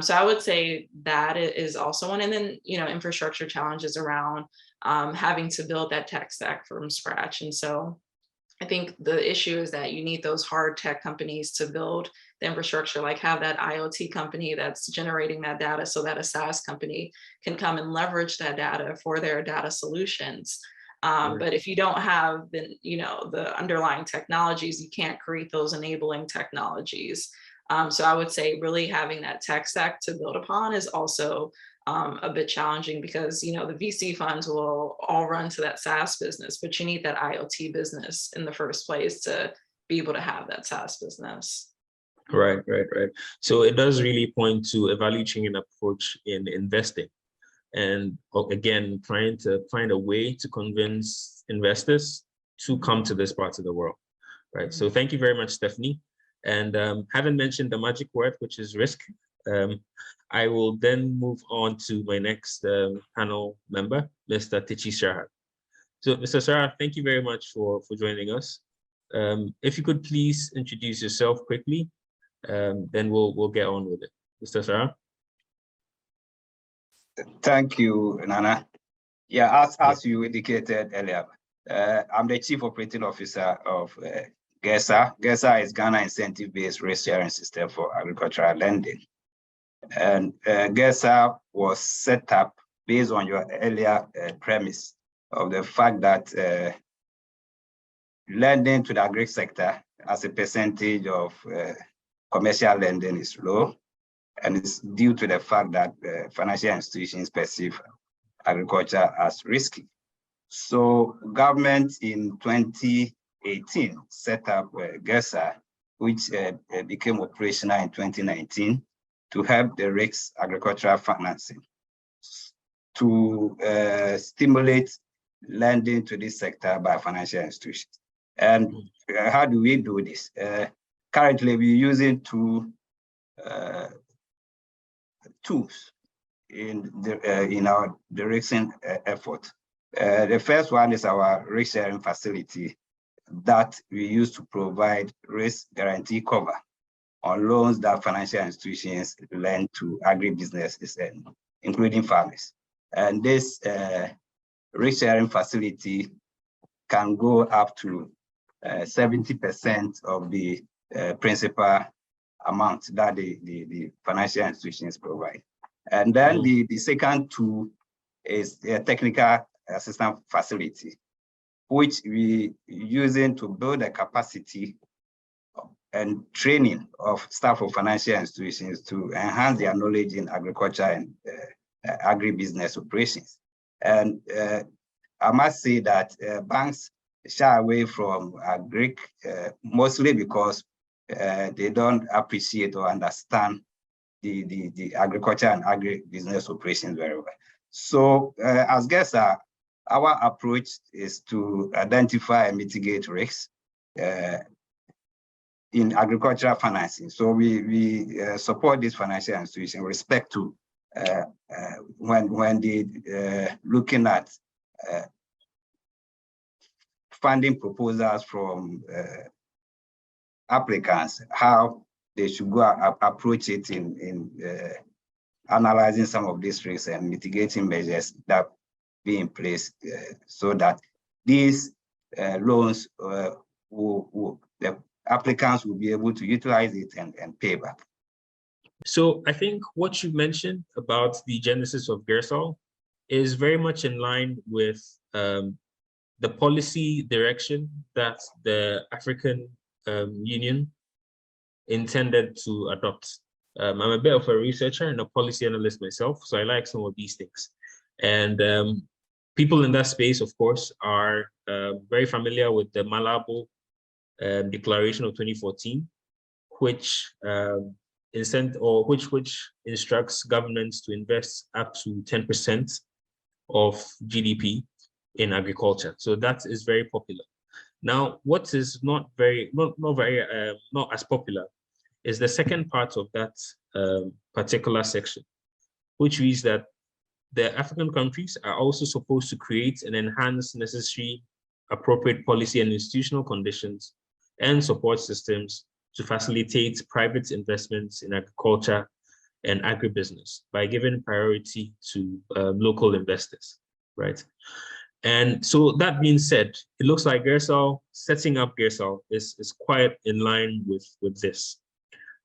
So I would say that is also one. And then, infrastructure challenges around having to build that tech stack from scratch. And so I think the issue is that you need those hard tech companies to build the infrastructure, like have that IoT company that's generating that data so that a SaaS company can come and leverage that data for their data solutions. But if you don't have the underlying technologies, you can't create those enabling technologies. So I would say really having that tech stack to build upon is also a bit challenging because, the VC funds will all run to that SaaS business, but you need that IoT business in the first place to be able to have that SaaS business. Right. So it does really point to a value chain approach in investing. And again, trying to find a way to convince investors to come to this part of the world, right? So thank you very much, Stephanie. And having mentioned the magic word, which is risk, I will then move on to my next panel member, Mr. Tichi Shahar. So Mr. Shahar, thank you very much for joining us. If you could please introduce yourself quickly, then we'll get on with it. Mr. Shahar. Thank you, Nana. Yeah, as you indicated earlier, I'm the Chief Operating Officer of GESA. GESA is Ghana Incentive-Based Risk Sharing System for Agricultural Lending. And GESA was set up based on your earlier premise of the fact that lending to the agri sector as a percentage of commercial lending is low. And it's due to the fact that financial institutions perceive agriculture as risky. So government in 2018 set up GESA, which became operational in 2019 to help the risk agricultural financing to stimulate lending to this sector by financial institutions. And how do we do this? Currently, we're using two tools. in our recent effort. The first one is our risk sharing facility that we use to provide risk guarantee cover on loans that financial institutions lend to agribusinesses, and including farmers. And this risk sharing facility can go up to 70% of the principal amount that the financial institutions provide. And then the second tool is the technical assistance facility, which we using to build the capacity and training of staff of financial institutions to enhance their knowledge in agriculture and agribusiness operations. And I must say that banks shy away from agri mostly because they don't appreciate or understand the agriculture and agribusiness operations very well. So as guests, our approach is to identify and mitigate risks in agricultural financing. So we support this financial institution with respect to when they looking at funding proposals from applicants, how they should go approach it in analyzing some of these risks and mitigating measures that be in place so that these loans the applicants will be able to utilize it and pay back. So I think what you mentioned about the genesis of GERSOL is very much in line with the policy direction that the African Union intended to adopt. I'm a bit of a researcher and a policy analyst myself, so I like some of these things. And people in that space, of course, are very familiar with the Malabo Declaration of 2014, which instructs governments to invest up to 10% of GDP in agriculture. So that is very popular. Now, what is not as popular is the second part of that particular section, which reads that the African countries are also supposed to create and enhance necessary appropriate policy and institutional conditions and support systems to facilitate private investments in agriculture and agribusiness by giving priority to local investors, right? And so that being said, it looks like GERSOL, setting up GERSOL is quite in line with this,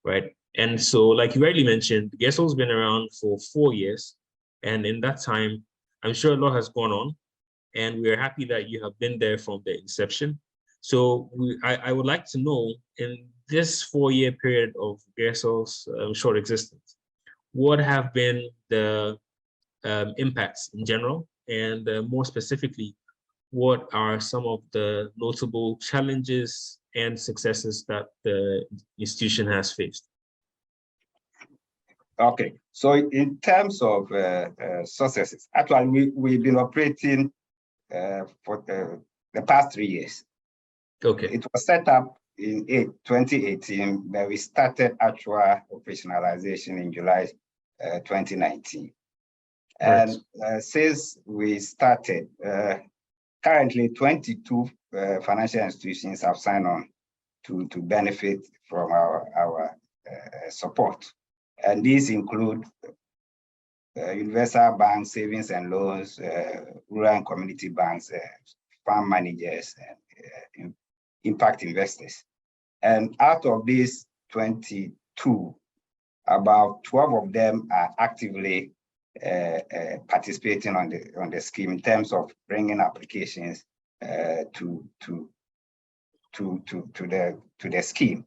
right? And so, like you rightly mentioned, GERSOL's been around for 4 years. And in that time, I'm sure a lot has gone on. And we're happy that you have been there from the inception. So I would like to know, in this 4-year period of GERSOL's short existence, what have been the impacts in general? And more specifically, what are some of the notable challenges and successes that the institution has faced? Okay, so in terms of successes, actually we've been operating for the past 3 years. Okay. It was set up in 2018, but we started actual operationalization in July 2019. And since we started, currently 22 financial institutions have signed on to benefit from our support. And these include universal banks, savings and loans, rural and community banks, farm managers, and impact investors. And out of these 22, about 12 of them are actively participating on the scheme in terms of bringing applications to the scheme.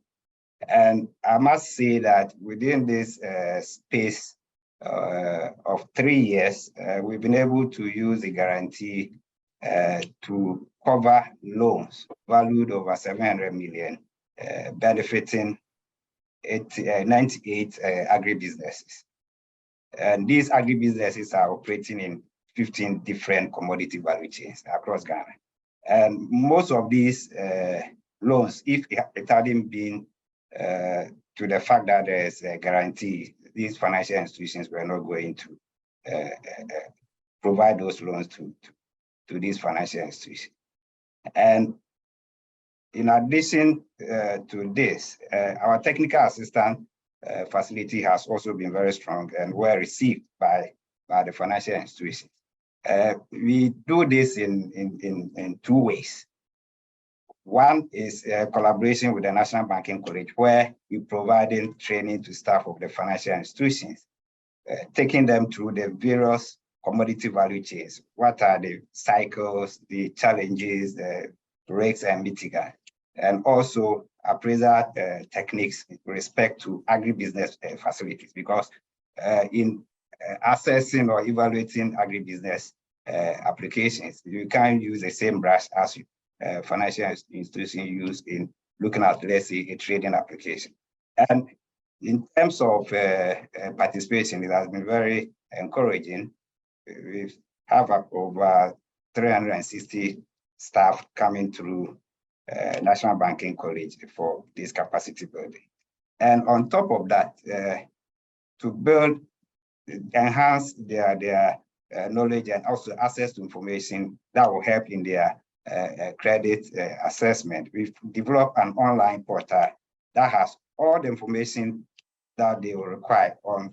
And I must say that within this space of 3 years, we've been able to use the guarantee to cover loans valued over 700 million, benefiting 98 agribusinesses. And these agribusinesses are operating in 15 different commodity value chains across Ghana. And most of these loans, if it hadn't been to the fact that there is a guarantee, these financial institutions were not going provide those loans to these financial institutions. And in addition to this, our technical assistance facility has also been very strong and well received by the financial institutions. We do this in two ways. One is collaboration with the National Banking College, where we providing training to staff of the financial institutions, taking them through the various commodity value chains. What are the cycles, the challenges, the risks and mitigants, and also appraisal techniques with respect to agribusiness facilities, because in assessing or evaluating agribusiness applications, you can't use the same brush as financial institutions use in looking at, let's say, a trading application. And in terms of participation, it has been very encouraging. We have over 360 staff coming through National Banking College for this capacity building. And on top of that, to enhance their knowledge and also access to information that will help in their credit assessment, we've developed an online portal that has all the information that they will require on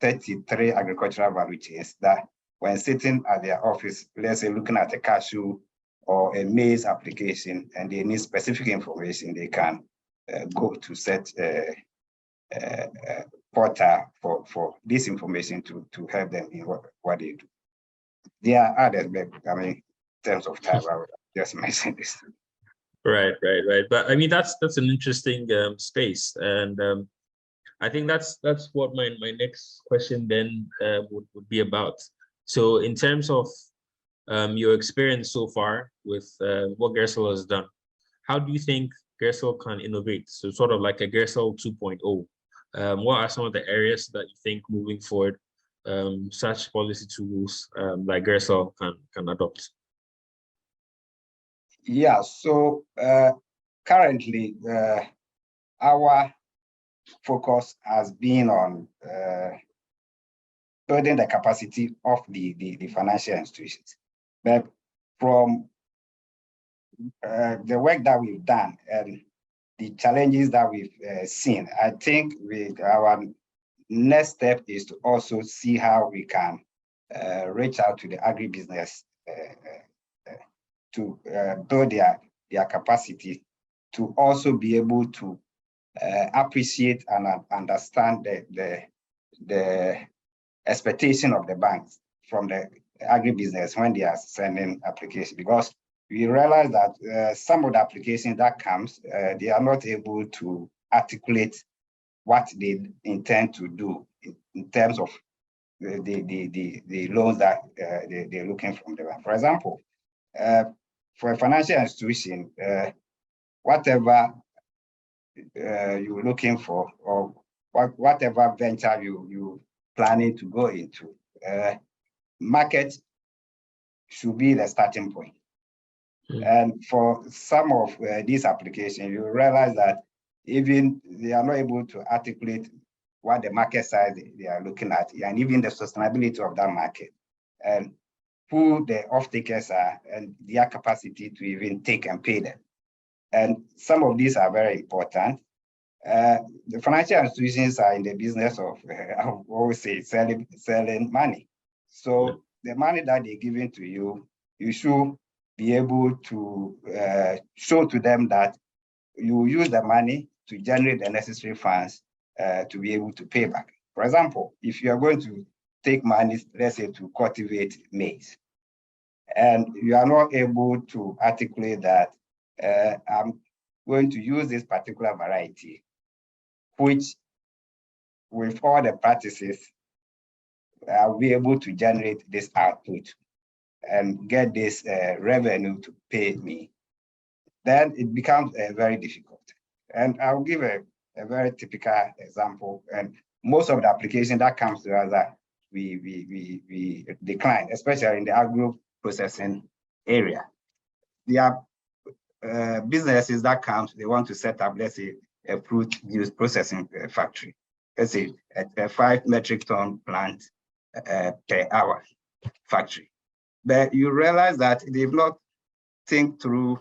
33 agricultural value chains, that when sitting at their office, let's say looking at a cashew or a maize application, and they need specific information, they can go to such portal for this information to help them in what they do. There are others, but I mean, in terms of time, I would just mention this. Right. But I mean, that's an interesting space, and I think that's what my next question then would be about. So, in terms of your experience so far with what Gersel has done, how do you think Gersel can innovate? So, sort of like a Gersel 2.0. What are some of the areas that you think moving forward, such policy tools like Gersel can adopt? Yeah, so currently our focus has been on building the capacity of the financial institutions. But from the work that we've done and the challenges that we've seen, I think our next step is to also see how we can reach out to the agribusiness to build their capacity to also be able to appreciate and understand the expectation of the banks from the agribusiness when they are sending applications, because we realize that some of the applications that comes, they are not able to articulate what they intend to do in terms of the loans that they're looking from the bank. For example, for a financial institution, whatever you're looking for, or whatever venture you planning to go into, market should be the starting point. And for some of these applications, you realize that even they are not able to articulate what the market size they are looking at, and even the sustainability of that market, and who the off-takers are, and their capacity to even take and pay them. And some of these are very important. The financial institutions are in the business of, I always say, selling money. So the money that they're giving to you, you should be able to show to them that you use the money to generate the necessary funds to be able to pay back. For example, if you are going to take money, let's say, to cultivate maize, and you are not able to articulate that I'm going to use this particular variety, which with all the practices, I'll be able to generate this output and get this revenue to pay me, then it becomes very difficult. And I'll give a very typical example. And most of the application that comes to us that we decline, especially in the agro processing area. There are businesses that comes, they want to set up, let's say, a fruit juice processing factory. Let's say a 5 metric ton plant per hour factory. But you realize that they've not think through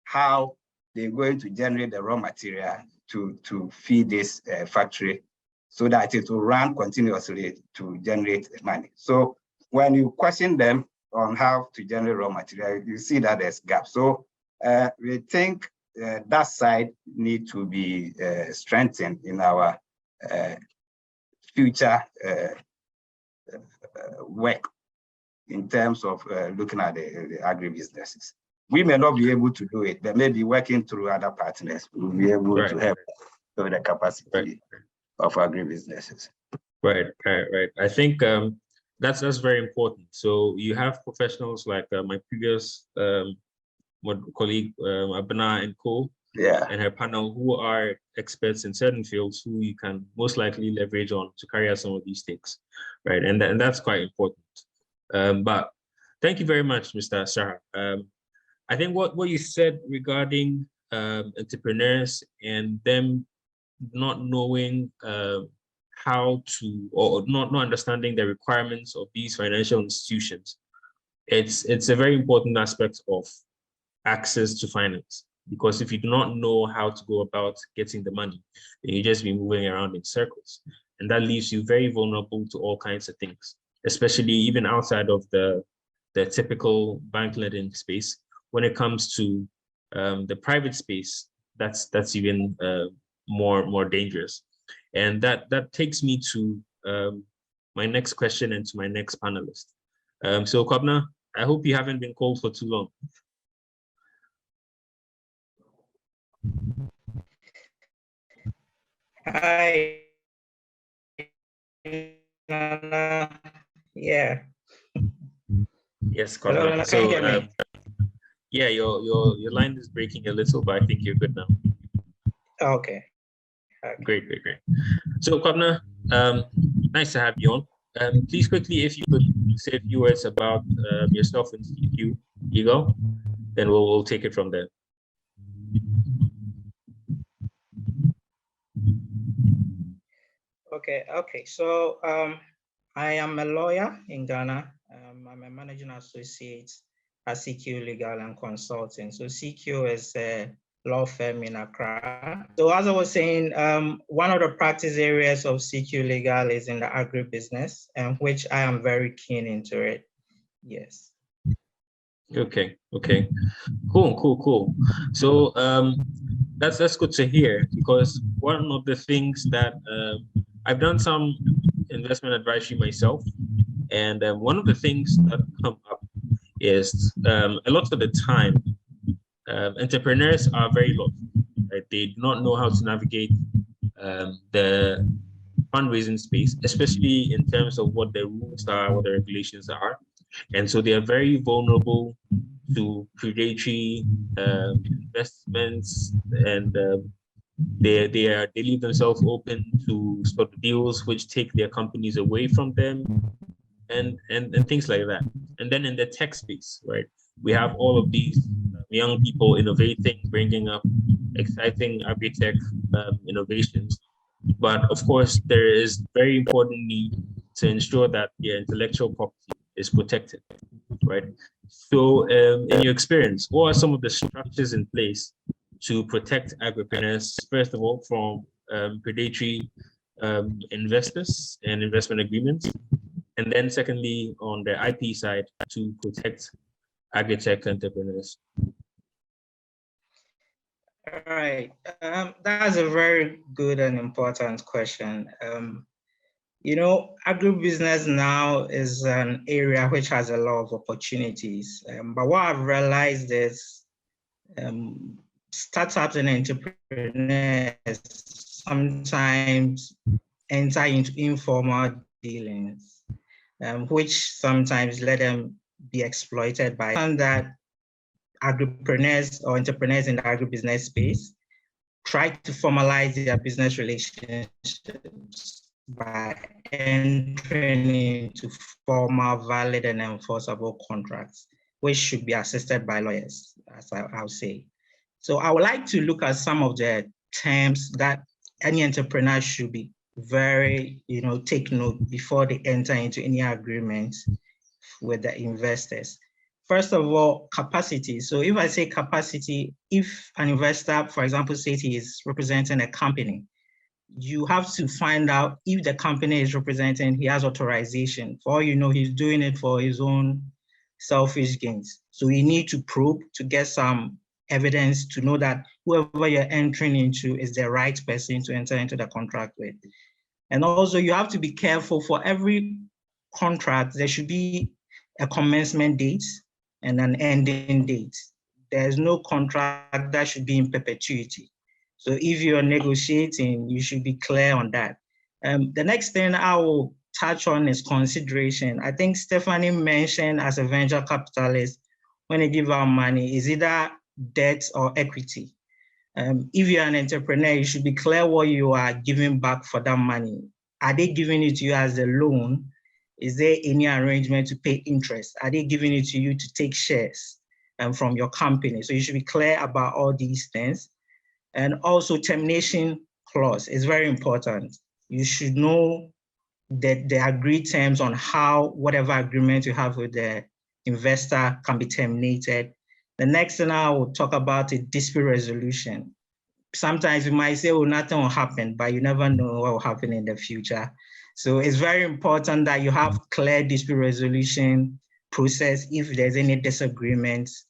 how they're going to generate the raw material to feed this factory so that it will run continuously to generate money. So when you question them on how to generate raw material, you see that there's gap. So we think that side need to be strengthened in our future work in terms of looking at the agribusinesses. We may not be able to do it, but maybe working through other partners, we'll be able to help build the capacity of agribusinesses. Right. I think that's very important. So you have professionals like my previous colleague Abna and Co. And her panel, who are experts in certain fields, who you can most likely leverage on to carry out some of these things, right? And that's quite important. But thank you very much, Mr. Sarah. I think what you said regarding entrepreneurs and them not knowing how to, or not understanding the requirements of these financial institutions, it's a very important aspect of access to finance. Because if you do not know how to go about getting the money, then you just be moving around in circles. And that leaves you very vulnerable to all kinds of things, especially even outside of the typical bank lending space. When it comes to the private space, that's even more dangerous. And that takes me to my next question and to my next panelist. So Kobna, I hope you haven't been called for too long. Hi. Yeah. Yes, Kobna. So yeah, your line is breaking a little, but I think you're good now. Okay. Great. So Kobna, nice to have you on. Please quickly, if you could say a few words about yourself and CQ Legal, then we'll take it from there. Okay. So I am a lawyer in Ghana. I'm a managing associate at CQ Legal and Consulting. So CQ is a law firm in Accra. So as I was saying, one of the practice areas of CQ Legal is in the agribusiness, and which I am very keen into it. Yes. Okay. Cool. So that's good to hear, because one of the things that I've done some investment advisory myself, and one of the things that come up is a lot of the time entrepreneurs are very lost, right? They do not know how to navigate the fundraising space, especially in terms of what the rules are, what the regulations are. And so they are very vulnerable to predatory investments, and they leave themselves open to sort of deals which take their companies away from them, and things like that. And then in the tech space, right, we have all of these young people innovating, bringing up exciting AgTech innovations. But of course, there is very important need to ensure that their intellectual property is protected, right? So in your experience, what are some of the structures in place to protect agripreneurs, first of all, from predatory investors and investment agreements? And then secondly, on the IP side, to protect AgTech entrepreneurs? All right, that's a very good and important question. You know, agribusiness now is an area which has a lot of opportunities. But what I've realized is startups and entrepreneurs sometimes enter into informal dealings, which sometimes let them be exploited by that. Agripreneurs or entrepreneurs in the agribusiness space try to formalize their business relationships by entering into formal, valid, and enforceable contracts, which should be assisted by lawyers, as I'll say. So I would like to look at some of the terms that any entrepreneur should be very, take note before they enter into any agreements with the investors. First of all, capacity. So if I say capacity, if an investor, for example, says he is representing a company, you have to find out if the company is representing, he has authorization. For all you know, he's doing it for his own selfish gains. So you need to probe to get some evidence to know that whoever you're entering into is the right person to enter into the contract with. And also you have to be careful for every contract, there should be a commencement date and an ending date. There's no contract that should be in perpetuity. So if you're negotiating, you should be clear on that. The next thing I will touch on is consideration. I think Stephanie mentioned as a venture capitalist, when they give out money, is either debt or equity. If you're an entrepreneur, you should be clear what you are giving back for that money. Are they giving it to you as a loan? Is there any arrangement to pay interest? Are they giving it to you to take shares from your company? So you should be clear about all these things. And also termination clause is very important. You should know that the agreed terms on how whatever agreement you have with the investor can be terminated. The next thing I will talk about is dispute resolution. Sometimes you might say, oh, nothing will happen, but you never know what will happen in the future. So it's very important that you have clear dispute resolution process if there's any disagreements.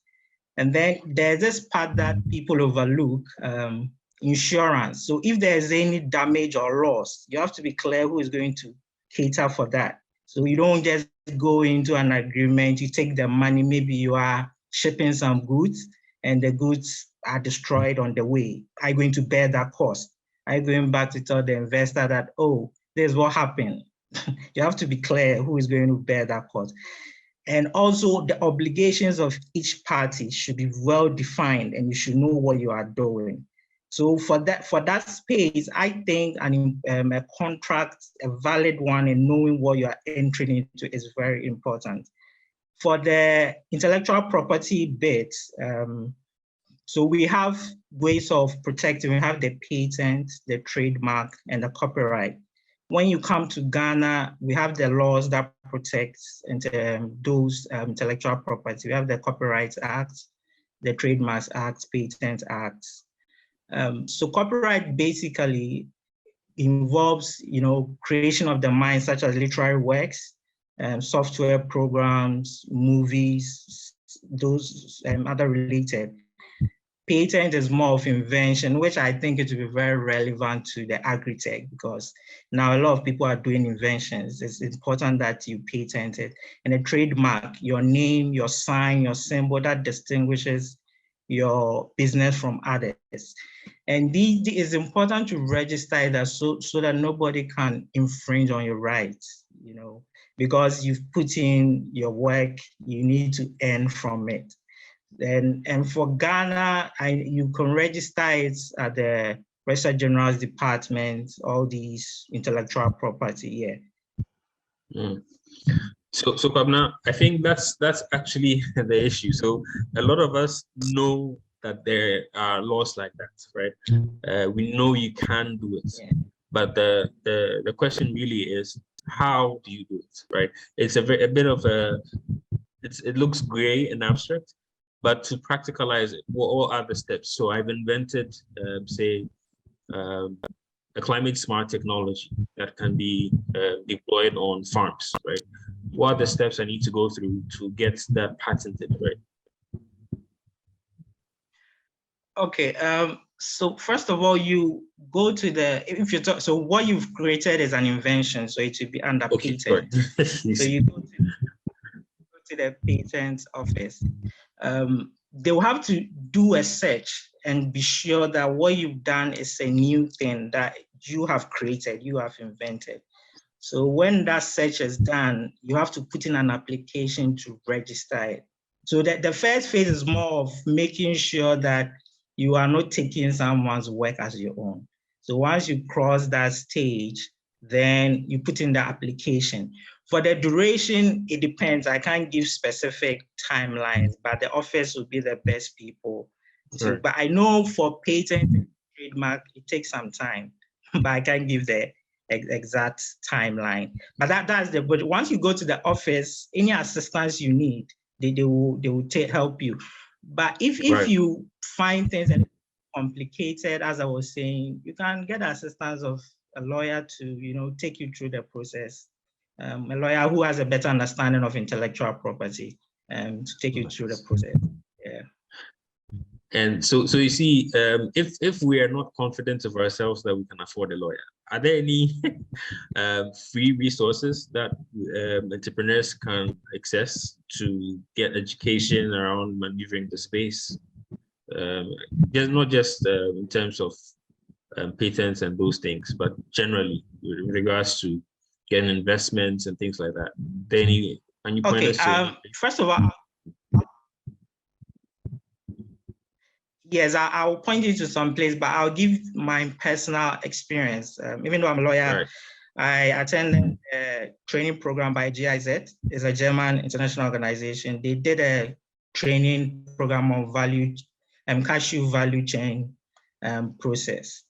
And then there's this part that people overlook, insurance. So if there's any damage or loss, you have to be clear who is going to cater for that. So you don't just go into an agreement, you take the money, maybe you are shipping some goods and the goods are destroyed on the way. Are you going to bear that cost? Are you going back to tell the investor that, oh, this is what happened? You have to be clear who is going to bear that cost. And also the obligations of each party should be well defined and you should know what you are doing. So for that space, I think a contract, a valid one, and knowing what you are entering into is very important. For the intellectual property bit, so we have ways of protecting. We have the patent, the trademark, and the copyright. When you come to Ghana, we have the laws that protect those intellectual property. We have the Copyright Act, the Trademarks Act, Patent Act. So copyright basically involves, creation of the mind, such as literary works, software programs, movies, those other related. Patent is more of invention, which I think it will be very relevant to the AgriTech, because now a lot of people are doing inventions. It's important that you patent it. And a trademark, your name, your sign, your symbol that distinguishes your business from others. And it is important to register that so that nobody can infringe on your rights, because you've put in your work, you need to earn from it. And for Ghana, you can register it at the Registrar General's Department, all these intellectual property, So Kwabena, I think that's actually the issue. So a lot of us know that there are laws like that, right? We know you can do it, but the question really is, how do you do it, right? It's a bit of it looks gray and abstract, but to practicalize it, what are the steps? So I've invented, a climate smart technology that can be deployed on farms, right? What are the steps I need to go through to get that patented, right? Okay, so first of all, you go to so what you've created is an invention, so it will be under patent. So you go to the patent office. They will have to do a search and be sure that what you've done is a new thing that you have created, you have invented. So when that search is done, you have to put in an application to register it. So that the first phase is more of making sure that you are not taking someone's work as your own. So once you cross that stage, then you put in the application. For the duration, it depends. I can't give specific timelines, but the office will be the best people. Right. But I know for patent and trademark, it takes some time, but I can't give the exact timeline. But but once you go to the office, any assistance you need, they will help you. But if you find things complicated, as I was saying, you can get assistance of a lawyer to take you through the process. A lawyer who has a better understanding of intellectual property to take you through the process. Yeah. And so you see, if we are not confident of ourselves that we can afford a lawyer, are there any free resources that entrepreneurs can access to get education around maneuvering the space? Not just in terms of patents and those things, but generally in regards to getting investments and things like that. Can you point us to? First of all, yes, I'll point you to some place, but I'll give my personal experience. Even though I'm a lawyer, I attended a training program by GIZ. It's a German international organization. They did a training program on cashew value chain process.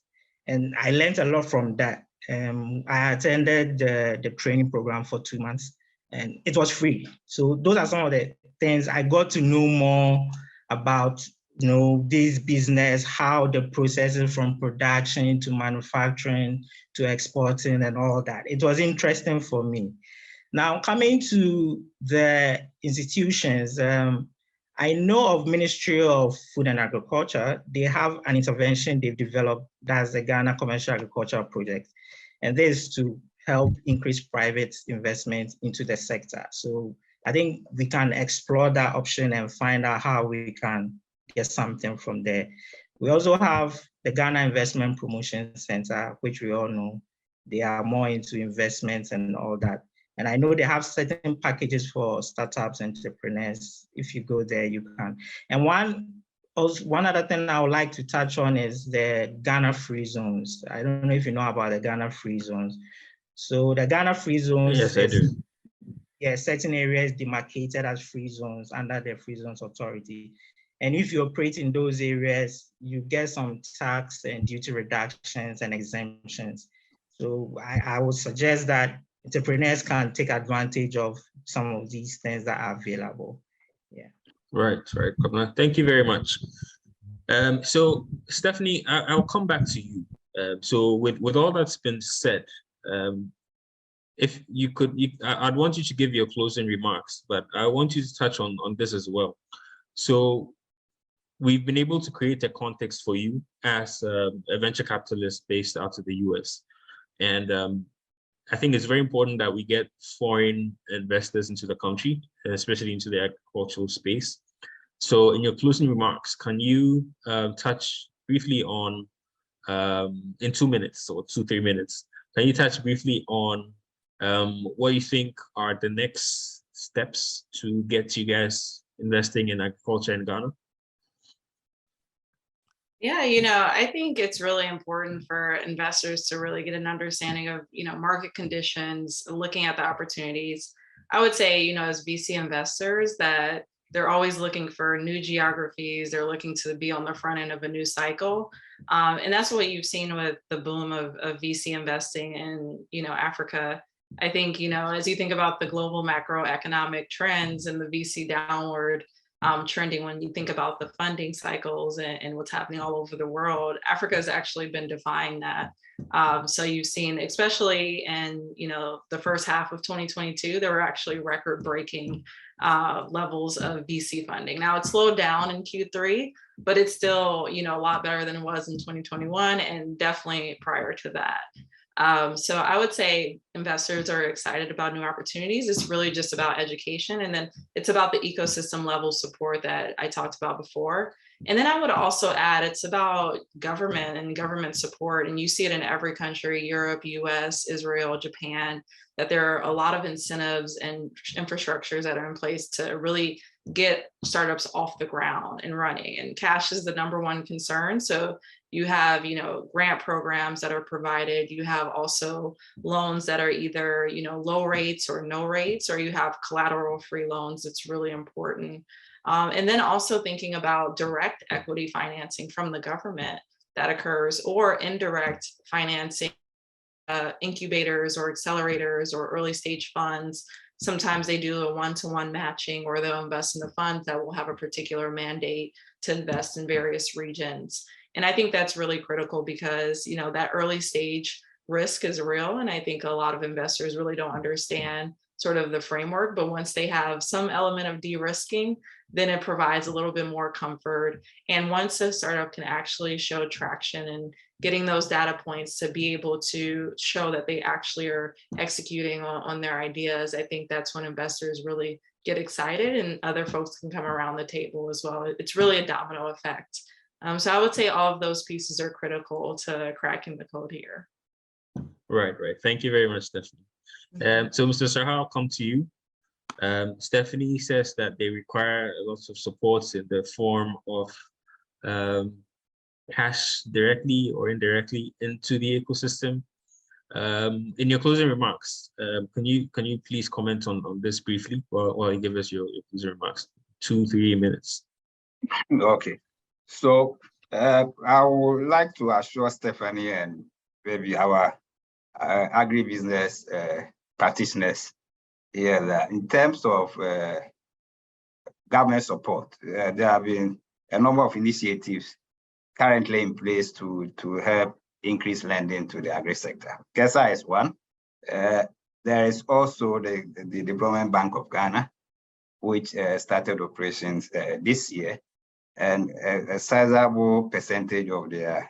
And I learned a lot from that. I attended the training program for 2 months and it was free. So those are some of the things I got to know more about this business, how the processes from production to manufacturing to exporting and all that. It was interesting for me. Now, coming to the institutions, I know of Ministry of Food and Agriculture. They have an intervention they've developed, that's the Ghana Commercial Agriculture Project. And this is to help increase private investment into the sector. So I think we can explore that option and find out how we can get something from there. We also have the Ghana Investment Promotion Center, which we all know. They are more into investments and all that. And I know they have certain packages for startups and entrepreneurs. If you go there, you can. And one other thing I would like to touch on is the Ghana free zones. I don't know if you know about the Ghana free zones. So the Ghana free zones, yes, I do. Yeah, certain areas demarcated as free zones under the Free Zones Authority. And if you operate in those areas, you get some tax and duty reductions and exemptions. So I would suggest that entrepreneurs can take advantage of some of these things that are available. Yeah. Right. Thank you very much. So Stephanie, I'll come back to you. So with all that's been said, if you could, I'd want you to give your closing remarks, but I want you to touch on this as well. So we've been able to create a context for you as a venture capitalist based out of the US. And I think it's very important that we get foreign investors into the country, especially into the agricultural space. So in your closing remarks, can you touch briefly on, in 2 minutes or 2-3 minutes, can you touch briefly on what you think are the next steps to get you guys investing in agriculture in Ghana? Yeah, I think it's really important for investors to really get an understanding of, market conditions, looking at the opportunities. I would say, as VC investors, that they're always looking for new geographies. They're looking to be on the front end of a new cycle. And that's what you've seen with the boom of VC investing in, Africa. I think, as you think about the global macroeconomic trends and the VC downward trending, when you think about the funding cycles and what's happening all over the world, Africa has actually been defying that. So you've seen, especially in the first half of 2022, there were actually record-breaking levels of VC funding. Now it slowed down in Q3, but it's still a lot better than it was in 2021 and definitely prior to that. So I would say investors are excited about new opportunities. It's really just about education. And then it's about the ecosystem level support that I talked about before. And then I would also add, it's about government and government support. And you see it in every country, Europe, US, Israel, Japan, that there are a lot of incentives and infrastructures that are in place to really get startups off the ground and running. And cash is the #1 concern. So you have, grant programs that are provided. You have also loans that are either, low rates or no rates, or you have collateral-free loans. It's really important. And then also thinking about direct equity financing from the government that occurs, or indirect financing incubators or accelerators or early stage funds. Sometimes they do a one-to-one matching, or they'll invest in the fund that will have a particular mandate to invest in various regions. And I think that's really critical because, you know, that early stage risk is real. And I think a lot of investors really don't understand sort of the framework, but once they have some element of de-risking, then it provides a little bit more comfort. And once a startup can actually show traction and getting those data points to be able to show that they actually are executing on their ideas, I think that's when investors really get excited and other folks can come around the table as well. It's really a domino effect. So I would say all of those pieces are critical to cracking the code here. Right. Thank you very much, Stephanie. So Mr. Sarha, I'll come to you. Stephanie says that they require lots of supports in the form of cash directly or indirectly into the ecosystem. In your closing remarks, can you please comment on this briefly, or give us your closing remarks? 2-3 minutes. Okay, so I would like to assure Stephanie and maybe our agribusiness practitioners here that in terms of government support, there have been a number of initiatives currently in place to help increase lending to the agri sector. KESA is one. There is also the Development Bank of Ghana, which started operations this year, and a sizable percentage of their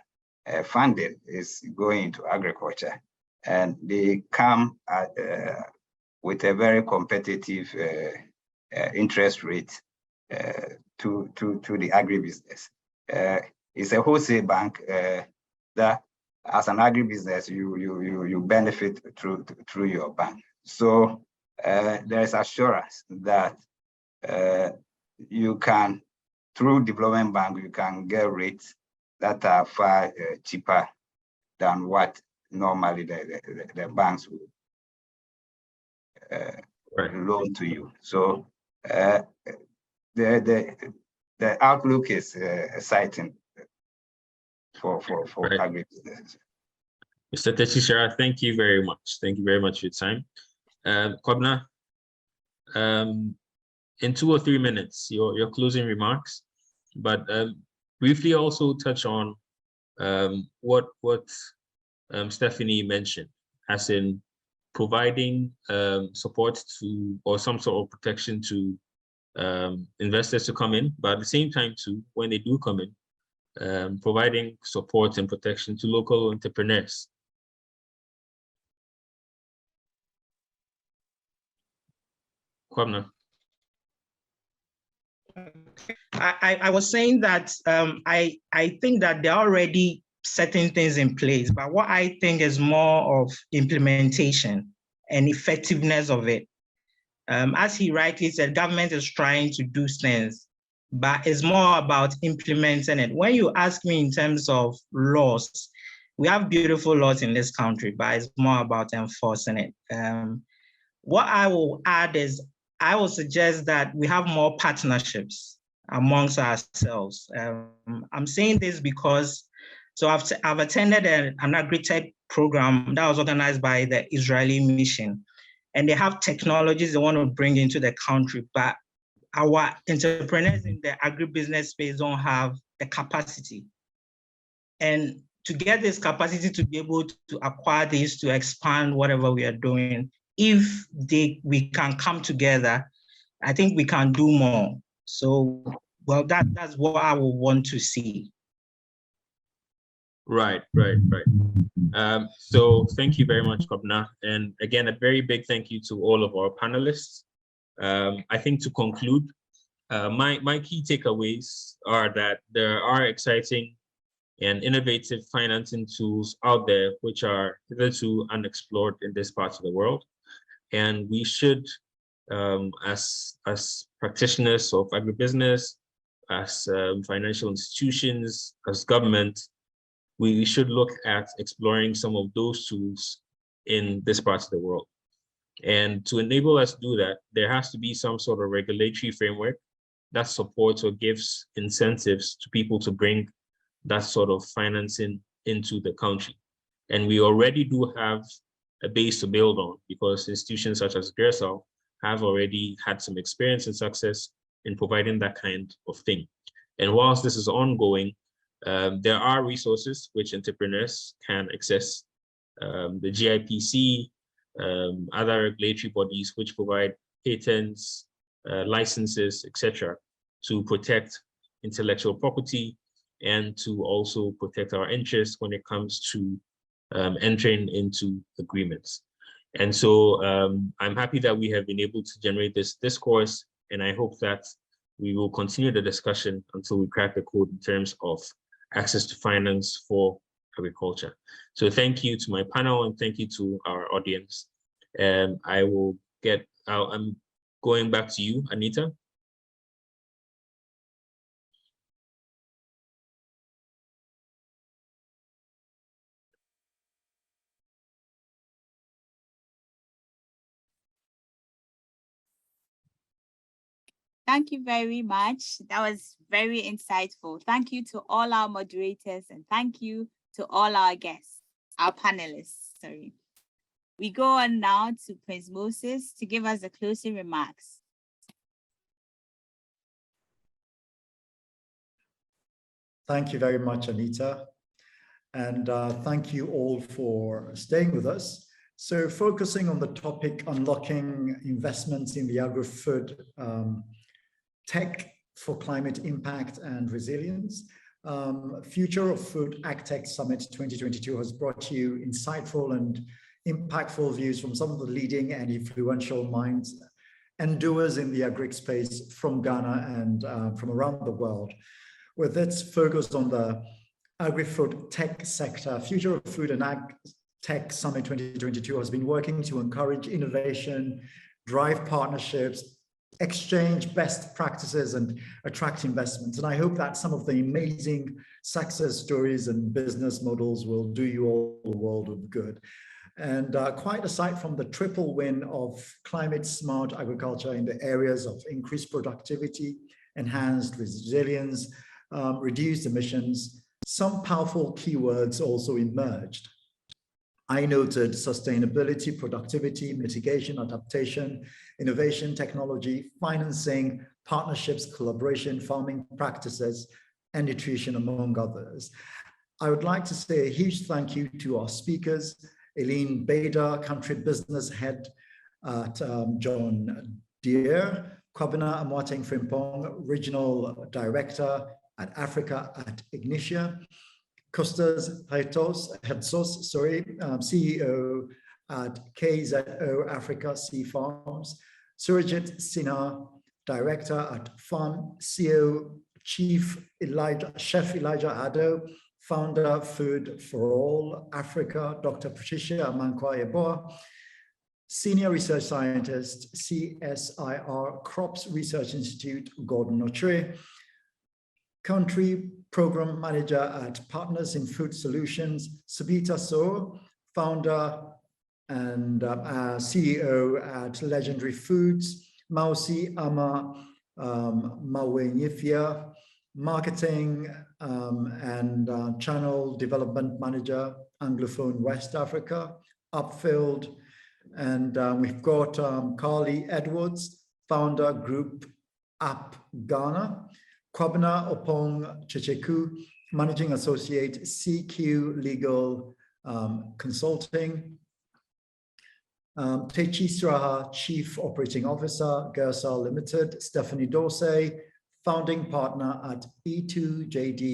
funding is going into agriculture, and they come at, with a very competitive interest rate to the agribusiness. It's a wholesale bank that, as an agribusiness, you benefit through your bank. So there is assurance that you can, through Development Bank, you can get rates that are far cheaper than what normally the banks will loan to you. So the outlook is exciting for agribusiness. Mr. Teshishara, thank you very much. Thank you very much for your time. Kobna, in 2 or 3 minutes, your closing remarks, but briefly also touch on what Stephanie mentioned, as in providing support to, or some sort of protection to investors to come in, but at the same time too, when they do come in, providing support and protection to local entrepreneurs. Kwabna. I was saying that I think that there are already certain things in place, but what I think is more of implementation and effectiveness of it. As he rightly said, government is trying to do things, but it's more about implementing it. When you ask me in terms of laws, we have beautiful laws in this country, but it's more about enforcing it. What I will add is, I will suggest that we have more partnerships amongst ourselves. I'm saying this because, so I've attended an AgriTech program that was organized by the Israeli mission, and they have technologies they want to bring into the country, but our entrepreneurs in the agribusiness space don't have the capacity. And to get this capacity to be able to acquire this, to expand whatever we are doing, if we can come together, I think we can do more. So, well, that's what I would want to see. Right. So thank you very much, Kobna. And again, a very big thank you to all of our panelists. I think to conclude, my key takeaways are that there are exciting and innovative financing tools out there which are hitherto unexplored in this part of the world. And we should, as practitioners of agribusiness, as financial institutions, as government, we should look at exploring some of those tools in this part of the world. And to enable us to do that, there has to be some sort of regulatory framework that supports or gives incentives to people to bring that sort of financing into the country. And we already do have a base to build on, because institutions such as Gersal have already had some experience and success in providing that kind of thing. And whilst this is ongoing, there are resources which entrepreneurs can access. The GIPC, other regulatory bodies which provide patents, licenses, etc., to protect intellectual property and to also protect our interests when it comes to entering into agreements. And so I'm happy that we have been able to generate this discourse, and I hope that we will continue the discussion until we crack the code in terms of access to finance for agriculture. So thank you to my panel and thank you to our audience. I will get out. I'm going back to you, Anita. Thank you very much. That was very insightful. Thank you to all our moderators and thank you to all our guests, our panelists, sorry. We go on now to Prince Moses to give us the closing remarks. Thank you very much, Anita. And thank you all for staying with us. So focusing on the topic, unlocking investments in the agri-food tech for climate impact and resilience. Future of Food AgTech Summit 2022 has brought you insightful and impactful views from some of the leading and influential minds and doers in the agri space from Ghana and from around the world. With its focus on the agri-food tech sector, Future of Food and AgTech Summit 2022 has been working to encourage innovation, drive partnerships, exchange best practices and attract investments. And I hope that some of the amazing success stories and business models will do you all a world of good. And quite aside from the triple win of climate smart agriculture in the areas of increased productivity, enhanced resilience, reduced emissions, some powerful keywords also emerged. I noted sustainability, productivity, mitigation, adaptation, innovation, technology, financing, partnerships, collaboration, farming practices, and nutrition, among others. I would like to say a huge thank you to our speakers, Eileen Bader, Country Business Head at John Deere, Kwabena Amoateng Frimpong, Regional Director at Africa at Ignitia, Costas Hetzos, CEO at KZO Africa Sea Farms, Surajit Sinha, Director at Farm CEO, Chef Elijah Addo, Founder Food for All Africa, Dr. Patricia Amankwa Yeboah, Senior Research Scientist, CSIR Crops Research Institute, Gordon Ochre, Country Program Manager at Partners in Food Solutions, Subita So, Founder and CEO at Legendary Foods, Mausi Ama Mawenyifia, Marketing and Channel Development Manager, Anglophone West Africa, Upfield, and we've got Carly Edwards, Founder Group App Ghana, Kwabena Opong Checheku, Managing Associate, CQ Legal Consulting, Techi Sraha, Chief Operating Officer, Gersal Limited, Stephanie Dorsey, Founding Partner at JDJVC.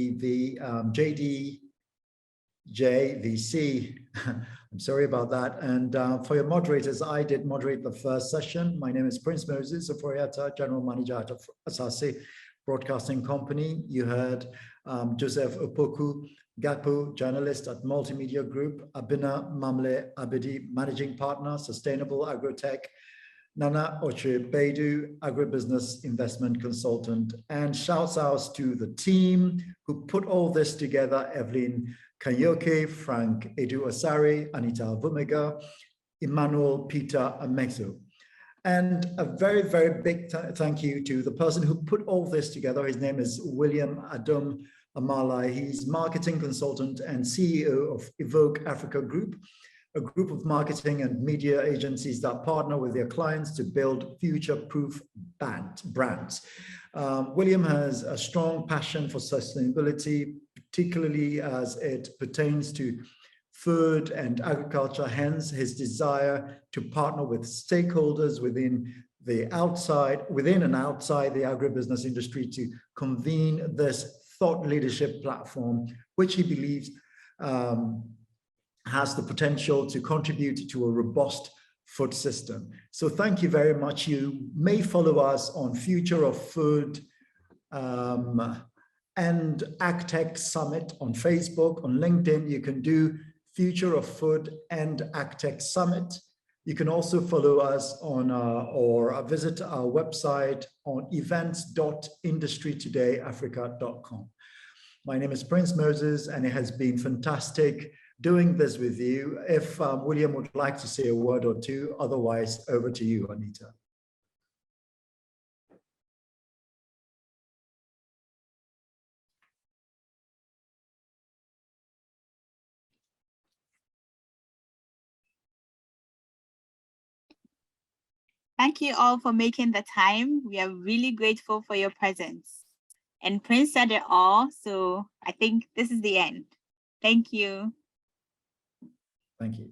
I'm sorry about that. And for your moderators, I did moderate the first session. My name is Prince Moses Oforiata, General Manager at Asase Broadcasting Company. You heard Joseph Opoku Gapo, journalist at Multimedia Group, Abina Mamle Abedi, Managing Partner, Sustainable Agrotech, Nana Oche Beidu, Agribusiness Investment Consultant, and shouts out to the team who put all this together, Evelyn Kanyoke, Frank Edu Asari, Anita Vumega, Emmanuel Peter Amexo. And a very, very big thank you to the person who put all this together. His name is William Adum Amala. He's marketing consultant and CEO of Evoke Africa Group, a group of marketing and media agencies that partner with their clients to build future-proof brands. William has a strong passion for sustainability, particularly as it pertains to food and agriculture, hence his desire to partner with stakeholders within and outside the agribusiness industry to convene this thought leadership platform, which he believes has the potential to contribute to a robust food system. So thank you very much. You may follow us on Future of Food and AgTech Summit on Facebook. On LinkedIn, you can do Future of Food and AgTech Summit. You can also follow us on or visit our website on events.industrytodayafrica.com. My name is Prince Moses, and it has been fantastic doing this with you. If William would like to say a word or two, otherwise over to you, Anita. Thank you all for making the time. We are really grateful for your presence. And Prince said it all, so I think this is the end. Thank you. Thank you.